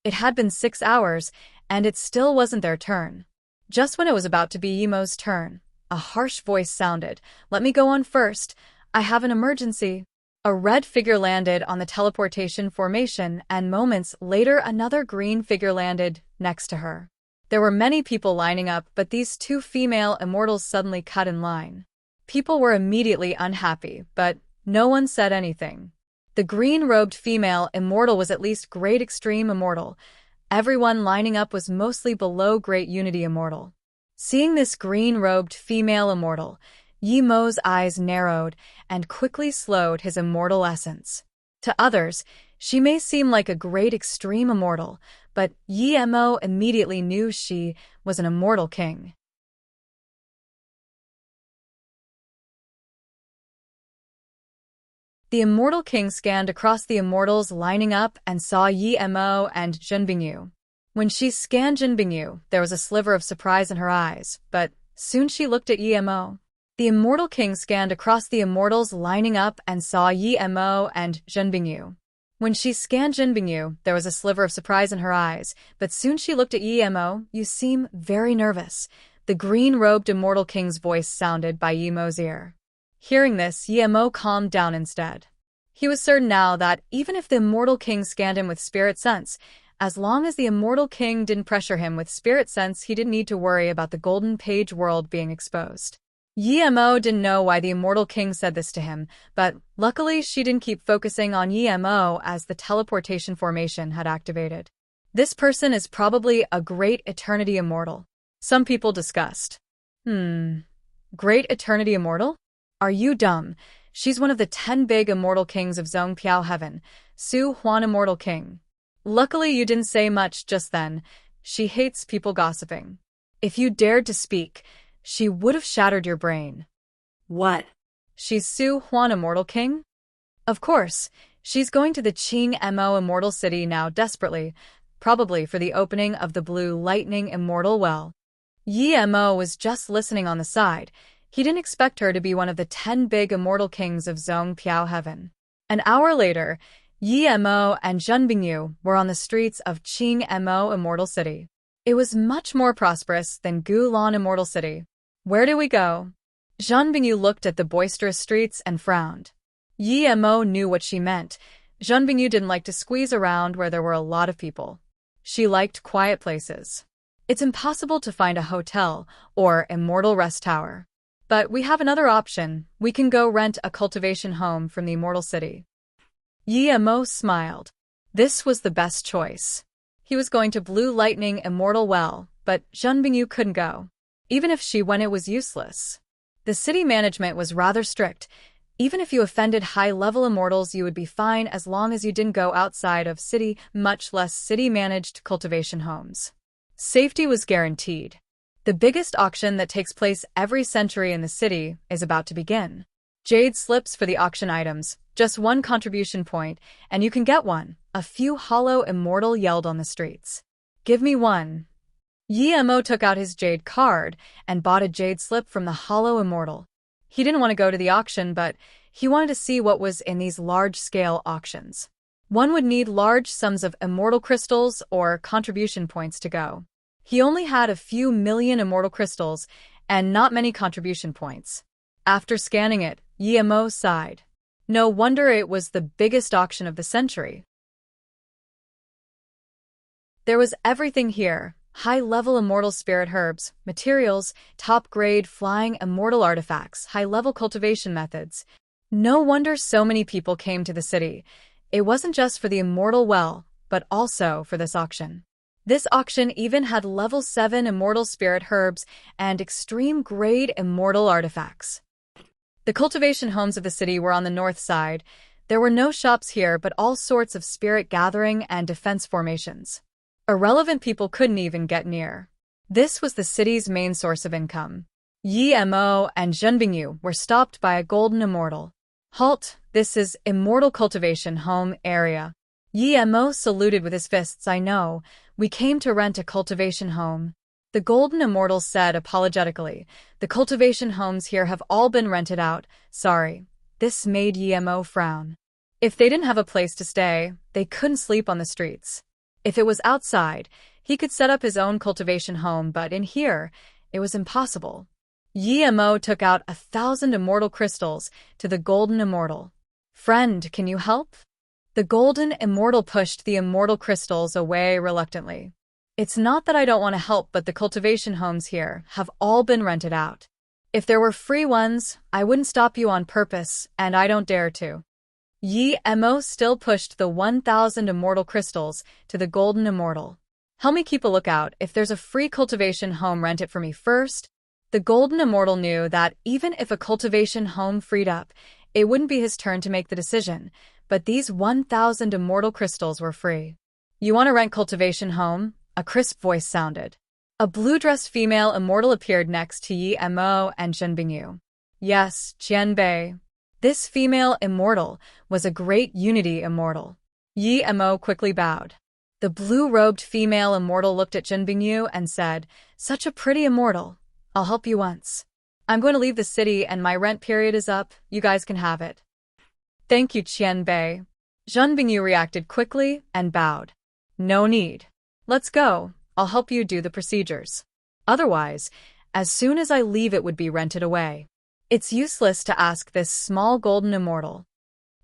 It had been 6 hours, and it still wasn't their turn. Just when it was about to be Yi Mo's turn, a harsh voice sounded, Let me go on first. I have an emergency. A red figure landed on the teleportation formation, and moments later another green figure landed next to her. There were many people lining up, but these two female immortals suddenly cut in line. People were immediately unhappy, but no one said anything. The green-robed female immortal was at least Great Extreme Immortal. Everyone lining up was mostly below Great Unity Immortal. Seeing this green-robed female immortal, Yi Mo's eyes narrowed and quickly slowed his immortal essence. To others, she may seem like a Great Extreme Immortal, but Yi Mo immediately knew she was an immortal king. The Immortal King scanned across the immortals lining up and saw Yi Mo and Zhang Bingyu. When she scanned Zhang Bingyu, there was a sliver of surprise in her eyes, but soon she looked at Yi Mo. The Immortal King scanned across the immortals lining up and saw Yi Mo and Zhang Bingyu. When she scanned Zhang Bingyu, there was a sliver of surprise in her eyes, but soon she looked at Yi Mo. You seem very nervous. The green-robed Immortal King's voice sounded by Yi Mo's ear. Hearing this, Yi Mo calmed down instead. He was certain now that even if the Immortal King scanned him with spirit sense, as long as the Immortal King didn't pressure him with spirit sense, he didn't need to worry about the Golden Page world being exposed. Yi Mo didn't know why the Immortal King said this to him, but luckily she didn't keep focusing on Yi Mo as the teleportation formation had activated. This person is probably a Great Eternity Immortal. Some people discussed. Great Eternity Immortal? Are you dumb? She's one of the 10 big immortal kings of Zhong Piao Heaven, Su Huan Immortal King. Luckily you didn't say much just then. She hates people gossiping. If you dared to speak, she would have shattered your brain. What? She's Su Huan Immortal King? Of course, she's going to the Qing Mo Immortal City now desperately, probably for the opening of the Blue Lightning Immortal Well. Yi Mo was just listening on the side. He didn't expect her to be one of the 10 big immortal kings of Zhongpiao Heaven. An hour later, Yi Mo and Zhen Bingyu were on the streets of Qing Mo Immortal City. It was much more prosperous than Gulan Immortal City. Where do we go? Zhen Bingyu looked at the boisterous streets and frowned. Yi Mo knew what she meant. Zhen Bingyu didn't like to squeeze around where there were a lot of people. She liked quiet places. It's impossible to find a hotel or immortal rest tower. But we have another option. We can go rent a cultivation home from the Immortal City. Yi Mo smiled. This was the best choice. He was going to Blue Lightning Immortal Well, but Zhen Bingyu couldn't go. Even if she went, it was useless. The city management was rather strict. Even if you offended high-level immortals, you would be fine as long as you didn't go outside of city, much less city-managed cultivation homes. Safety was guaranteed. The biggest auction that takes place every century in the city is about to begin. Jade slips for the auction items, just 1 contribution point, and you can get one. A few hollow immortal yelled on the streets. Give me one. Yi Mo took out his jade card and bought a jade slip from the hollow immortal. He didn't want to go to the auction, but he wanted to see what was in these large-scale auctions. One would need large sums of immortal crystals or contribution points to go. He only had a few million immortal crystals and not many contribution points. After scanning it, Yi Mo sighed. No wonder it was the biggest auction of the century. There was everything here. High-level immortal spirit herbs, materials, top-grade flying immortal artifacts, high-level cultivation methods. No wonder so many people came to the city. It wasn't just for the immortal well, but also for this auction. This auction even had level 7 immortal spirit herbs and extreme-grade immortal artifacts. The cultivation homes of the city were on the north side. There were no shops here, but all sorts of spirit gathering and defense formations. Irrelevant people couldn't even get near. This was the city's main source of income. Yi Mo and Zhen Bingyu were stopped by a golden immortal. Halt, this is Immortal Cultivation Home Area. Yi Mo saluted with his fists. I know, we came to rent a cultivation home. The golden immortal said apologetically. The cultivation homes here have all been rented out. Sorry. This made Yi Mo frown. If they didn't have a place to stay, they couldn't sleep on the streets. If it was outside, he could set up his own cultivation home, but in here, it was impossible. Yi Mo took out 1,000 immortal crystals to the golden immortal. Friend, can you help? The golden immortal pushed the immortal crystals away reluctantly. It's not that I don't want to help, but the cultivation homes here have all been rented out. If there were free ones, I wouldn't stop you on purpose, and I don't dare to. Yi Mo still pushed the 1,000 immortal crystals to the golden immortal. Help me keep a lookout. If there's a free cultivation home, rent it for me first. The golden immortal knew that even if a cultivation home freed up, it wouldn't be his turn to make the decision, but these 1,000 immortal crystals were free. You want to rent cultivation home? A crisp voice sounded. A blue-dressed female immortal appeared next to Yi Mo and Zhen Bingyu. Yes, Qian Bei. This female immortal was a great unity immortal. Yi Mo quickly bowed. The blue-robed female immortal looked at Zhen Bingyu and said, Such a pretty immortal. I'll help you once. I'm going to leave the city and my rent period is up. You guys can have it. Thank you, Qian Bei. Zhen Bingyu reacted quickly and bowed. No need. Let's go. I'll help you do the procedures. Otherwise, as soon as I leave it would be rented away. It's useless to ask this small golden immortal.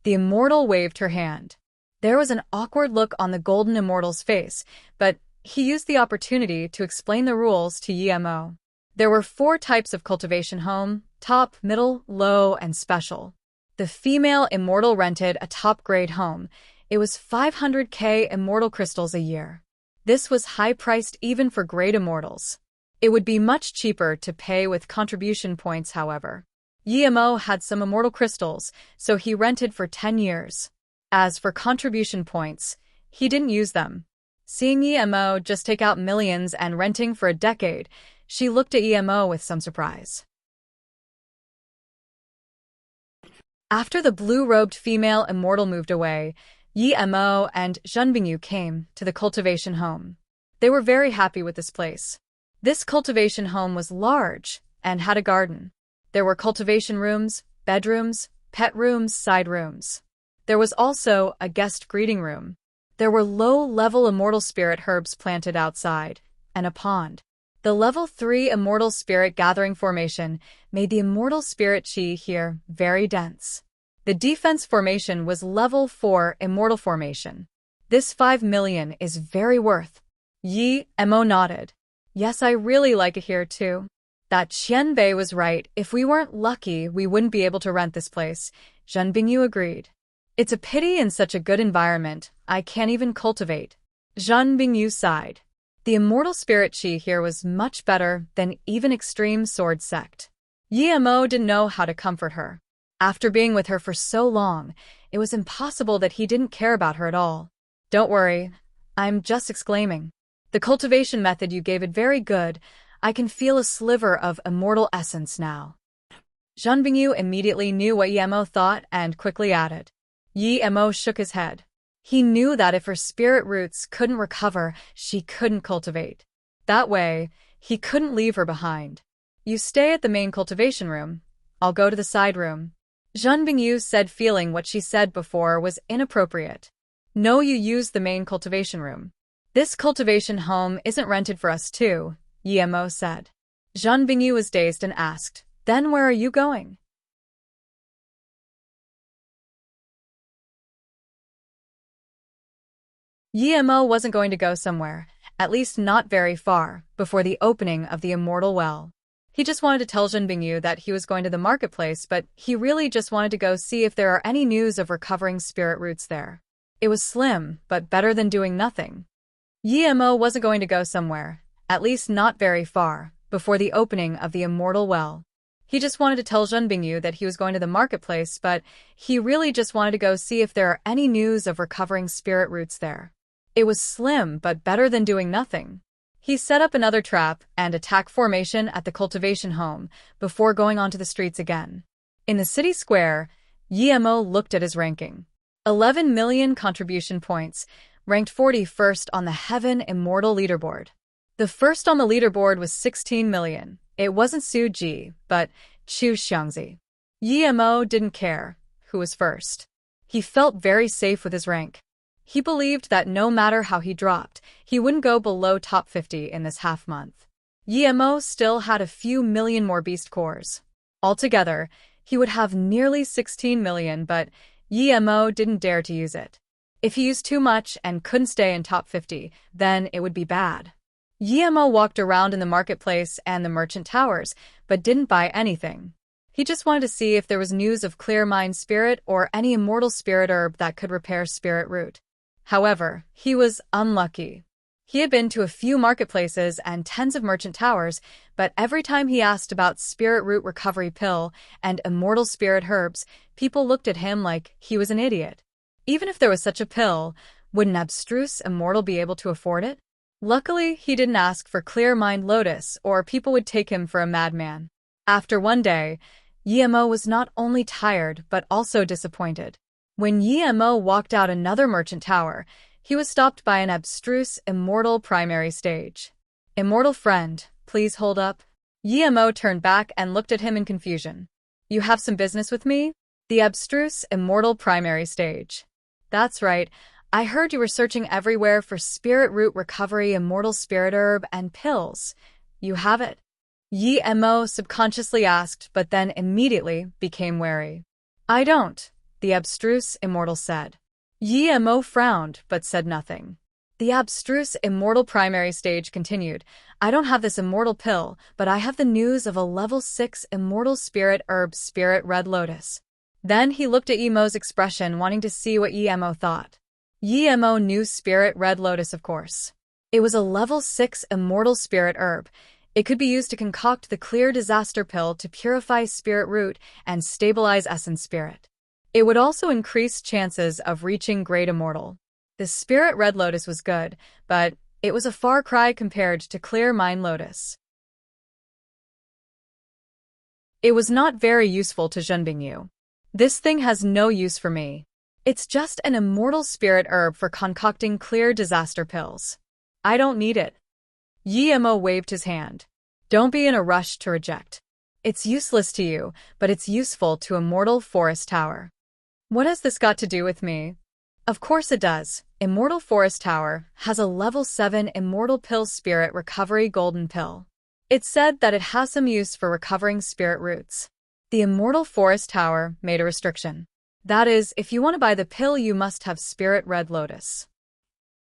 The immortal waved her hand. There was an awkward look on the golden immortal's face, but he used the opportunity to explain the rules to Yi Mo. There were 4 types of cultivation home: top, middle, low, and special. The female immortal rented a top-grade home. It was 500k immortal crystals a year. This was high-priced even for great immortals. It would be much cheaper to pay with contribution points, however. Yi Mo had some immortal crystals, so he rented for 10 years. As for contribution points, he didn't use them. Seeing EMO just take out millions and renting for a decade, she looked at EMO with some surprise. After the blue-robed female immortal moved away, Yi Mo and Zhen Bingyu came to the cultivation home. They were very happy with this place. This cultivation home was large and had a garden. There were cultivation rooms, bedrooms, pet rooms, side rooms. There was also a guest greeting room. There were low-level immortal spirit herbs planted outside, and a pond. The level 3 immortal spirit gathering formation made the immortal spirit chi here very dense. The defense formation was level 4 immortal formation. This 5 million is very worth. Yi Mo nodded. Yes, I really like it here too. That Qianbei was right. If we weren't lucky, we wouldn't be able to rent this place. Zhen Bingyu agreed. It's a pity in such a good environment, I can't even cultivate. Zhen Bingyu sighed. The immortal spirit chi here was much better than even extreme sword sect. Yi Mo didn't know how to comfort her. After being with her for so long, it was impossible that he didn't care about her at all. Don't worry, I'm just exclaiming. The cultivation method you gave it very good. I can feel a sliver of immortal essence now. Zhen Bingyu immediately knew what Yi Mo thought and quickly added. Yi Mo shook his head. He knew that if her spirit roots couldn't recover, she couldn't cultivate. That way, he couldn't leave her behind. You stay at the main cultivation room. I'll go to the side room. Zhen Bingyu said, feeling what she said before was inappropriate. No, you use the main cultivation room. This cultivation home isn't rented for us too, Yi Mo said. Zhen Bingyu was dazed and asked, then where are you going? Yi Mo wasn't going to go somewhere, at least not very far, before the opening of the immortal well. He just wanted to tell Zhen Bingyu that he was going to the marketplace, but he really just wanted to go see if there are any news of recovering spirit roots there. It was slim, but better than doing nothing. Yi Mo wasn't going to go somewhere, at least not very far, before the opening of the immortal well. He just wanted to tell Zhen Bingyu that he was going to the marketplace, but he really just wanted to go see if there are any news of recovering spirit roots there. It was slim, but better than doing nothing. He set up another trap and attack formation at the cultivation home before going onto the streets again. In the city square, Yi Mo looked at his ranking. 11 million contribution points, ranked 41st on the Heaven Immortal leaderboard. The first on the leaderboard was 16 million. It wasn't Su Ji, but Chu Xiangzi. Yi Mo didn't care who was first. He felt very safe with his rank. He believed that no matter how he dropped, he wouldn't go below top 50 in this half-month. Yi Mo still had a few million more beast cores. Altogether, he would have nearly 16 million, but Yi Mo didn't dare to use it. If he used too much and couldn't stay in top 50, then it would be bad. Yi Mo walked around in the marketplace and the merchant towers, but didn't buy anything. He just wanted to see if there was news of clear mind spirit or any immortal spirit herb that could repair spirit root. However, he was unlucky. He had been to a few marketplaces and tens of merchant towers, but every time he asked about spirit root recovery pill and immortal spirit herbs, people looked at him like he was an idiot. Even if there was such a pill, would an abstruse immortal be able to afford it? Luckily, he didn't ask for clear mind lotus, or people would take him for a madman. After one day, Yi Mo was not only tired but also disappointed. When Yi Mo walked out another merchant tower, he was stopped by an abstruse immortal primary stage. Immortal friend, please hold up. Yi Mo turned back and looked at him in confusion. You have some business with me? The abstruse immortal primary stage. That's right. I heard you were searching everywhere for spirit root recovery, immortal spirit herb, and pills. You have it? Yi Mo subconsciously asked, but then immediately became wary. I don't, the abstruse immortal said. Yi Mo frowned, but said nothing. The abstruse immortal primary stage continued. I don't have this immortal pill, but I have the news of a level 6 immortal spirit herb, spirit red lotus. Then he looked at Yi Mo's expression, wanting to see what Yi Mo thought. Yi Mo knew spirit red lotus, of course. It was a level 6 immortal spirit herb. It could be used to concoct the clear disaster pill to purify spirit root and stabilize essence spirit. It would also increase chances of reaching great immortal. The spirit red lotus was good, but it was a far cry compared to clear mind lotus. It was not very useful to Zhenbingyu. This thing has no use for me. It's just an immortal spirit herb for concocting clear disaster pills. I don't need it. Yi Mo waved his hand. Don't be in a rush to reject. It's useless to you, but it's useful to Immortal Forest Tower. What has this got to do with me? Of course it does. Immortal Forest Tower has a level 7 Immortal Pill Spirit Recovery Golden Pill. It's said that it has some use for recovering spirit roots. The Immortal Forest Tower made a restriction. That is, if you want to buy the pill, you must have Spirit Red Lotus.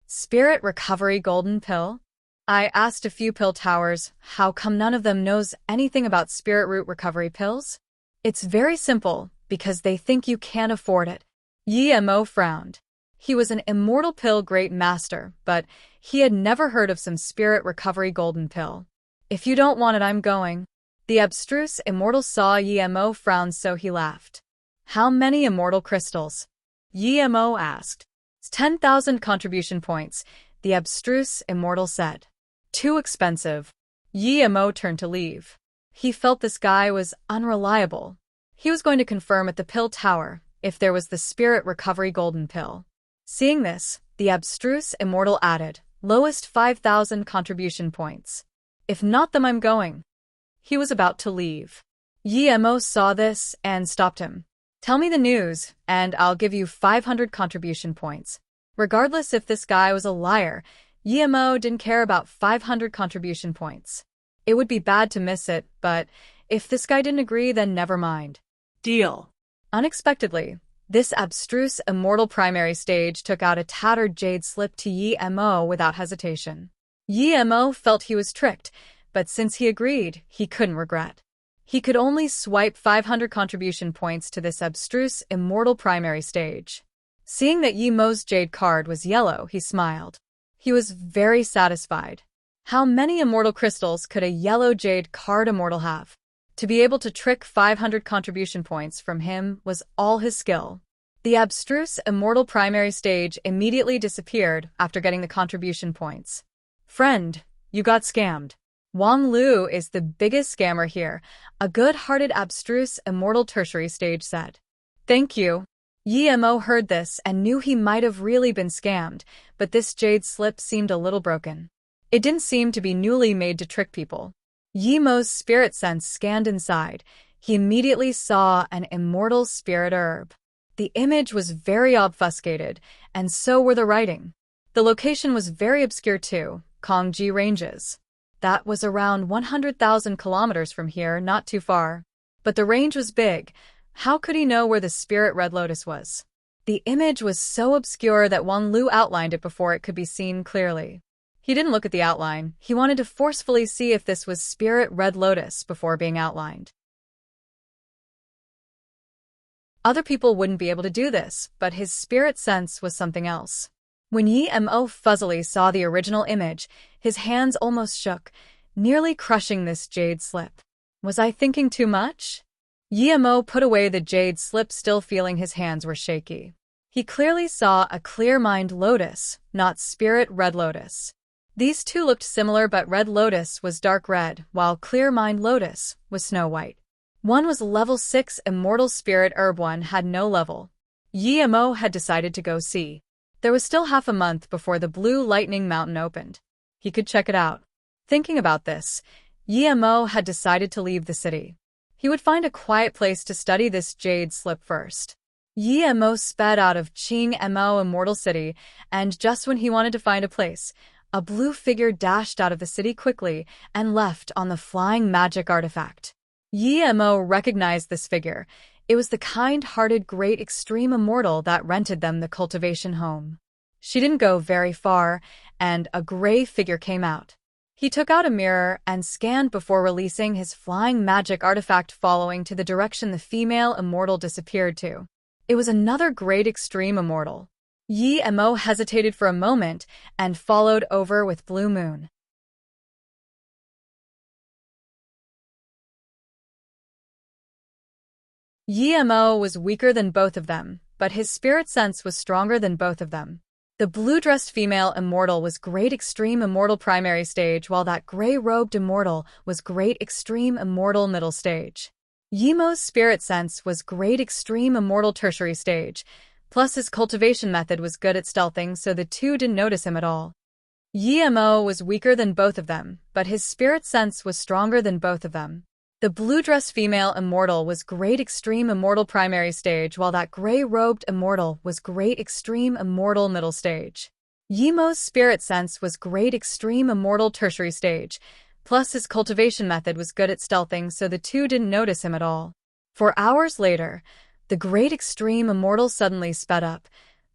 Spirit Recovery Golden Pill? I asked a few pill towers, how come none of them knows anything about spirit root recovery pills? It's very simple, because they think you can't afford it. Yi Mo frowned. He was an immortal pill great master, but he had never heard of some spirit recovery golden pill. If you don't want it, I'm going. The abstruse immortal saw Yi Mo frown, so he laughed. How many immortal crystals? Yi Mo asked. 10,000 contribution points, the abstruse immortal said. Too expensive. Yi Mo turned to leave. He felt this guy was unreliable. He was going to confirm at the pill tower if there was the spirit recovery golden pill. Seeing this, the abstruse immortal added, lowest 5,000 contribution points. If not them, I'm going. He was about to leave. Yi Mo saw this and stopped him. Tell me the news, and I'll give you 500 contribution points. Regardless if this guy was a liar, Yi Mo didn't care about 500 contribution points. It would be bad to miss it, but if this guy didn't agree, then never mind. Deal. Unexpectedly, this abstruse immortal primary stage took out a tattered jade slip to Yi Mo without hesitation. Yi Mo felt he was tricked, but since he agreed, he couldn't regret. He could only swipe 500 contribution points to this abstruse immortal primary stage. Seeing that Yi Mo's jade card was yellow, he smiled. He was very satisfied. How many immortal crystals could a yellow jade card immortal have? To be able to trick 500 contribution points from him was all his skill. The abstruse immortal primary stage immediately disappeared after getting the contribution points. Friend, you got scammed. Wang Lu is the biggest scammer here, a good-hearted abstruse immortal tertiary stage said. Thank you. Yi Mo heard this and knew he might have really been scammed, but this jade slip seemed a little broken. It didn't seem to be newly made to trick people. Yi Mo's spirit sense scanned inside. He immediately saw an immortal spirit herb. The image was very obfuscated, and so were the writing. The location was very obscure too, Kongji Ranges. That was around 100,000 kilometers from here, not too far. But the range was big. How could he know where the spirit red lotus was? The image was so obscure that Wang Lu outlined it before it could be seen clearly. He didn't look at the outline. He wanted to forcefully see if this was spirit red lotus before being outlined. Other people wouldn't be able to do this, but his spirit sense was something else. When Yi Mo fuzzily saw the original image, his hands almost shook, nearly crushing this jade slip. Was I thinking too much? Yi Mo put away the jade slip, still feeling his hands were shaky. He clearly saw a clear mind lotus, not spirit red lotus. These two looked similar, but red lotus was dark red, while clear mind lotus was snow white. One was level 6 immortal spirit herb, one had no level. Yi Mo had decided to go see. There was still half a month before the Blue Lightning Mountain opened. He could check it out. Thinking about this, Yi Mo had decided to leave the city. He would find a quiet place to study this jade slip first. Yi Mo sped out of Qing Mo Immortal City, and just when he wanted to find a place, a blue figure dashed out of the city quickly and left on the flying magic artifact. Yi Mo recognized this figure. It was the kind-hearted great extreme immortal that rented them the cultivation home. She didn't go very far, and a gray figure came out. He took out a mirror and scanned before releasing his flying magic artifact, following to the direction the female immortal disappeared to. It was another great extreme immortal. Yi Mo hesitated for a moment and followed over with Blue Moon. Yi Mo was weaker than both of them, but his spirit sense was stronger than both of them. The blue-dressed female immortal was great extreme immortal primary stage, while that gray-robed immortal was great extreme immortal middle stage. Yemo's spirit sense was great extreme immortal tertiary stage, plus his cultivation method was good at stealthing, so the two didn't notice him at all. Yemo was weaker than both of them, but his spirit sense was stronger than both of them. The blue-dressed female immortal was great extreme immortal primary stage, while that gray-robed immortal was great extreme immortal middle stage. Yemo's spirit sense was great extreme immortal tertiary stage, plus his cultivation method was good at stealthing, so the two didn't notice him at all. 4 hours later, the great extreme immortal suddenly sped up.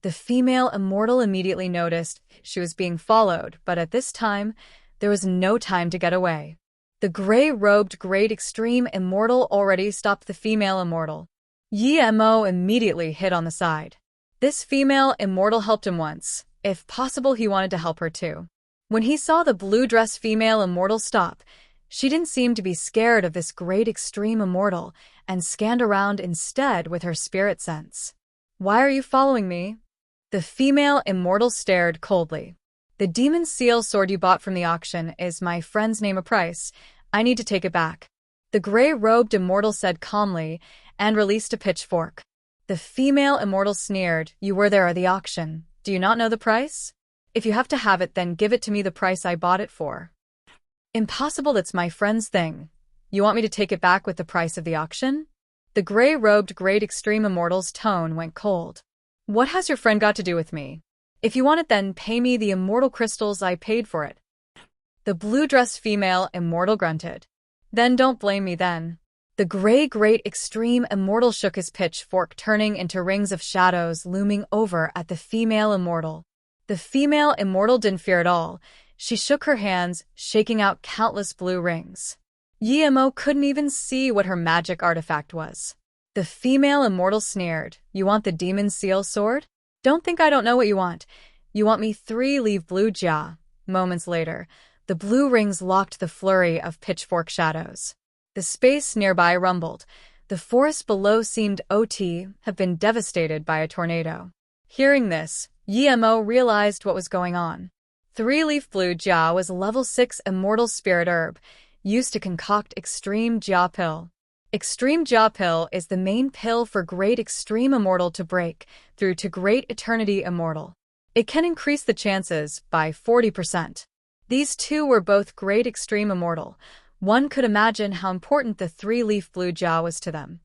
The female immortal immediately noticed she was being followed, but at this time, there was no time to get away. The gray-robed great extreme immortal already stopped the female immortal. Yemo immediately hid on the side. This female immortal helped him once. If possible, he wanted to help her too. When he saw the blue-dressed female immortal stop, she didn't seem to be scared of this great extreme immortal and scanned around instead with her spirit sense. "Why are you following me?" The female immortal stared coldly. "The demon seal sword you bought from the auction is my friend's name a price. I need to take it back," the gray-robed immortal said calmly and released a pitchfork. The female immortal sneered, "You were there at the auction. Do you not know the price? If you have to have it, then give it to me the price I bought it for." "Impossible, that's my friend's thing. You want me to take it back with the price of the auction?" The gray-robed great extreme immortal's tone went cold. "What has your friend got to do with me? If you want it, then pay me the immortal crystals I paid for it." The blue-dressed female immortal grunted. "Then don't blame me then." The gray great extreme immortal shook his pitchfork, turning into rings of shadows looming over at the female immortal. The female immortal didn't fear at all. She shook her hands, shaking out countless blue rings. Yemo couldn't even see what her magic artifact was. The female immortal sneered, "You want the demon seal sword? Don't think I don't know what you want. You want me 3-leaf blue jia." Moments later, the blue rings locked the flurry of pitchfork shadows. The space nearby rumbled. The forest below seemed to have been devastated by a tornado. Hearing this, Yemo realized what was going on. 3-leaf blue jia was a level 6 immortal spirit herb, used to concoct extreme jia pill. Extreme jia pill is the main pill for great extreme immortal to break through to great eternity immortal. It can increase the chances by 40%. These two were both great extreme immortal. One could imagine how important the 3-leaf blue jia was to them.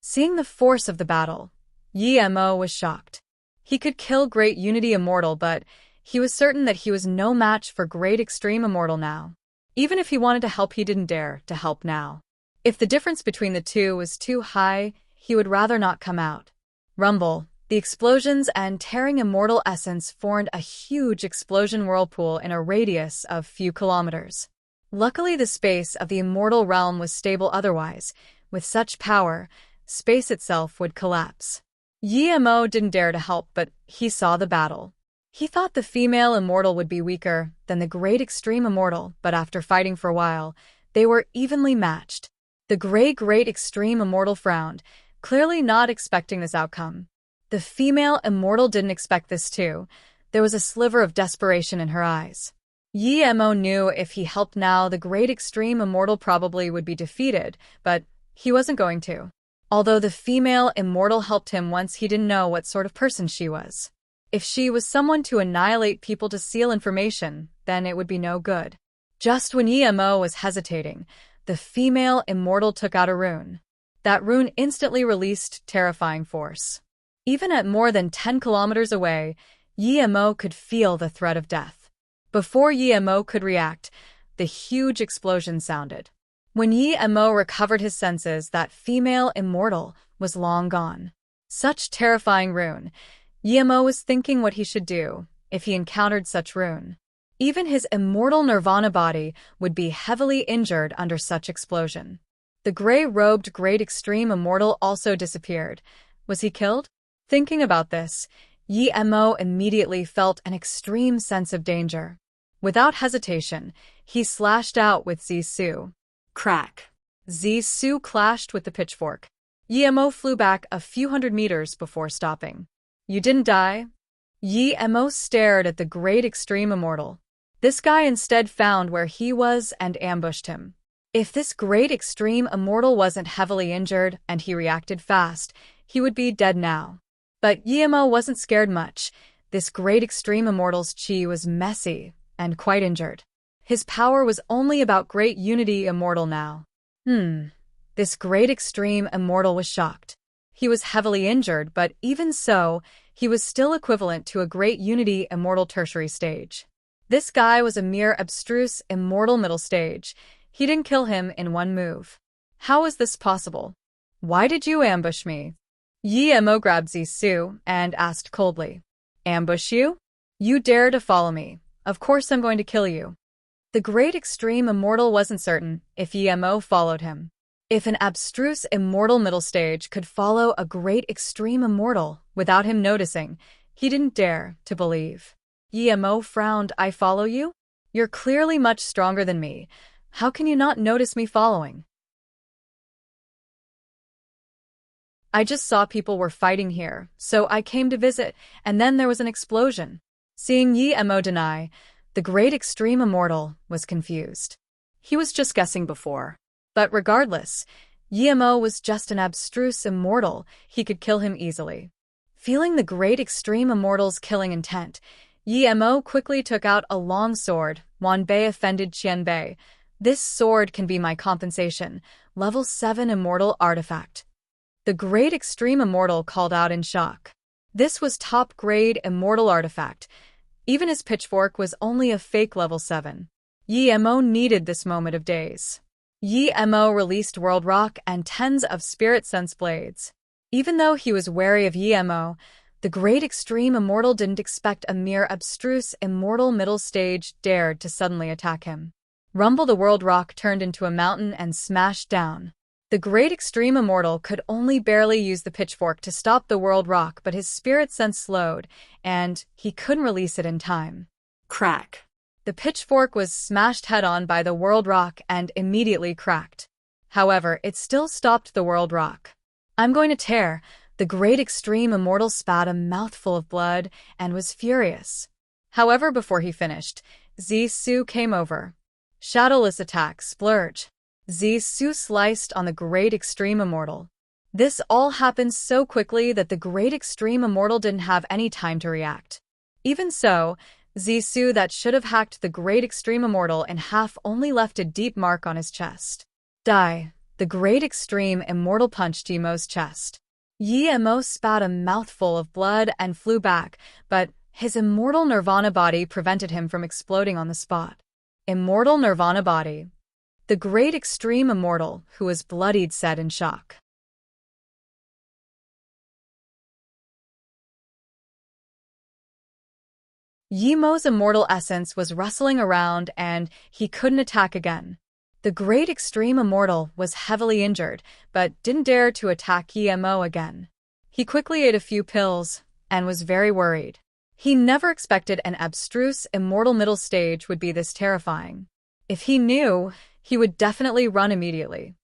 Seeing the force of the battle, Yemo was shocked. He could kill great unity immortal, but he was certain that he was no match for great extreme immortal now. Even if he wanted to help, he didn't dare to help now. If the difference between the two was too high, he would rather not come out. Rumble. The explosions and tearing immortal essence formed a huge explosion whirlpool in a radius of few kilometers. Luckily, the space of the immortal realm was stable, otherwise, with such power, space itself would collapse. Yemo didn't dare to help, but he saw the battle. He thought the female immortal would be weaker than the great extreme immortal, but after fighting for a while, they were evenly matched. The great extreme immortal frowned, clearly not expecting this outcome. The female immortal didn't expect this too. There was a sliver of desperation in her eyes. Yemo knew if he helped now, the great extreme immortal probably would be defeated, but he wasn't going to. Although the female immortal helped him once, he didn't know what sort of person she was. If she was someone to annihilate people to steal information, then it would be no good. Just when Yemo was hesitating, the female immortal took out a rune. That rune instantly released terrifying force. Even at more than 10 kilometers away, Yemo could feel the threat of death. Before Yemo could react, the huge explosion sounded. When Yemo recovered his senses, that female immortal was long gone. Such terrifying rune. Yemo was thinking what he should do if he encountered such rune. Even his immortal nirvana body would be heavily injured under such explosion. The gray-robed great extreme immortal also disappeared. Was he killed? Thinking about this, Yemo immediately felt an extreme sense of danger. Without hesitation, he slashed out with Zisu. Crack! Zisu clashed with the pitchfork. Yi-Mo flew back a few hundred meters before stopping. You didn't die? Yi-Mo stared at the great extreme immortal. This guy instead found where he was and ambushed him. If this great extreme immortal wasn't heavily injured and he reacted fast, he would be dead now. But Yi-Mo wasn't scared much. This great extreme immortal's chi was messy and quite injured. His power was only about great unity immortal now. This great extreme immortal was shocked. He was heavily injured, but even so, he was still equivalent to a great unity immortal tertiary stage. This guy was a mere abstruse immortal middle stage. He didn't kill him in one move. How is this possible? Why did you ambush me? Yi-Mo grabbed Zisu and asked coldly. Ambush you? You dare to follow me. Of course I'm going to kill you. The great extreme immortal wasn't certain if Yi-Mo followed him. If an abstruse immortal middle stage could follow a great extreme immortal without him noticing, he didn't dare to believe. Yi-Mo frowned. I follow you? You're clearly much stronger than me. How can you not notice me following? I just saw people were fighting here, so I came to visit, and then there was an explosion. Seeing Yi-Mo deny, the great extreme immortal was confused. He was just guessing before. But regardless, Yi-Mo was just an abstruse immortal. He could kill him easily. Feeling the great extreme immortal's killing intent, Yi-Mo quickly took out a long sword. Wanbei offended Qianbei. This sword can be my compensation. Level 7 immortal artifact. The great extreme immortal called out in shock. This was top-grade immortal artifact. Even his pitchfork was only a fake level 7. Yi-Mo needed this moment of daze. Yi-Mo released World Rock and tens of Spirit Sense blades. Even though he was wary of Yi-Mo, the great extreme immortal didn't expect a mere abstruse immortal middle stage dared to suddenly attack him. Rumble the World Rock turned into a mountain and smashed down. The great extreme immortal could only barely use the pitchfork to stop the World Rock, but his spirit sense slowed, and he couldn't release it in time. Crack. The pitchfork was smashed head-on by the World Rock and immediately cracked. However, it still stopped the World Rock. I'm going to tear. The great extreme immortal spat a mouthful of blood and was furious. However, before he finished, Zisu came over. Shadowless attack, splurge. Zisu sliced on the great extreme immortal. This all happened so quickly that the great extreme immortal didn't have any time to react. Even so, Zisu that should have hacked the great extreme immortal in half only left a deep mark on his chest. Die. The great extreme immortal punched Yi-Mo's chest. Yi-Mo spat a mouthful of blood and flew back, but his immortal nirvana body prevented him from exploding on the spot. Immortal nirvana body. The great extreme immortal, who was bloodied, said in shock. Yi-Mo's immortal essence was rustling around and he couldn't attack again. The great extreme immortal was heavily injured, but didn't dare to attack Yi-Mo again. He quickly ate a few pills and was very worried. He never expected an abstruse immortal middle stage would be this terrifying. If he knew, he would definitely run immediately.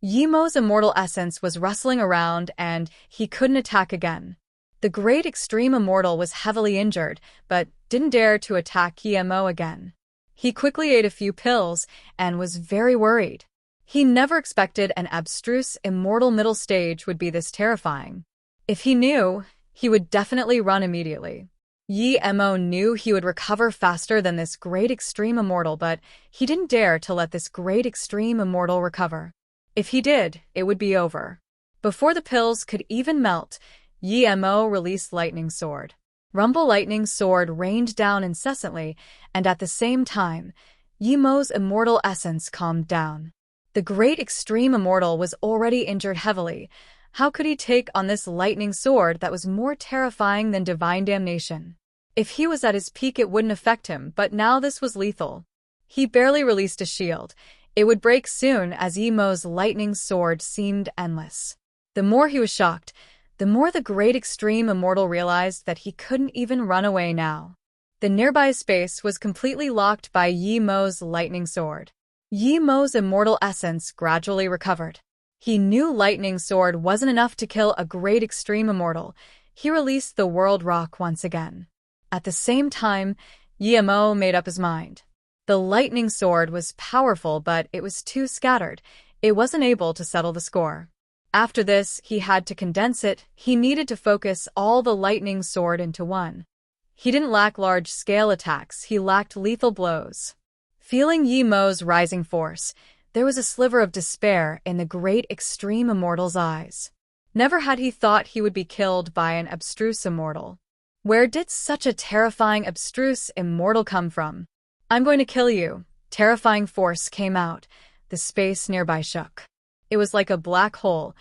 Yi-Mo's immortal essence was rustling around and he couldn't attack again. The great extreme immortal was heavily injured, but didn't dare to attack Yi-Mo again. He quickly ate a few pills and was very worried. He never expected an abstruse immortal middle stage would be this terrifying. If he knew, he would definitely run immediately. Yi-Mo knew he would recover faster than this great extreme immortal, but he didn't dare to let this great extreme immortal recover. If he did, it would be over. Before the pills could even melt, Yi-Mo released Lightning Sword. Rumble Lightning Sword rained down incessantly, and at the same time, Yi-Mo's immortal essence calmed down. The great extreme immortal was already injured heavily. How could he take on this lightning sword that was more terrifying than divine damnation? If he was at his peak, it wouldn't affect him, but now this was lethal. He barely released a shield. It would break soon, as Yi-Mo's lightning sword seemed endless. The more he was shocked, the more the great extreme immortal realized that he couldn't even run away now. The nearby space was completely locked by Yi-Mo's lightning sword. Yi-Mo's immortal essence gradually recovered. He knew lightning sword wasn't enough to kill a great extreme immortal. He released the world rock once again. At the same time, Yemo made up his mind. The lightning sword was powerful, but it was too scattered. It wasn't able to settle the score. After this, he had to condense it. He needed to focus all the lightning sword into one. He didn't lack large-scale attacks, he lacked lethal blows. Feeling Yemo's rising force, there was a sliver of despair in the great extreme immortal's eyes. Never had he thought he would be killed by an abstruse immortal. Where did such a terrifying abstruse immortal come from? "I'm going to kill you." Terrifying force came out. The space nearby shook. It was like a black hole.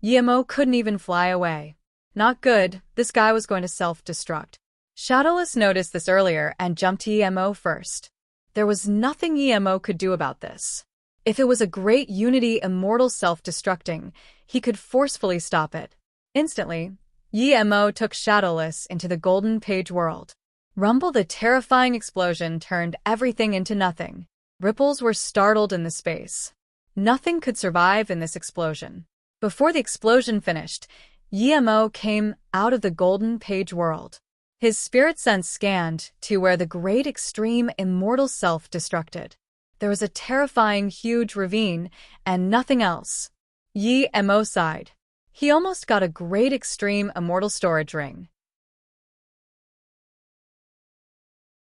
Yemo couldn't even fly away. Not good, this guy was going to self-destruct. Shadowless noticed this earlier and jumped to Yemo first. There was nothing Yemo could do about this. If it was a great unity immortal self-destructing, he could forcefully stop it. Instantly, Yemo took Shadowless into the golden page world. Rumble, the terrifying explosion turned everything into nothing. Ripples were startled in the space. Nothing could survive in this explosion. Before the explosion finished, Yemo came out of the golden page world. His spirit sense scanned to where the great extreme immortal self-destructed. There was a terrifying huge ravine and nothing else. Yemo sighed. He almost got a great extreme immortal storage ring.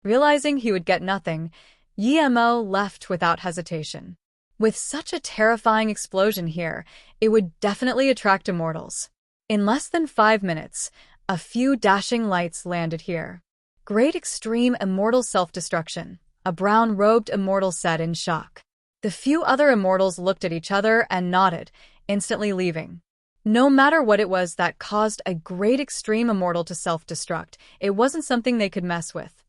Realizing he would get nothing, Yemo left without hesitation. With such a terrifying explosion here, it would definitely attract immortals. In less than 5 minutes, a few dashing lights landed here. Great extreme immortal self-destruction, a brown-robed immortal said in shock. The few other immortals looked at each other and nodded, instantly leaving. No matter what it was that caused a great extreme immortal to self-destruct, it wasn't something they could mess with.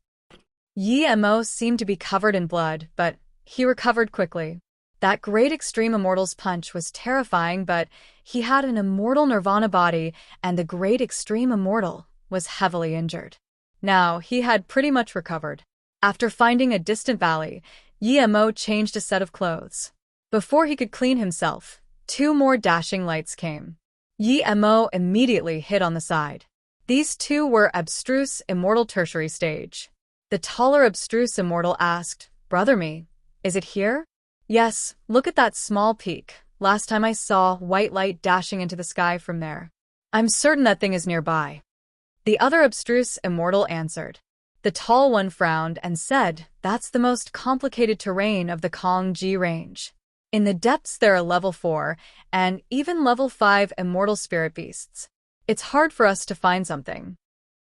Yemo seemed to be covered in blood, but he recovered quickly. That great extreme immortal's punch was terrifying, but he had an immortal nirvana body, and the great extreme immortal was heavily injured. Now, he had pretty much recovered. After finding a distant valley, Yemo changed a set of clothes. Before he could clean himself, 2 more dashing lights came. Yemo immediately hid on the side. These 2 were abstruse immortal tertiary stage. The taller abstruse immortal asked, "Brother me, is it here?" "Yes, look at that small peak. Last time I saw white light dashing into the sky from there. I'm certain that thing is nearby." The other abstruse immortal answered. The tall one frowned and said, "That's the most complicated terrain of the Kongji range. In the depths there are level 4 and even level 5 immortal spirit beasts. It's hard for us to find something."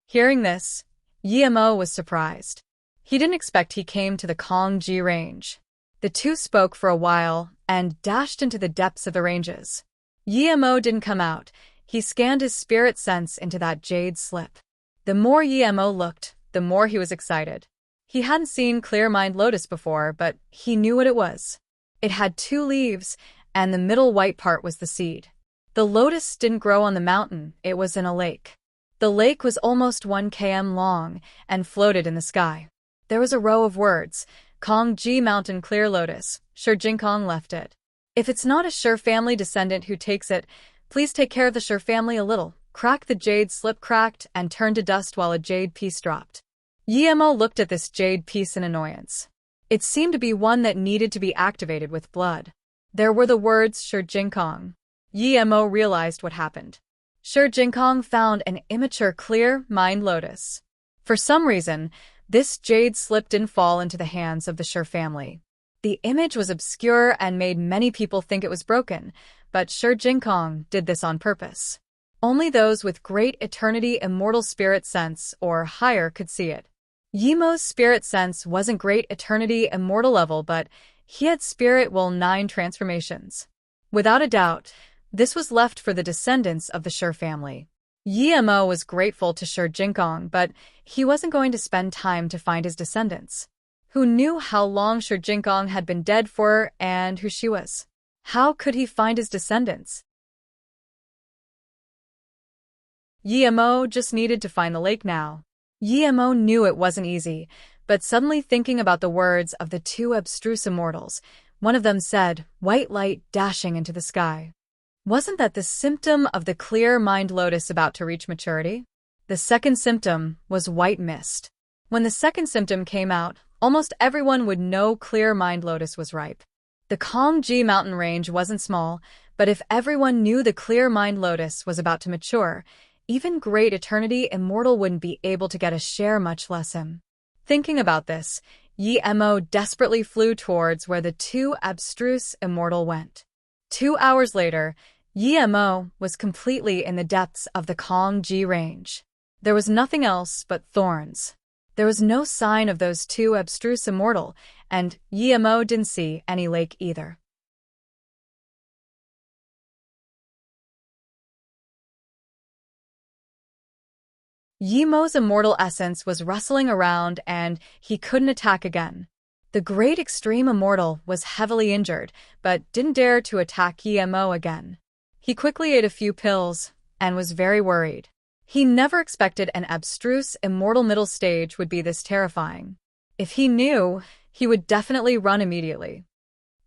Hearing this, Yemo was surprised. He didn't expect he came to the Kongji range. The 2 spoke for a while and dashed into the depths of the ranges. Yemo didn't come out. He scanned his spirit sense into that jade slip. The more Yemo looked, the more he was excited. He hadn't seen Clear Mind Lotus before, but he knew what it was. It had 2 leaves, and the middle white part was the seed. The lotus didn't grow on the mountain, it was in a lake. The lake was almost 1 km long and floated in the sky. There was a row of words, Kongji Mountain Clear Lotus. Shi Jinkong left it. If it's not a Shi family descendant who takes it, please take care of the Shi family a little. Crack. The jade slip cracked and turned to dust while a jade piece dropped. Yemo looked at this jade piece in annoyance. It seemed to be one that needed to be activated with blood. There were the words Shi Jinkong. Yemo realized what happened. Shi Jinkong found an immature clear mind lotus. For some reason, this jade slip didn't fall into the hands of the Shi family. The image was obscure and made many people think it was broken, but Shi Jinkong did this on purpose. Only those with great eternity immortal spirit sense or higher could see it. Yemo's spirit sense wasn't great eternity immortal level, but he had spirit will 9 transformations. Without a doubt, this was left for the descendants of the Shi family. Yemo was grateful to Shi Jinkong, but he wasn't going to spend time to find his descendants. Who knew how long Shi Jinkong had been dead for and who she was? How could he find his descendants? Yemo just needed to find the lake now. Yemo knew it wasn't easy, but suddenly thinking about the words of the 2 abstruse immortals, one of them said, "White light dashing into the sky." Wasn't that the symptom of the clear mind lotus about to reach maturity? The second symptom was white mist. When the second symptom came out, almost everyone would know clear mind lotus was ripe. The calm G mountain range wasn't small, but if everyone knew the clear mind lotus was about to mature, even great eternity immortal wouldn't be able to get a share, much less him. Thinking about this, Yi Mo desperately flew towards where the two abstruse immortal went. 2 hours later, Yi Mo was completely in the depths of the calm G range. There was nothing else but thorns. There was no sign of those two abstruse immortal, and Yi Mo didn't see any lake either. Yi Mo's immortal essence was rustling around and he couldn't attack again. The great extreme immortal was heavily injured, but didn't dare to attack Yi Mo again. He quickly ate a few pills and was very worried. He never expected an abstruse immortal middle stage would be this terrifying. If he knew, he would definitely run immediately.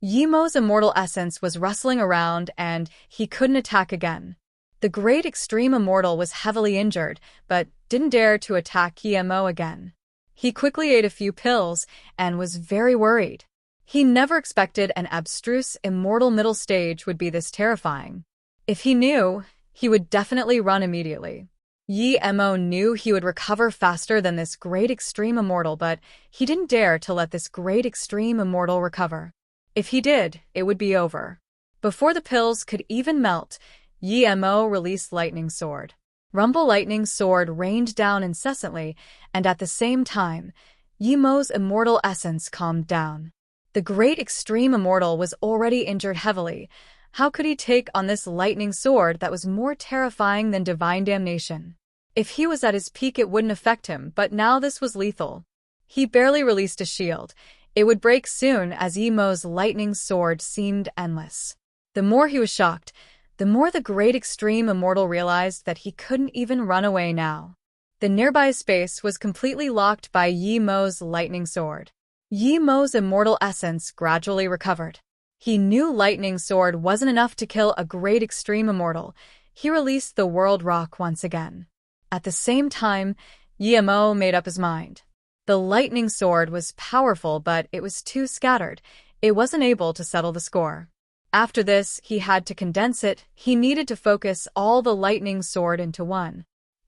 Yi Mo's immortal essence was rustling around and he couldn't attack again. The great extreme immortal was heavily injured, but didn't dare to attack Yi Mo again. He quickly ate a few pills and was very worried. He never expected an abstruse immortal middle stage would be this terrifying. If he knew, he would definitely run immediately. Yi Mo knew he would recover faster than this great extreme immortal, but he didn't dare to let this great extreme immortal recover. If he did, it would be over. Before the pills could even melt, Yi Mo released Lightning Sword. Rumble Lightning Sword rained down incessantly, and at the same time, Yi Mo's immortal essence calmed down. The great extreme immortal was already injured heavily. How could he take on this lightning sword that was more terrifying than divine damnation? If he was at his peak, it wouldn't affect him, but now this was lethal. He barely released a shield. It would break soon, as Yi Mo's lightning sword seemed endless. The more he was shocked, the more the great extreme immortal realized that he couldn't even run away now. The nearby space was completely locked by Yi Mo's lightning sword. Yi Mo's immortal essence gradually recovered. He knew lightning sword wasn't enough to kill a great extreme immortal. He released the world rock once again. At the same time, Yi Mo made up his mind. The lightning sword was powerful, but it was too scattered. It wasn't able to settle the score. After this, he had to condense it. He needed to focus all the lightning sword into one.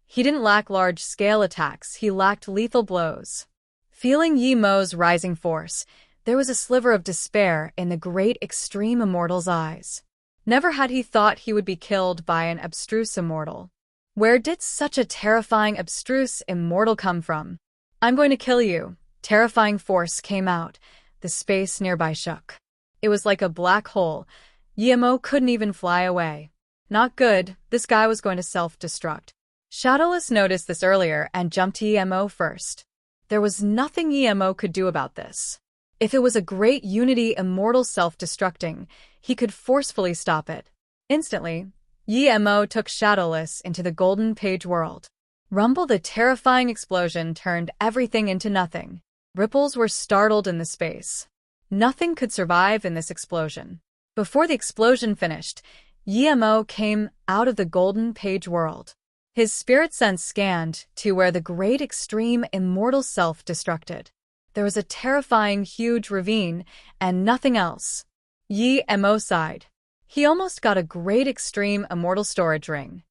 He didn't lack large-scale attacks, he lacked lethal blows. Feeling Yi Mo's rising force, there was a sliver of despair in the great extreme immortal's eyes. Never had he thought he would be killed by an abstruse immortal. Where did such a terrifying abstruse immortal come from? "I'm going to kill you." Terrifying force came out. The space nearby shook. It was like a black hole. Yi Mo couldn't even fly away. Not good, this guy was going to self-destruct. Shadowless noticed this earlier and jumped to Yi Mo first. There was nothing Yi Mo could do about this. If it was a great unity immortal self-destructing, he could forcefully stop it. Instantly, Yi Mo took Shadowless into the golden page world. Rumble, the terrifying explosion, turned everything into nothing. Ripples were startled in the space. Nothing could survive in this explosion. Before the explosion finished, Yi Mo came out of the golden page world. His spirit sense scanned to where the great extreme immortal self-destructed. There was a terrifying huge ravine and nothing else. Yi Mo sighed. He almost got a great extreme immortal storage ring.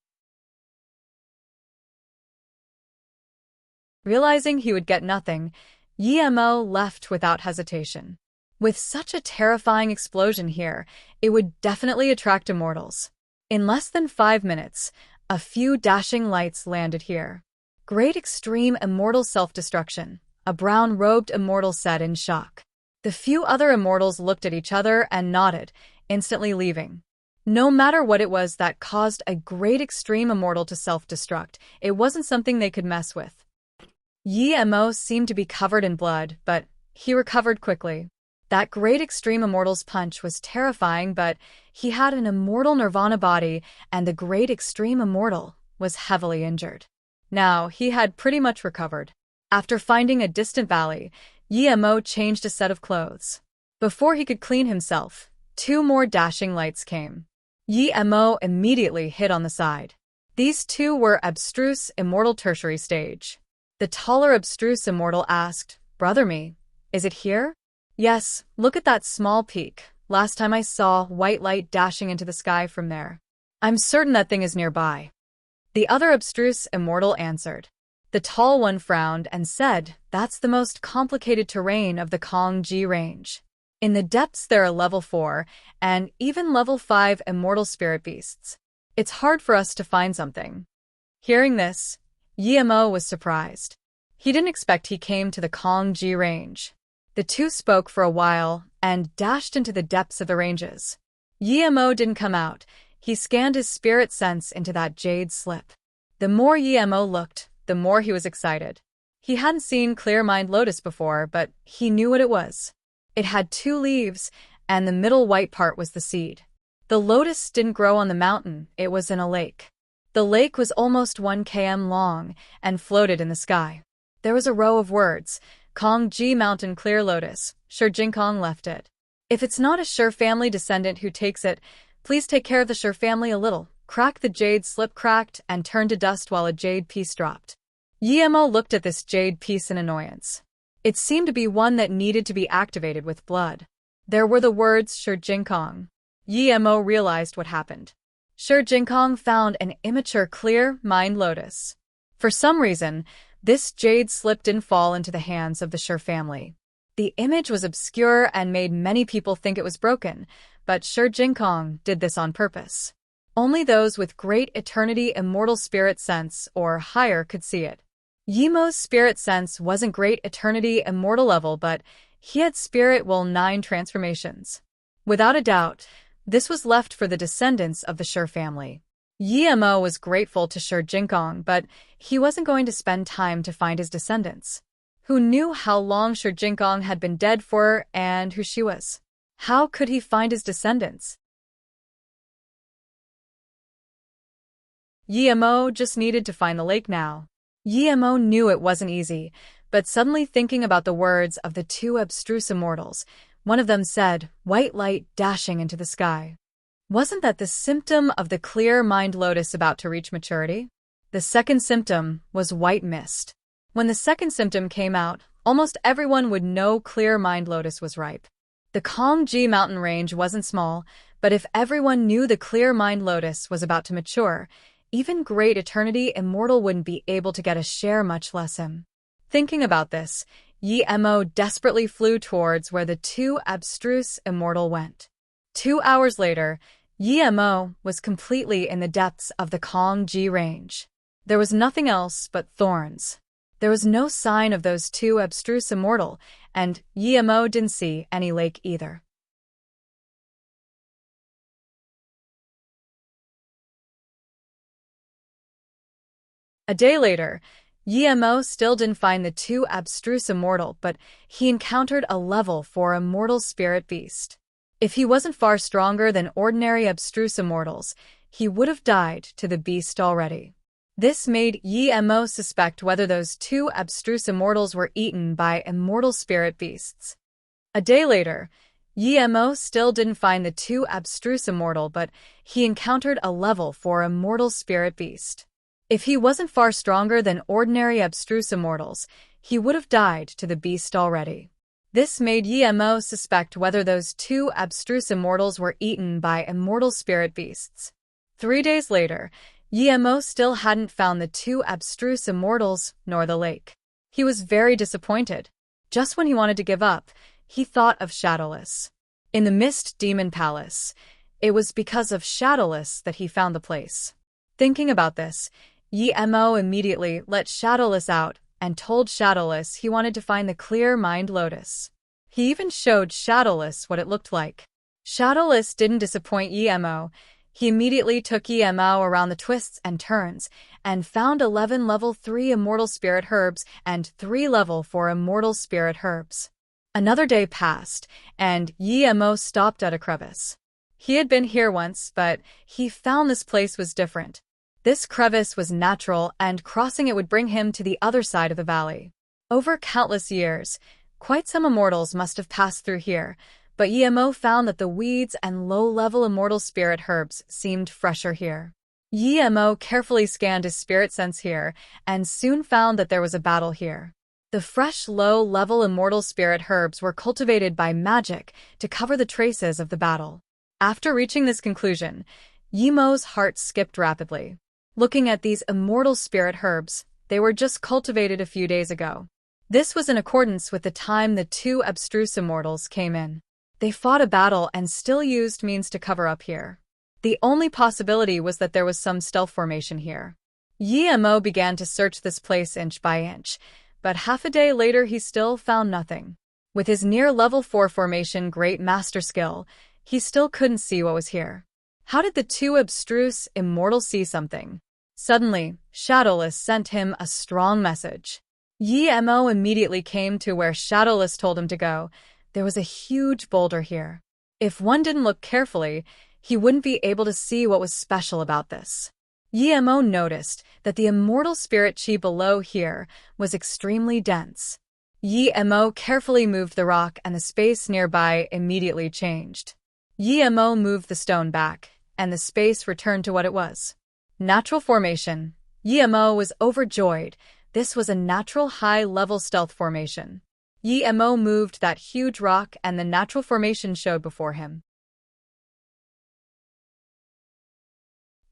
Realizing he would get nothing, Yi Mo left without hesitation. With such a terrifying explosion here, it would definitely attract immortals. In less than 5 minutes, a few dashing lights landed here. Great extreme immortal self-destruction, a brown-robed immortal said in shock. The few other immortals looked at each other and nodded, instantly leaving. No matter what it was that caused a great extreme immortal to self-destruct, it wasn't something they could mess with. Yi Mo seemed to be covered in blood, but he recovered quickly. That great extreme immortal's punch was terrifying, but he had an immortal nirvana body, and the great extreme immortal was heavily injured. Now, he had pretty much recovered. After finding a distant valley, Yi Mo changed a set of clothes. Before he could clean himself, 2 more dashing lights came. Yi-mo immediately hit on the side. These two were abstruse immortal tertiary stage. The taller abstruse immortal asked, "Brother me, is it here?" "Yes, look at that small peak. Last time I saw white light dashing into the sky from there. I'm certain that thing is nearby." The other abstruse immortal answered. The tall one frowned and said, "That's the most complicated terrain of the Kong-ji range. In the depths there are level 4 and even level 5 immortal spirit beasts. It's hard for us to find something." Hearing this, Yi-mo was surprised. He didn't expect he came to the Kong-ji range. The two spoke for a while and dashed into the depths of the ranges. Yi-mo didn't come out. He scanned his spirit sense into that jade slip. The more Yi-mo looked, the more he was excited. He hadn't seen clear mind lotus before, but he knew what it was. It had 2 leaves, and the middle white part was the seed. The lotus didn't grow on the mountain, it was in a lake. The lake was almost 1 km long and floated in the sky. There was a row of words, Kong-ji Mountain Clear Lotus, Shi Jinkong left it. If it's not a Shi family descendant who takes it, please take care of the Shi family a little. Crack. The jade slip cracked and turned to dust while a jade piece dropped. Yi-mo looked at this jade piece in annoyance. It seemed to be one that needed to be activated with blood. There were the words Shi Jinkong. Yi-mo realized what happened. Shi Jinkong found an immature clear mind lotus. For some reason, this jade slip didn't fall into the hands of the Shi family. The image was obscure and made many people think it was broken, but Shi Jinkong did this on purpose. Only those with great eternity immortal spirit sense or higher could see it. Yi-mo's spirit sense wasn't great eternity immortal level, but he had spirit will 9 transformations. Without a doubt, this was left for the descendants of the Shi family. Yi-mo was grateful to Shi Jinkong, but he wasn't going to spend time to find his descendants. Who knew how long Shi Jinkong had been dead for and who she was? How could he find his descendants? Yi-mo just needed to find the lake now. Yi-mo knew it wasn't easy, but suddenly thinking about the words of the 2 abstruse immortals, one of them said, "White light dashing into the sky." Wasn't that the symptom of the clear mind lotus about to reach maturity? The second symptom was white mist. When the second symptom came out, almost everyone would know clear mind lotus was ripe. The Kong-ji mountain range wasn't small, but if everyone knew the clear mind lotus was about to mature, even great eternity immortal wouldn't be able to get a share, much less him. Thinking about this, Yi-mo desperately flew towards where the 2 abstruse immortal went. 2 hours later, Yi-mo was completely in the depths of the Kong-ji range. There was nothing else but thorns. There was no sign of those 2 abstruse immortal, and Yi-mo didn't see any lake either. A day later, Yi-mo still didn't find the 2 abstruse immortal, but he encountered a level 4 immortal spirit beast. If he wasn't far stronger than ordinary abstruse immortals, he would have died to the beast already. This made Yi-mo suspect whether those 2 abstruse immortals were eaten by immortal spirit beasts. A day later, Yi-mo still didn't find the 2 abstruse immortal, but he encountered a level 4 immortal spirit beast. If he wasn't far stronger than ordinary abstruse immortals, he would have died to the beast already. This made Yi-mo suspect whether those 2 abstruse immortals were eaten by immortal spirit beasts. 3 days later, Yi-mo still hadn't found the 2 abstruse immortals nor the lake. He was very disappointed. Just when he wanted to give up, he thought of Shadowless. In the Mist Demon Palace, it was because of Shadowless that he found the place. Thinking about this, Yi-mo immediately let Shadowless out and told Shadowless he wanted to find the clear mind lotus. He even showed Shadowless what it looked like. Shadowless didn't disappoint Yi-mo. He immediately took Yi-mo around the twists and turns and found 11 level 3 immortal spirit herbs and 3 level 4 immortal spirit herbs. Another day passed, and Yi-mo stopped at a crevice. He had been here once, but he found this place was different. This crevice was natural, and crossing it would bring him to the other side of the valley. Over countless years, quite some immortals must have passed through here, But Yemo found that the weeds and low-level immortal spirit herbs seemed fresher here. Yemo carefully scanned his spirit sense here and soon found that there was a battle here. The fresh, low-level immortal spirit herbs were cultivated by magic to cover the traces of the battle. After reaching this conclusion, Yemo's heart skipped rapidly. Looking at these immortal spirit herbs, they were just cultivated a few days ago. This was in accordance with the time the two abstruse immortals came in. They fought a battle and still used means to cover up here. The only possibility was that there was some stealth formation here. Yemo began to search this place inch by inch, but half a day later he still found nothing. With his near level 4 formation great master skill, he still couldn't see what was here. How did the two abstruse immortals see something? Suddenly, Shadowless sent him a strong message. Yemo immediately came to where Shadowless told him to go. There was a huge boulder here. If one didn't look carefully, he wouldn't be able to see what was special about this. Yemo noticed that the immortal spirit chi below here was extremely dense. Yemo carefully moved the rock and the space nearby immediately changed. Yemo moved the stone back, and the space returned to what it was. Natural formation. Yemo was overjoyed. This was a natural high-level stealth formation. Yemo moved that huge rock and the natural formation showed before him.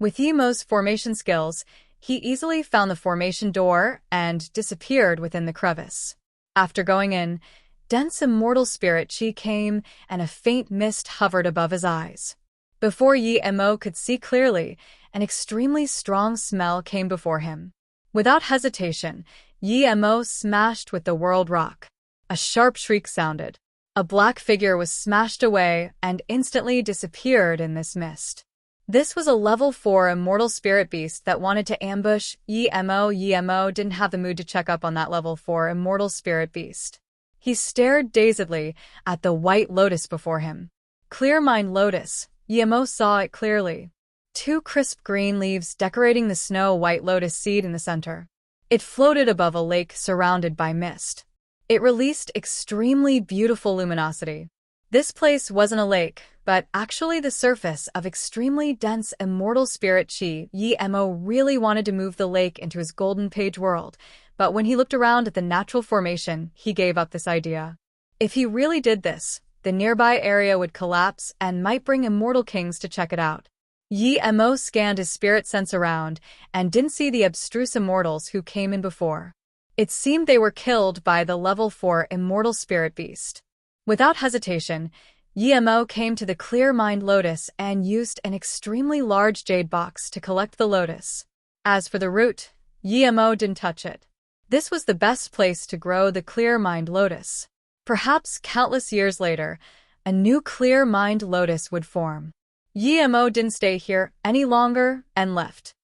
With Yemo's formation skills, he easily found the formation door and disappeared within the crevice. After going in, dense immortal spirit chi came and a faint mist hovered above his eyes. Before Yemo could see clearly, an extremely strong smell came before him. Without hesitation, Yemo smashed with the world rock. A sharp shriek sounded. A black figure was smashed away and instantly disappeared in this mist. This was a level 4 immortal spirit beast that wanted to ambush Yemo. Yemo didn't have the mood to check up on that level 4 immortal spirit beast. He stared dazedly at the white lotus before him. Clear mind lotus. Yemo saw it clearly. 2 crisp green leaves decorating the snow-white lotus seed in the center. It floated above a lake surrounded by mist. It released extremely beautiful luminosity. This place wasn't a lake, but actually the surface of extremely dense immortal spirit chi. Yemo really wanted to move the lake into his golden page world, but when he looked around at the natural formation, he gave up this idea. If he really did this, the nearby area would collapse and might bring immortal kings to check it out. Yemo scanned his spirit sense around and didn't see the abstruse immortals who came in before. It seemed they were killed by the level 4 immortal spirit beast. Without hesitation, Yemo came to the clear mind lotus and used an extremely large jade box to collect the lotus. As for the root, Yemo didn't touch it. This was the best place to grow the clear mind lotus. Perhaps countless years later, a new clear mind lotus would form. Yemo didn't stay here any longer and left.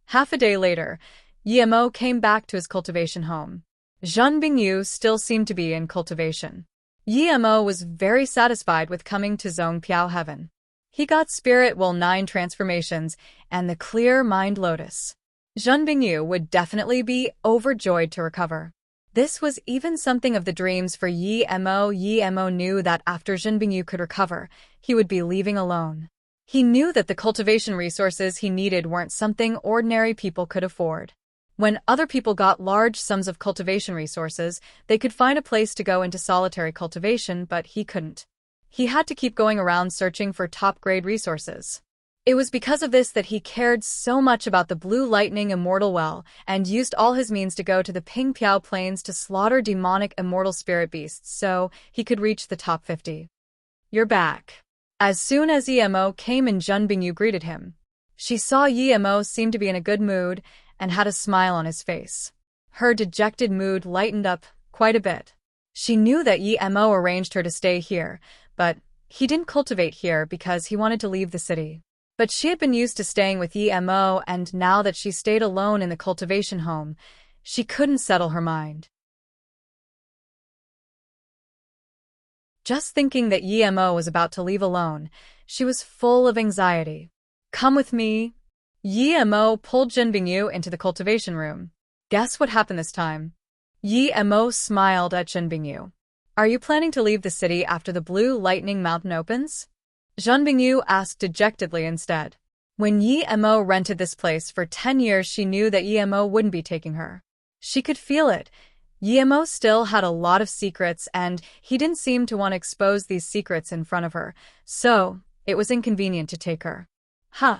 Half a day later, Yemo came back to his cultivation home. Zhen Bingyu still seemed to be in cultivation. Yemo was very satisfied with coming to Zhongpiao Heaven. He got Spirit Will 9 transformations and the Clear Mind Lotus. Zhen Bingyu would definitely be overjoyed to recover. This was even something of the dreams for Yemo. Yemo knew that after Zhen Bingyu could recover, he would be leaving alone. He knew that the cultivation resources he needed weren't something ordinary people could afford. When other people got large sums of cultivation resources, they could find a place to go into solitary cultivation, but he couldn't. He had to keep going around searching for top-grade resources. It was because of this that he cared so much about the Blue Lightning Immortal Well and used all his means to go to the Pingpiao Plains to slaughter demonic immortal spirit beasts so he could reach the top 50. You're back. As soon as Yemo came in, Zhen Bingyu greeted him. She saw Yemo seemed to be in a good mood and had a smile on his face. Her dejected mood lightened up quite a bit. She knew that Yemo arranged her to stay here, but he didn't cultivate here because he wanted to leave the city. But she had been used to staying with Yemo, and now that she stayed alone in the cultivation home, she couldn't settle her mind. Just thinking that Yemo was about to leave alone, she was full of anxiety. Come with me. Yemo pulled Zhen Bingyu into the cultivation room. Guess what happened this time? Yemo smiled at Zhen Bingyu. Are you planning to leave the city after the Blue Lightning Mountain opens? Zhan Bingyu asked dejectedly instead. When Yi Mo rented this place for 10 years, she knew that Yi Mo wouldn't be taking her. She could feel it. Yi Mo still had a lot of secrets, and he didn't seem to want to expose these secrets in front of her, so it was inconvenient to take her. Huh.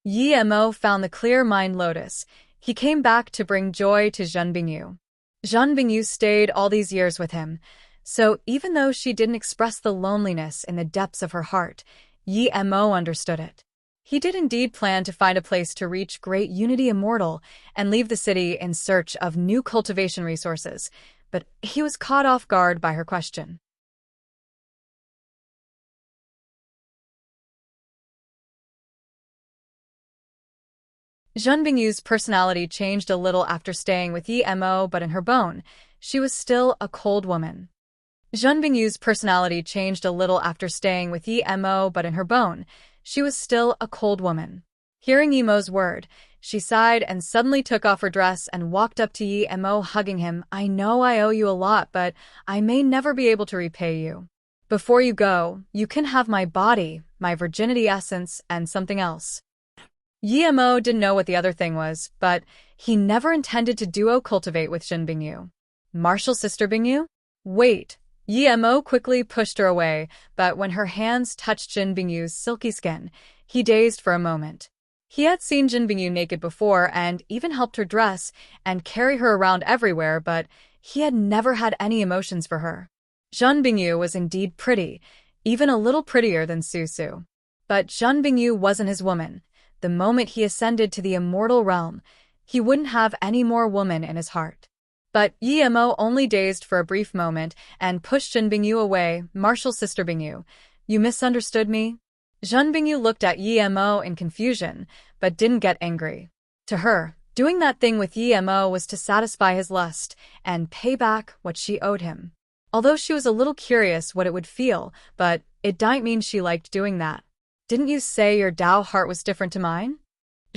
Yi Mo found the clear mind lotus. He came back to bring joy to Zhan Bingyu. Zhan Bingyu stayed all these years with him, so even though she didn't express the loneliness in the depths of her heart, Yi Mo understood it. He did indeed plan to find a place to reach great unity immortal and leave the city in search of new cultivation resources, but he was caught off guard by her question. Zhan Bingyu's personality changed a little after staying with Yi Mo, but in her bone, she was still a cold woman. Zhan Bingyu's personality changed a little after staying with Yi Mo, but in her bone, she was still a cold woman. Hearing Yi Mo's word, she sighed and suddenly took off her dress and walked up to Yi Mo, hugging him. I know I owe you a lot, but I may never be able to repay you. Before you go, you can have my body, my virginity essence, and something else. Yi Mo didn't know what the other thing was, but he never intended to duo cultivate with Zhan Bingyu. Martial sister Bingyu? Wait. Yi Mo quickly pushed her away, but when her hands touched Zhan Bingyu's silky skin, he dazed for a moment. He had seen Zhan Bingyu naked before and even helped her dress and carry her around everywhere, but he had never had any emotions for her. Zhan Bingyu was indeed pretty, even a little prettier than Su. But Zhan Bingyu wasn't his woman. The moment he ascended to the immortal realm, he wouldn't have any more woman in his heart. But Yi Mo only dazed for a brief moment and pushed Zhan Bingyu away. Martial sister Bingyu, you misunderstood me? Zhan Bingyu looked at Yi Mo in confusion, but didn't get angry. To her, doing that thing with Yi Mo was to satisfy his lust and pay back what she owed him. Although she was a little curious what it would feel, but it didn't mean she liked doing that. Didn't you say your Dao heart was different to mine?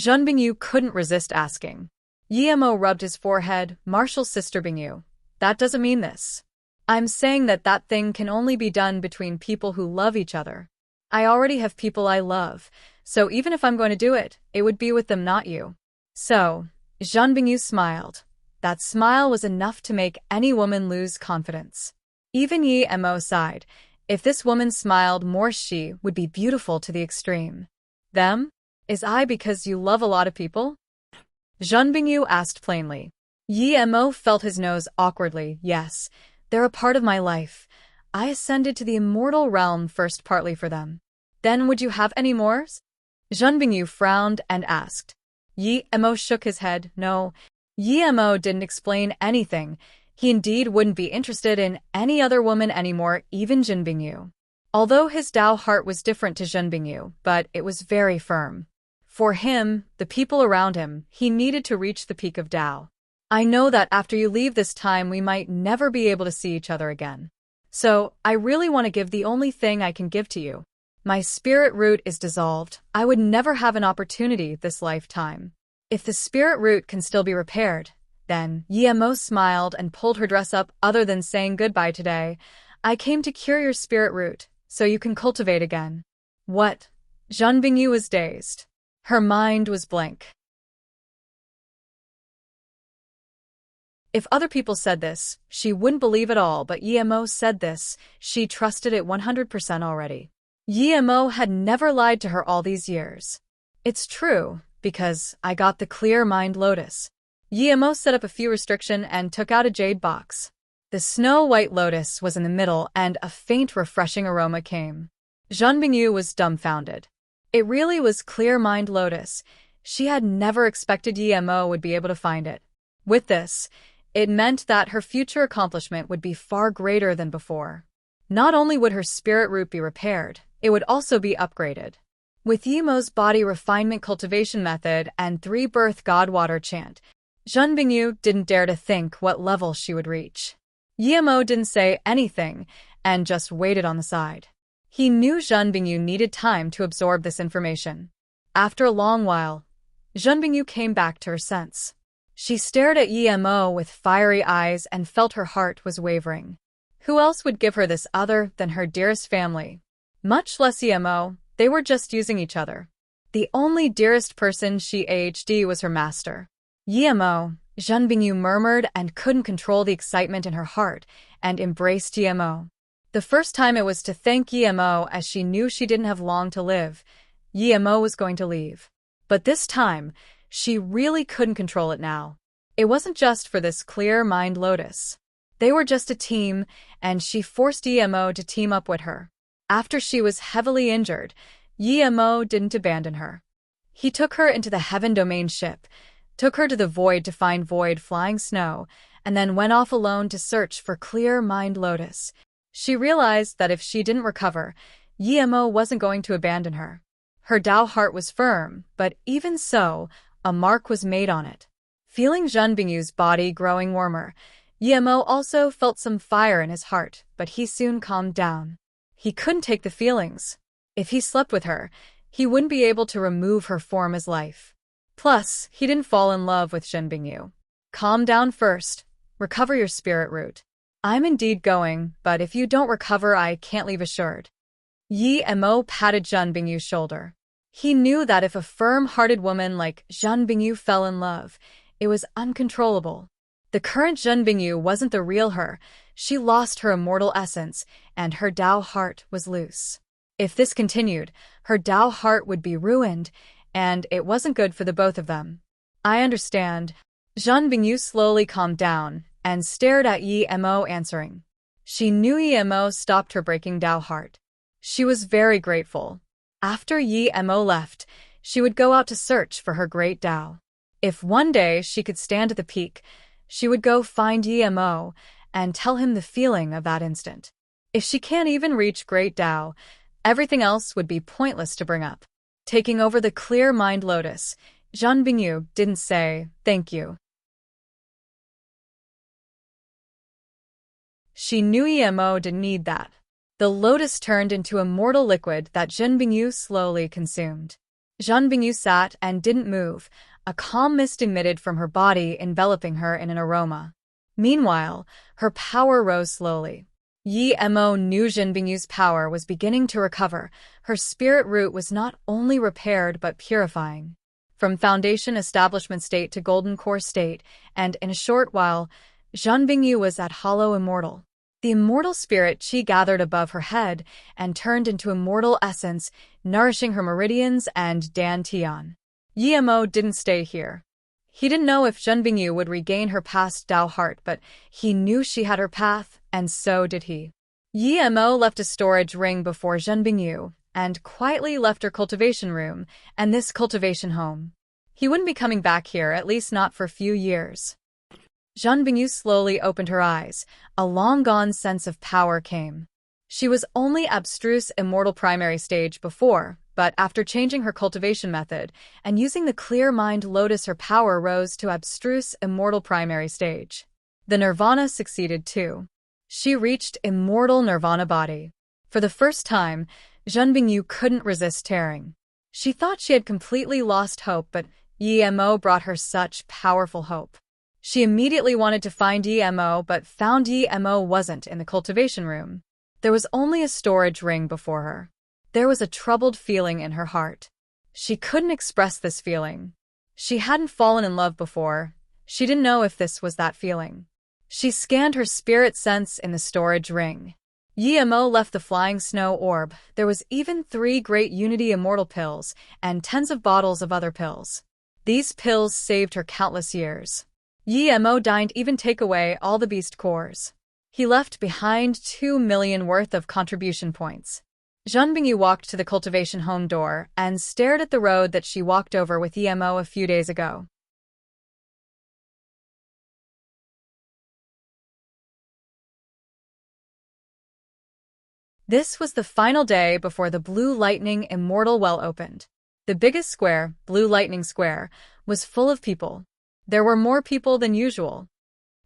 Zhan Bingyu couldn't resist asking. Yi Mo rubbed his forehead. Martial sister Bingyu, that doesn't mean this. I'm saying that thing can only be done between people who love each other. I already have people I love, so even if I'm going to do it, it would be with them, not you. So, Zhan Bingyu smiled. That smile was enough to make any woman lose confidence. Even Yi Mo sighed. If this woman smiled more, she would be beautiful to the extreme. Them? Is I because you love a lot of people? Zhan Bingyu asked plainly. Yi Mo felt his nose awkwardly. Yes, they're a part of my life. I ascended to the immortal realm first partly for them. Then would you have any more? Zhan Bingyu frowned and asked. Yi Mo shook his head. No. Yi Mo didn't explain anything. He indeed wouldn't be interested in any other woman anymore, even Zhan Bingyu. Although his Dao heart was different to Zhan Bingyu, but it was very firm. For him, the people around him, he needed to reach the peak of Dao. I know that after you leave this time we might never be able to see each other again. So, I really want to give the only thing I can give to you. My spirit root is dissolved. I would never have an opportunity this lifetime. If the spirit root can still be repaired, then Yi Mo smiled and pulled her dress up. Other than saying goodbye today, I came to cure your spirit root, so you can cultivate again. What? Zhan Bingyu was dazed. Her mind was blank. If other people said this, she wouldn't believe it all, but Yi Mo said this, she trusted it 100% already. Yi Mo had never lied to her all these years. It's true, because I got the clear mind lotus. Yi Mo set up a few restrictions and took out a jade box. The snow-white lotus was in the middle and a faint refreshing aroma came. Zhan Bingyu was dumbfounded. It really was clear mind lotus. She had never expected Yi Mo would be able to find it. With this, it meant that her future accomplishment would be far greater than before. Not only would her spirit root be repaired, it would also be upgraded. With Yi Mo's body refinement cultivation method and 3-birth God water chant, Zhan Bingyu didn't dare to think what level she would reach. Yi Mo didn't say anything and just waited on the side. He knew Zhan Bingyu needed time to absorb this information. After a long while, Zhan Bingyu came back to her sense. She stared at Yi Mo with fiery eyes and felt her heart was wavering. Who else would give her this other than her dearest family? Much less EMO, they were just using each other. The only dearest person she AHD was her master. EMO, Jean Bingyu murmured and couldn't control the excitement in her heart, and embraced EMO. The first time it was to thank EMO, as she knew she didn't have long to live. EMO was going to leave. But this time, she really couldn't control it now. It wasn't just for this clear mind lotus. They were just a team, and she forced EMO to team up with her. After she was heavily injured, EMO didn't abandon her. He took her into the Heaven Domain ship, took her to the void to find void flying snow, and then went off alone to search for clear mind lotus. She realized that if she didn't recover, EMO wasn't going to abandon her. Her Tao heart was firm, but even so, a mark was made on it. Feeling Jean Bingyu's body growing warmer, EMO also felt some fire in his heart, but he soon calmed down. He couldn't take the feelings. If he slept with her, he wouldn't be able to remove her form as life. Plus, he didn't fall in love with Jean Bingyu. Calm down first. Recover your spirit root. I'm indeed going, but if you don't recover, I can't leave assured. EMO patted Jean Bingyu's shoulder. He knew that if a firm-hearted woman like Jean Bingyu fell in love, it was uncontrollable. The current Jean Bingyu wasn't the real her. She lost her immortal essence, and her Tao heart was loose. If this continued, her Tao heart would be ruined, and it wasn't good for the both of them. I understand. Jean Bingyu slowly calmed down and stared at EMO, answering. She knew EMO stopped her breaking Tao heart. She was very grateful. After EMO left, she would go out to search for her great Tao. If one day she could stand at the peak, she would go find EMO and tell him the feeling of that instant. If she can't even reach great Tao, everything else would be pointless to bring up. Taking over the clear mind lotus, Jean Bingyu didn't say, "Thank you." She knew EMO didn't need that. The lotus turned into a mortal liquid that Jean Bingyu slowly consumed. Jean Bingyu sat and didn't move, a calm mist emitted from her body enveloping her in an aroma. Meanwhile, her power rose slowly. EMO knew Jean Bingyu's power was beginning to recover. Her spirit root was not only repaired but purifying. From foundation establishment state to golden core state, and in a short while, Jean Bingyu was at hollow immortal. The immortal spirit chi gathered above her head and turned into immortal essence, nourishing her meridians and dantian. EMO didn't stay here. He didn't know if Jean Bingyu would regain her past Tao heart, but he knew she had her path, and so did he. EMO left a storage ring before Jean Bingyu, and quietly left her cultivation room, and this cultivation home. He wouldn't be coming back here, at least not for a few years. Jean Bingyu slowly opened her eyes. A long-gone sense of power came. She was only abstruse immortal primary stage before, but after changing her cultivation method and using the clear mind lotus, her power rose to abstruse immortal primary stage. The nirvana succeeded too. She reached immortal nirvana body. For the first time, Jean Bingyu couldn't resist tearing. She thought she had completely lost hope, but EMO brought her such powerful hope. She immediately wanted to find EMO, but found EMO wasn't in the cultivation room. There was only a storage ring before her. There was a troubled feeling in her heart. She couldn't express this feeling. She hadn't fallen in love before. She didn't know if this was that feeling. She scanned her spirit sense in the storage ring. EMO left the flying snow orb. There was even 3 great unity immortal pills and tens of bottles of other pills. These pills saved her countless years. EMO didn't even take away all the beast cores. He left behind 2 million worth of contribution points. Jean Bingyu walked to the cultivation home door and stared at the road that she walked over with EMO a few days ago. This was the final day before the Blue Lightning Immortal Well opened. The biggest square, Blue Lightning Square, was full of people. There were more people than usual.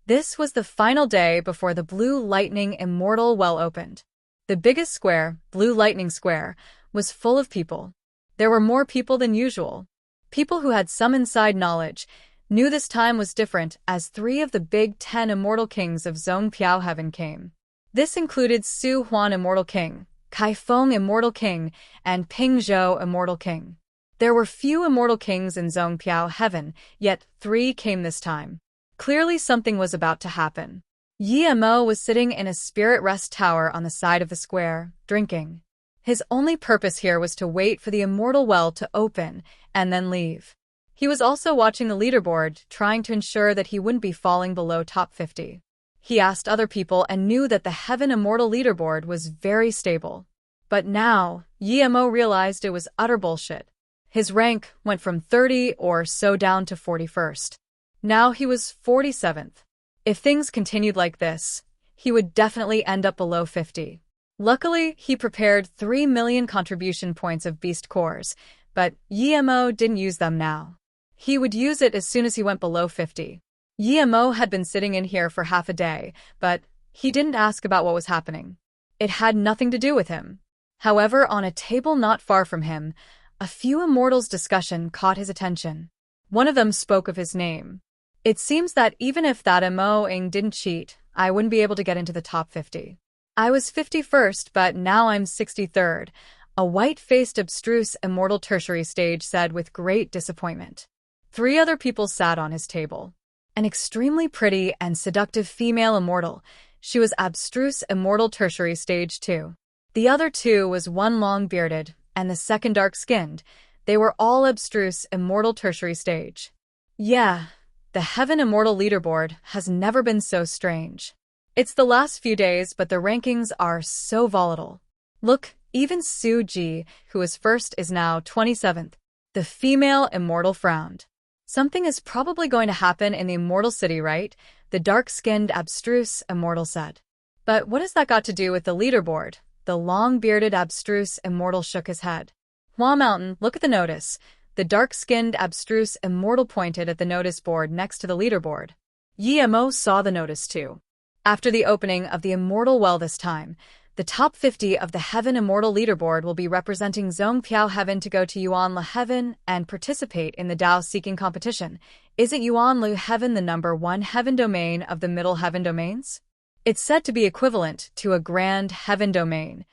This was the final day before the Blue Lightning Immortal Well opened. The biggest square, Blue Lightning Square, was full of people. There were more people than usual. People who had some inside knowledge knew this time was different, as 3 of the big 10 immortal kings of Zone Piao Heaven came. This included Su Huan Immortal King, Kai Feng Immortal King, and Ping Zhou Immortal King. There were few immortal kings in Zhongpiao heaven, yet 3 came this time. Clearly something was about to happen. Yi Mo was sitting in a spirit rest tower on the side of the square, drinking. His only purpose here was to wait for the immortal well to open, and then leave. He was also watching the leaderboard, trying to ensure that he wouldn't be falling below top 50. He asked other people and knew that the Heaven Immortal leaderboard was very stable. But now, Yi Mo realized it was utter bullshit. His rank went from 30 or so down to 41st. Now he was 47th. If things continued like this, he would definitely end up below 50. Luckily, he prepared 3 million contribution points of beast cores, but Yi Mo didn't use them now. He would use it as soon as he went below 50. Yi Mo had been sitting in here for half a day, but he didn't ask about what was happening. It had nothing to do with him. However, on a table not far from him, a few immortals' discussion caught his attention. One of them spoke of his name. It seems that even if that Mo-ing didn't cheat, I wouldn't be able to get into the top 50. I was 51st, but now I'm 63rd, a white-faced abstruse immortal tertiary stage said with great disappointment. 3 other people sat on his table. An extremely pretty and seductive female immortal. She was abstruse immortal tertiary stage 2. The other 2 was one long-bearded, and the second dark-skinned. They were all abstruse immortal tertiary stage. Yeah, the Heaven Immortal leaderboard has never been so strange. It's the last few days, but the rankings are so volatile. Look, even Su Ji, who was first, is now 27th. The female immortal frowned. Something is probably going to happen in the immortal city, right? The dark-skinned abstruse immortal said. But what has that got to do with the leaderboard? The long-bearded abstruse immortal shook his head. Hua Mountain, look at the notice. The dark-skinned abstruse immortal pointed at the notice board next to the leaderboard. Yi Mo saw the notice too. After the opening of the immortal well this time, the top 50 of the Heaven Immortal leaderboard will be representing Zhongpiao Heaven to go to Yuanlu Heaven and participate in the Dao-seeking competition. Isn't Yuanlu Heaven the #1 heaven domain of the middle heaven domains? It's said to be equivalent to a grand heaven domain.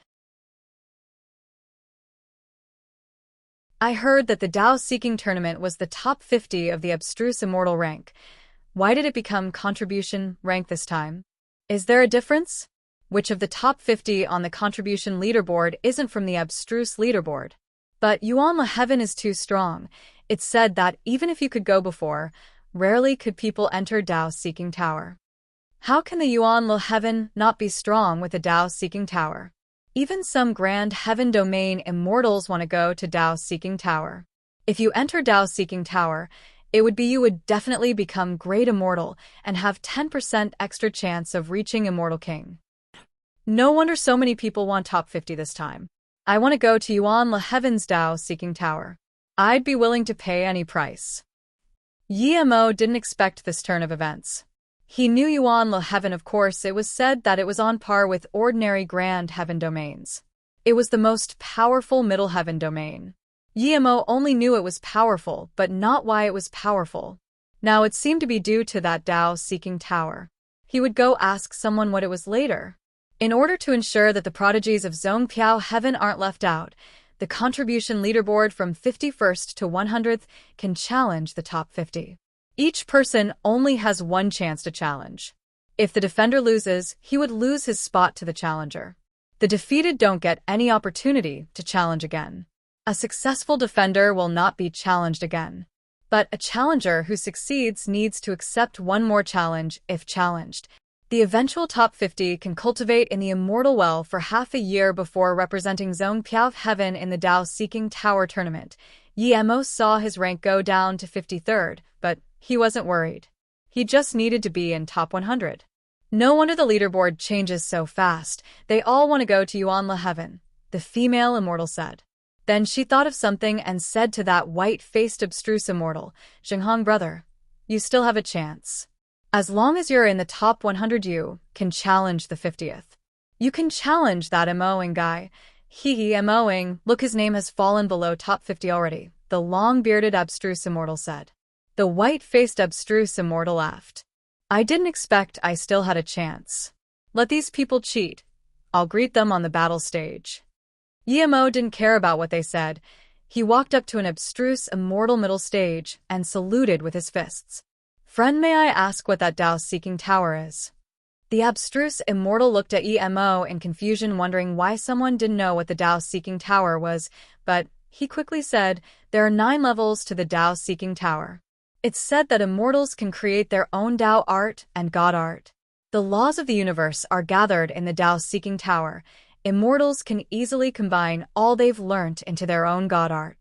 I heard that the Dao-seeking tournament was the top 50 of the abstruse immortal rank. Why did it become contribution rank this time? Is there a difference? Which of the top 50 on the contribution leaderboard isn't from the abstruse leaderboard? But Yuanlu Heaven is too strong. It's said that even if you could go before, rarely could people enter Dao-seeking tower. How can the Yuanlu Heaven not be strong with a Dao-seeking tower? Even some grand heaven domain immortals want to go to Dao-seeking tower. If you enter Dao-seeking tower, it would be you would definitely become great immortal and have 10% extra chance of reaching Immortal King. No wonder so many people want top 50 this time. I want to go to Yuanlu Heaven's Dao-seeking tower. I'd be willing to pay any price. Yi Mo didn't expect this turn of events. He knew Yuanlu Heaven, of course. It was said that it was on par with ordinary grand heaven domains. It was the most powerful middle heaven domain. Yi Mo only knew it was powerful, but not why it was powerful. Now it seemed to be due to that Dao-seeking tower. He would go ask someone what it was later. In order to ensure that the prodigies of Zhongpiao Heaven aren't left out, the contribution leaderboard from 51st to 100th can challenge the top 50. Each person only has one chance to challenge. If the defender loses, he would lose his spot to the challenger. The defeated don't get any opportunity to challenge again. A successful defender will not be challenged again. But a challenger who succeeds needs to accept one more challenge if challenged. The eventual top 50 can cultivate in the Immortal Well for half a year before representing Zhongpiao Heaven in the Dao-seeking Tower tournament. Yi Mo saw his rank go down to 53rd, but he wasn't worried. He just needed to be in top 100. No wonder the leaderboard changes so fast. They all want to go to Yuanlu Heaven, the female immortal said. Then she thought of something and said to that white-faced abstruse immortal, "Zhenghong brother, you still have a chance. As long as you're in the top 100 you can challenge the 50th. You can challenge that Moing guy. He Moing, look, his name has fallen below top 50 already," the long-bearded abstruse immortal said. The white-faced abstruse immortal laughed. "I didn't expect I still had a chance. Let these people cheat. I'll greet them on the battle stage. Emo didn't care about what they said. He walked up to an abstruse immortal middle stage and saluted with his fists. Friend, may I ask what that Tao-seeking tower is? The abstruse immortal looked at Emo in confusion, wondering why someone didn't know what the Tao-seeking tower was, but he quickly said, there are 9 levels to the Tao-seeking tower. It's said that immortals can create their own Tao art and God art. The laws of the universe are gathered in the Tao-seeking tower. Immortals can easily combine all they've learnt into their own God art.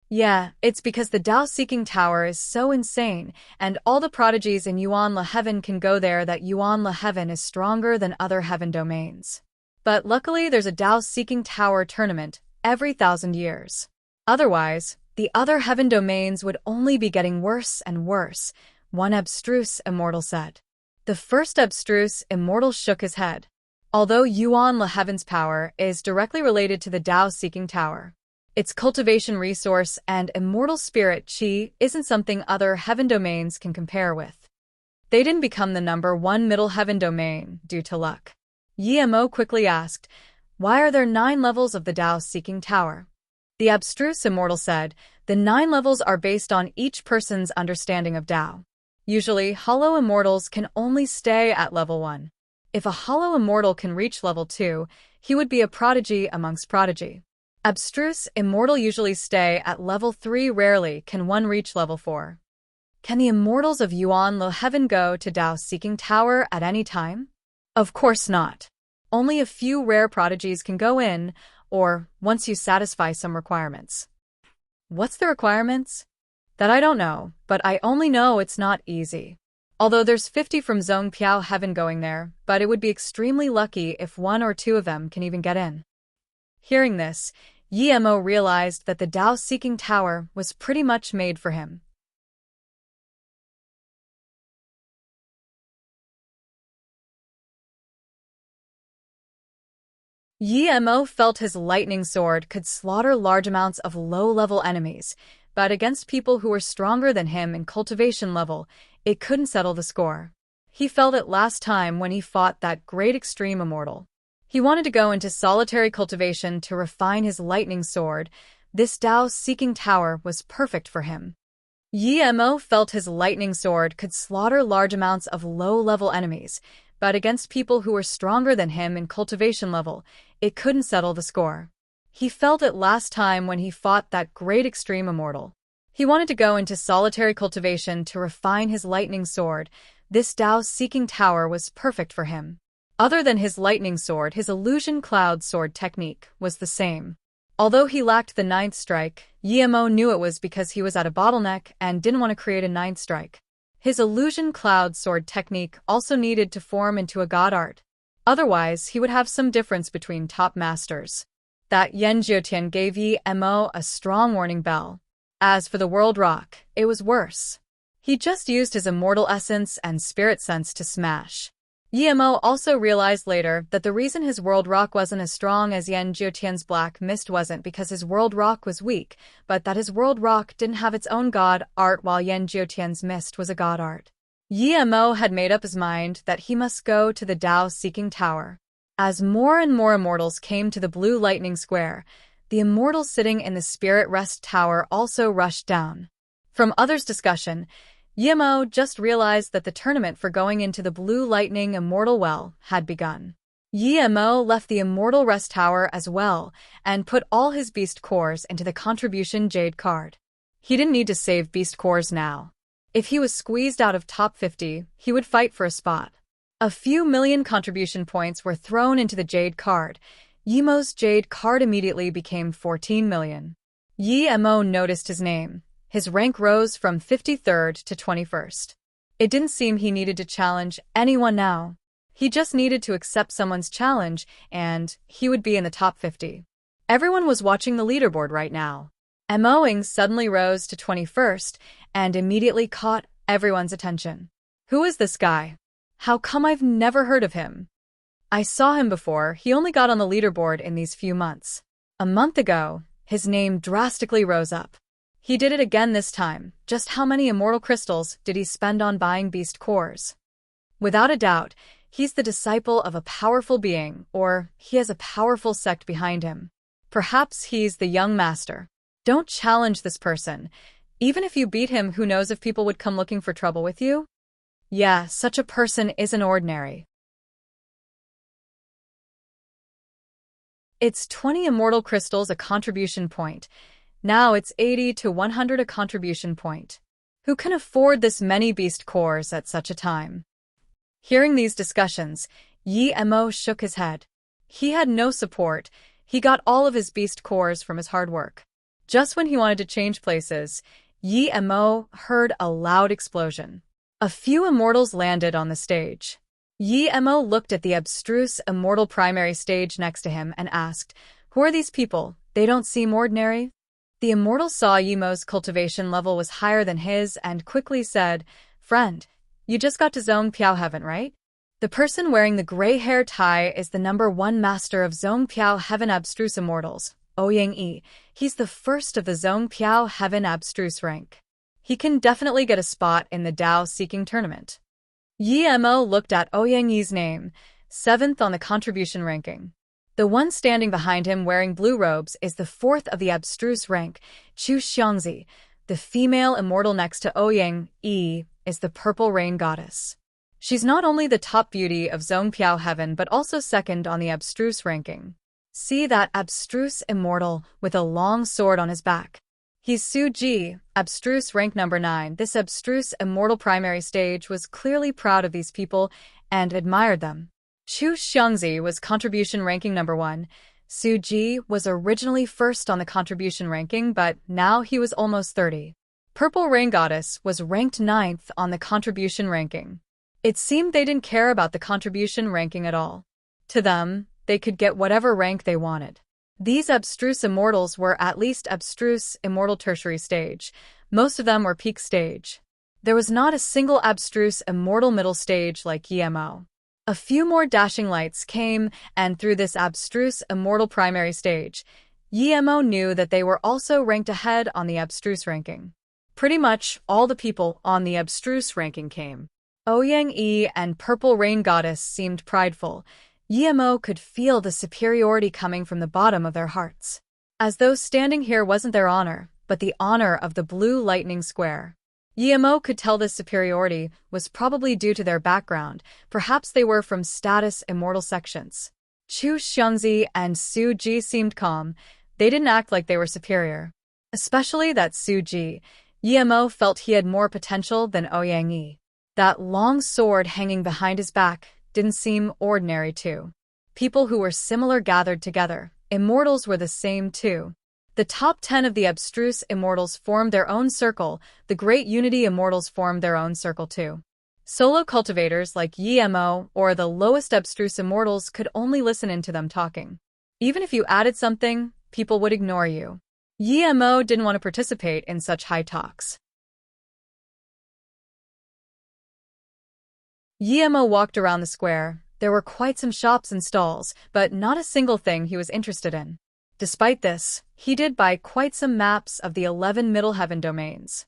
Yeah, it's because the Tao-seeking tower is so insane, and all the prodigies in Yuan La Heaven can go there, that Yuan La Heaven is stronger than other heaven domains. But luckily there's a Tao-seeking tower tournament every 1,000 years. Otherwise, the other heaven domains would only be getting worse and worse, one abstruse immortal said. The first abstruse immortal shook his head. Although Yuan La Heaven's power is directly related to the Tao-seeking tower, its cultivation resource and immortal spirit qi isn't something other heaven domains can compare with. They didn't become the #1 middle heaven domain due to luck. Emo quickly asked, why are there 9 levels of the Tao-seeking tower? The abstruse immortal said, the 9 levels are based on each person's understanding of Tao. Usually, hollow immortals can only stay at level 1. If a hollow immortal can reach level 2, he would be a prodigy amongst prodigy. Abstruse immortal usually stay at level 3, rarely can one reach level 4. Can the immortals of Yuan La Heaven go to Tao-seeking tower at any time? Of course not. Only a few rare prodigies can go in, or once you satisfy some requirements. What's the requirements? That I don't know, but I only know it's not easy. Although there's 50 from Zhong Piao Heaven going there, but it would be extremely lucky if 1 or 2 of them can even get in. Hearing this, Emo realized that the Tao-seeking tower was pretty much made for him. Emo felt his lightning sword could slaughter large amounts of low-level enemies, but against people who were stronger than him in cultivation level, it couldn't settle the score. He felt it last time when he fought that great extreme immortal. He wanted to go into solitary cultivation to refine his lightning sword. This Tao-seeking tower was perfect for him. Emo felt his lightning sword could slaughter large amounts of low-level enemies, but against people who were stronger than him in cultivation level, it couldn't settle the score. He felt it last time when he fought that great extreme immortal. He wanted to go into solitary cultivation to refine his lightning sword. This Tao-seeking tower was perfect for him. Other than his lightning sword, his illusion cloud sword technique was the same. Although he lacked the 9th strike, Emo knew it was because he was at a bottleneck and didn't want to create a 9th strike. His illusion cloud sword technique also needed to form into a god art. Otherwise, he would have some difference between top masters. That Yan Jiutian gave Emo a strong warning bell. As for the world rock, it was worse. He just used his immortal essence and spirit sense to smash. Emo also realized later that the reason his world rock wasn't as strong as Yan Jiutian's black mist wasn't because his world rock was weak, but that his world rock didn't have its own god art while Yan Jiutian's mist was a god art. Emo had made up his mind that he must go to the Tao-seeking tower. As more and more immortals came to the blue lightning square, the immortals sitting in the spirit rest tower also rushed down. From others' discussion, Emo just realized that the tournament for going into the Blue Lightning Immortal Well had begun. Emo left the Immortal Rest Tower as well and put all his beast cores into the contribution Jade card. He didn't need to save beast cores now. If he was squeezed out of top 50, he would fight for a spot. A few million contribution points were thrown into the Jade card. Emo's Jade card immediately became 14 million. Emo noticed his name. His rank rose from 53rd to 21st. It didn't seem he needed to challenge anyone now. He just needed to accept someone's challenge, and he would be in the top 50. Everyone was watching the leaderboard right now. Emoing suddenly rose to 21st and immediately caught everyone's attention. Who is this guy? How come I've never heard of him? I saw him before, he only got on the leaderboard in these few months. A month ago, his name drastically rose up. He did it again this time. Just how many immortal crystals did he spend on buying beast cores? Without a doubt, he's the disciple of a powerful being, or he has a powerful sect behind him. Perhaps he's the young master. Don't challenge this person. Even if you beat him, who knows if people would come looking for trouble with you? Yeah, such a person isn't ordinary. It's 20 immortal crystals a contribution point. Now it's 80 to 100 a contribution point. Who can afford this many beast cores at such a time? Hearing these discussions, Yi Mo shook his head. He had no support. He got all of his beast cores from his hard work. Just when he wanted to change places, Yi Mo heard a loud explosion. A few immortals landed on the stage. Yi Mo looked at the abstruse immortal primary stage next to him and asked, "Who are these people? They don't seem ordinary." The immortal saw Yi Mo's cultivation level was higher than his and quickly said, "Friend, you just got to Zone Piao Heaven, right? The person wearing the gray hair tie is the #1 master of Zone Piao Heaven Abstruse Immortals, Ouyang Yi. He's the first of the Zone Piao Heaven Abstruse rank. He can definitely get a spot in the Dao Seeking Tournament." Yi Mo looked at Ouyang Yi's name, 7th on the contribution ranking. The one standing behind him wearing blue robes is the 4th of the abstruse rank, Chu Xiangzi. The female immortal next to Ouyang Yi is the purple rain goddess. She's not only the top beauty of Zone Piao Heaven but also second on the abstruse ranking. See that abstruse immortal with a long sword on his back. He's Su Ji, abstruse rank number 9. This abstruse immortal primary stage was clearly proud of these people and admired them. Chu Xiangzi was contribution ranking number 1. Su Ji was originally first on the contribution ranking, but now he was almost 30. Purple Rain Goddess was ranked 9th on the contribution ranking. It seemed they didn't care about the contribution ranking at all. To them, they could get whatever rank they wanted. These abstruse immortals were at least abstruse immortal tertiary stage. Most of them were peak stage. There was not a single abstruse immortal middle stage like Yi Mo. A few more dashing lights came, and through this abstruse immortal primary stage, Yi Mo knew that they were also ranked ahead on the abstruse ranking. Pretty much all the people on the abstruse ranking came. Ouyang Yi and Purple Rain Goddess seemed prideful. Yi Mo could feel the superiority coming from the bottom of their hearts. As though standing here wasn't their honor, but the honor of the Blue Lightning Square. Yi Mo could tell this superiority was probably due to their background. Perhaps they were from status immortal sections. Chu Xiangzi and Su Ji seemed calm. They didn't act like they were superior. Especially that Su Ji. Yi Mo felt he had more potential than Ouyang Yi. That long sword hanging behind his back didn't seem ordinary too. People who were similar gathered together. Immortals were the same too. The top 10 of the abstruse immortals formed their own circle. The Great Unity immortals formed their own circle too. Solo cultivators like Yi Mo or the lowest abstruse immortals could only listen in to them talking. Even if you added something, people would ignore you. Yi Mo didn't want to participate in such high talks. Yi Mo walked around the square. There were quite some shops and stalls, but not a single thing he was interested in. Despite this, he did buy quite some maps of the 11 Middle Heaven domains.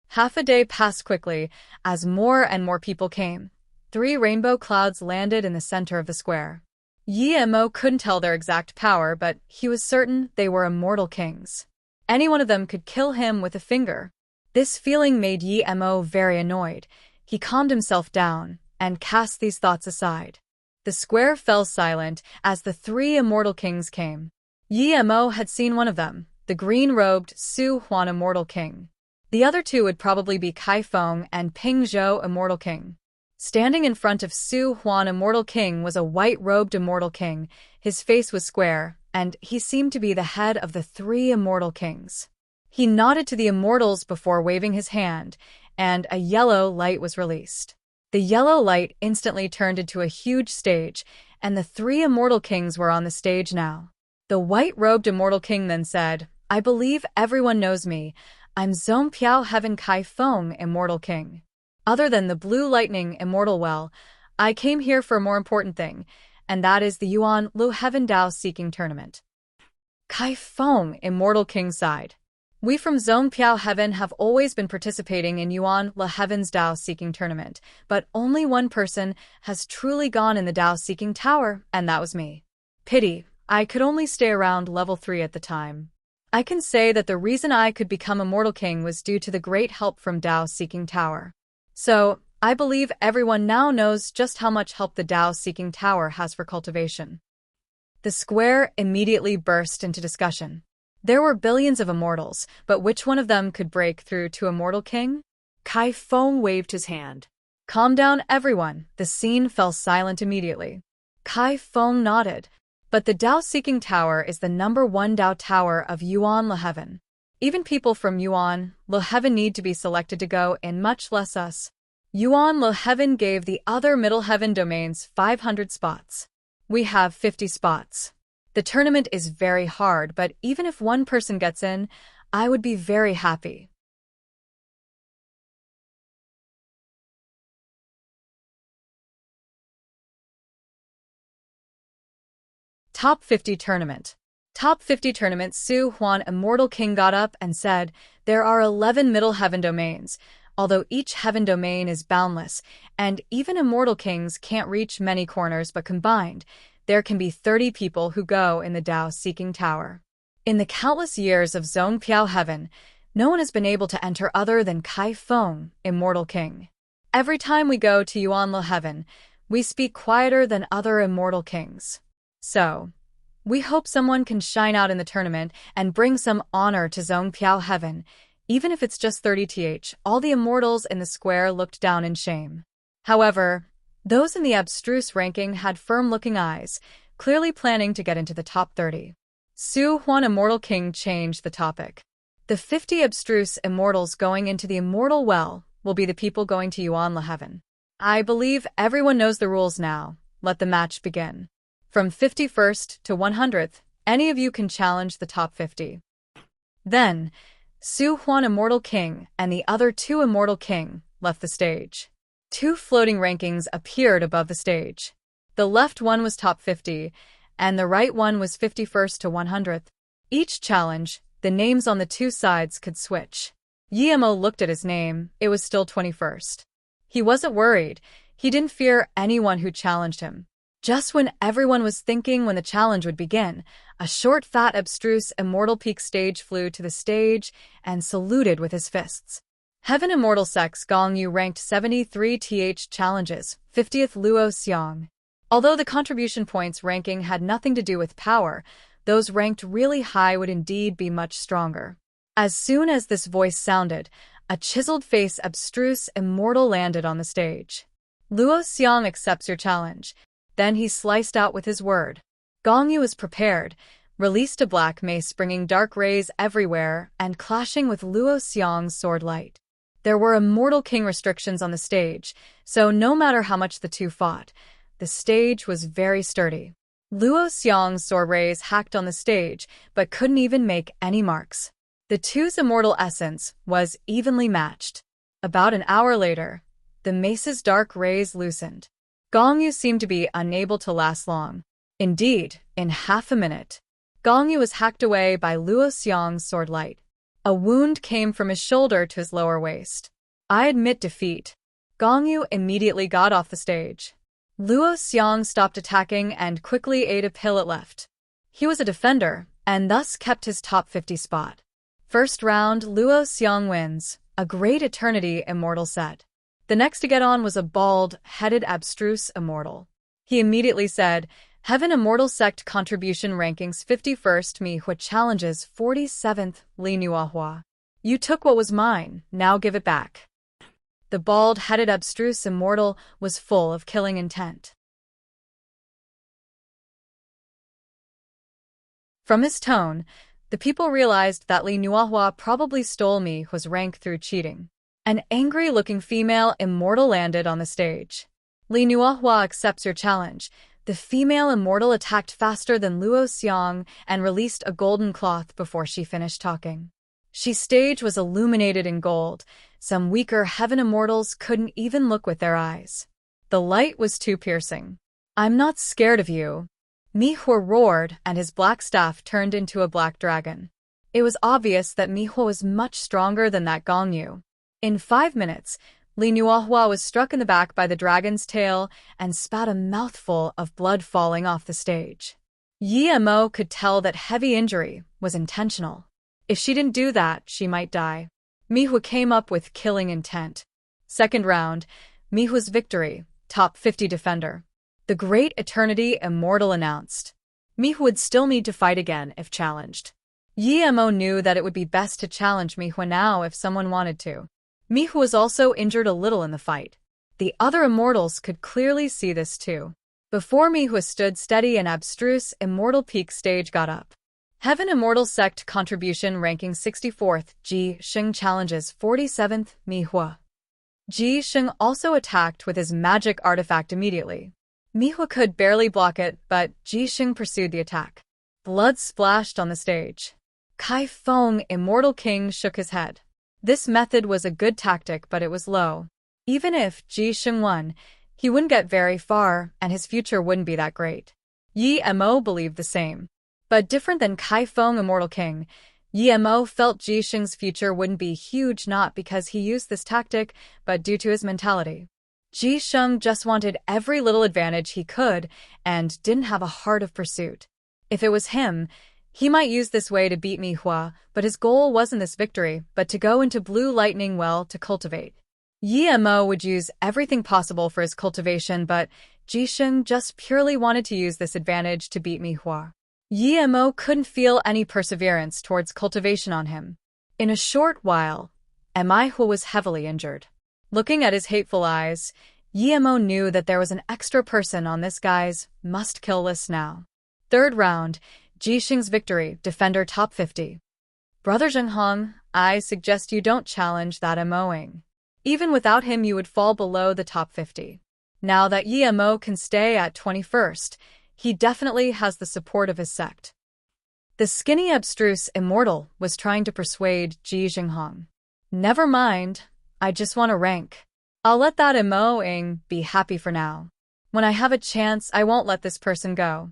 Half a day passed quickly as more and more people came. 3 rainbow clouds landed in the center of the square. Yi Mo couldn't tell their exact power, but he was certain they were immortal kings. Any one of them could kill him with a finger. This feeling made Yi Mo very annoyed. He calmed himself down and cast these thoughts aside. The square fell silent as the 3 immortal kings came. Yi Mo had seen one of them, the green-robed Su Huan Immortal King. The other 2 would probably be Kai Feng and Ping Zhou Immortal King. Standing in front of Su Huan Immortal King was a white-robed Immortal King. His face was square, and he seemed to be the head of the 3 Immortal Kings. He nodded to the immortals before waving his hand, and a yellow light was released. The yellow light instantly turned into a huge stage, and the 3 Immortal Kings were on the stage now. The white-robed Immortal King then said, "I believe everyone knows me. I'm Zone Piao Heaven Kai Feng Immortal King. Other than the Blue Lightning Immortal Well, I came here for a more important thing, and that is the Yuan Lu Heaven Dao Seeking Tournament." Kai Feng Immortal King sighed. We from Zone Piao Heaven have always been participating in Yuan Le Heaven's Dao Seeking Tournament, but only one person has truly gone in the Dao Seeking Tower, and that was me. Pity, I could only stay around level 3 at the time. I can say that the reason I could become Immortal King was due to the great help from Dao Seeking Tower. So, I believe everyone now knows just how much help the Dao Seeking Tower has for cultivation. The square immediately burst into discussion. There were billions of immortals, but which one of them could break through to Immortal King? Kai Feng waved his hand. Calm down, everyone. The scene fell silent immediately. Kai Feng nodded. But the Dao Seeking Tower is the #1 Dao Tower of Yuan Le Heaven. Even people from Yuan Le Heaven need to be selected to go in, much less us. Yuan Le Heaven gave the other Middle Heaven domains 500 spots. We have 50 spots. The tournament is very hard, but even if one person gets in, I would be very happy. Top 50 Tournament. Top 50 Tournament. Su Huan Immortal King got up and said, there are 11 Middle Heaven domains, although each Heaven domain is boundless, and even Immortal Kings can't reach many corners, but combined, there can be 30 people who go in the Dao Seeking Tower. In the countless years of Zone Piao Heaven, no one has been able to enter other than Kai Feng, Immortal King. Every time we go to Yuan Le Heaven, we speak quieter than other Immortal Kings. So, we hope someone can shine out in the tournament and bring some honor to Zone Piao Heaven, even if it's just 30th. All the immortals in the square looked down in shame. However, those in the abstruse ranking had firm-looking eyes, clearly planning to get into the top 30. Su Huan Immortal King changed the topic. The 50 abstruse immortals going into the Immortal Well will be the people going to Yuan Le Heaven. I believe everyone knows the rules now. Let the match begin. From 51st to 100th, any of you can challenge the top 50. Then, Su Huan Immortal King and the other 2 Immortal King left the stage. 2 floating rankings appeared above the stage. The left one was top 50, and the right one was 51st to 100th. Each challenge, the names on the 2 sides could switch. Yemo looked at his name, it was still 21st. He wasn't worried, he didn't fear anyone who challenged him. Just when everyone was thinking when the challenge would begin, a short, fat, abstruse Immortal Peak stage flew to the stage and saluted with his fists. Heaven Immortal Sex Gong Yu ranked 73th challenges, 50th Luo Xiang. Although the contribution points ranking had nothing to do with power, those ranked really high would indeed be much stronger. As soon as this voice sounded, a chiseled face abstruse immortal landed on the stage. Luo Xiang accepts your challenge. Then he sliced out with his word. Gong Yu was prepared, released a black mace bringing dark rays everywhere and clashing with Luo Xiang's sword light. There were Immortal King restrictions on the stage, so no matter how much the 2 fought, the stage was very sturdy. Luo Xiang's sword rays hacked on the stage, but couldn't even make any marks. The 2's immortal essence was evenly matched. About an hour later, the mace's dark rays loosened. Gong Yu seemed to be unable to last long. Indeed, in half a minute, Gong Yu was hacked away by Luo Xiang's sword light. A wound came from his shoulder to his lower waist. I admit defeat. Gong Yu immediately got off the stage. Luo Xiang stopped attacking and quickly ate a pill it left. He was a defender, and thus kept his top 50 spot. First round, Luo Xiang wins, a great eternity immortal set. The next to get on was a bald-headed abstruse immortal. He immediately said, Heaven Immortal Sect Contribution Rankings 51st Me Hua Challenges 47th Li Nuahua. You took what was mine, now give it back. The bald-headed abstruse immortal was full of killing intent. From his tone, the people realized that Li Nuahua probably stole Mi Hua's rank through cheating. An angry-looking female immortal landed on the stage. Li Nuahua accepts your challenge. The female immortal attacked faster than Luo Xiang and released a golden cloth before she finished talking. She's stage was illuminated in gold. Some weaker heaven immortals couldn't even look with their eyes. The light was too piercing. I'm not scared of you. Mi Hua roared, and his black staff turned into a black dragon. It was obvious that Mihua was much stronger than that Gongyu. In 5 minutes, Li Nuohua was struck in the back by the dragon's tail and spat a mouthful of blood falling off the stage. Yi Mo could tell that heavy injury was intentional. If she didn't do that, she might die. Mihua came up with killing intent. Second round, Mihua's victory, top 50 defender. The Great Eternity Immortal announced. Mihua would still need to fight again if challenged. Yi Mo knew that it would be best to challenge Mihua now if someone wanted to. Mihua was also injured a little in the fight. The other immortals could clearly see this too. Before Mihua stood steady, an abstruse immortal peak stage got up. Heaven Immortal Sect Contribution ranking 64th, Ji Sheng challenges 47th, Mihua. Ji Sheng also attacked with his magic artifact immediately. Mihua could barely block it, but Ji Sheng pursued the attack. Blood splashed on the stage. Kai Feng, Immortal King, shook his head. This method was a good tactic, but it was low. Even if Ji Sheng won, he wouldn't get very far, and his future wouldn't be that great. Yi Mo believed the same. But different than Kai Feng, Immortal King, Yi Mo felt Ji Sheng's future wouldn't be huge, not because he used this tactic, but due to his mentality. Ji Sheng just wanted every little advantage he could and didn't have a heart of pursuit. If it was him, he might use this way to beat Mihua, but his goal wasn't this victory, but to go into Blue Lightning Well to cultivate. Yi Mo would use everything possible for his cultivation, but Ji Sheng just purely wanted to use this advantage to beat Mihua. Yi Mo couldn't feel any perseverance towards cultivation on him. In a short while, Mihua was heavily injured. Looking at his hateful eyes, Yi Mo knew that there was an extra person on this guy's must-kill list now. Third round, Ji Sheng's victory, defender top 50. Brother Zhenghong, I suggest you don't challenge that Moing. Even without him, you would fall below the top 50. Now that Yi Mo can stay at 21st, he definitely has the support of his sect. The skinny abstruse immortal was trying to persuade Ji Zhenghong. Never mind, I just want to rank. I'll let that Moing be happy for now. When I have a chance, I won't let this person go.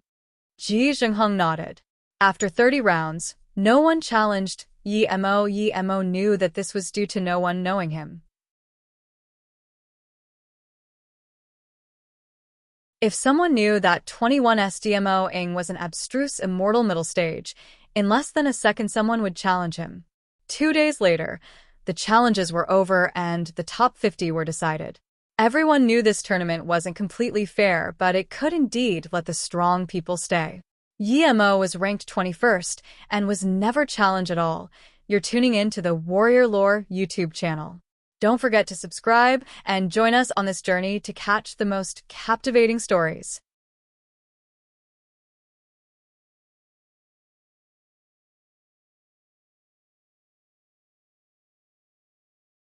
Ji Zhenghong nodded. After 30 rounds, no one challenged Yi Mo. Yi Mo knew that this was due to no one knowing him. If someone knew that 21 SDMO-ing was an abstruse immortal middle stage, in less than a second someone would challenge him. 2 days later, the challenges were over and the top 50 were decided. Everyone knew this tournament wasn't completely fair, but it could indeed let the strong people stay. Yi Mo was ranked 21st and was never challenged at all. You're tuning in to the Warrior Lore YouTube channel. Don't forget to subscribe and join us on this journey to catch the most captivating stories.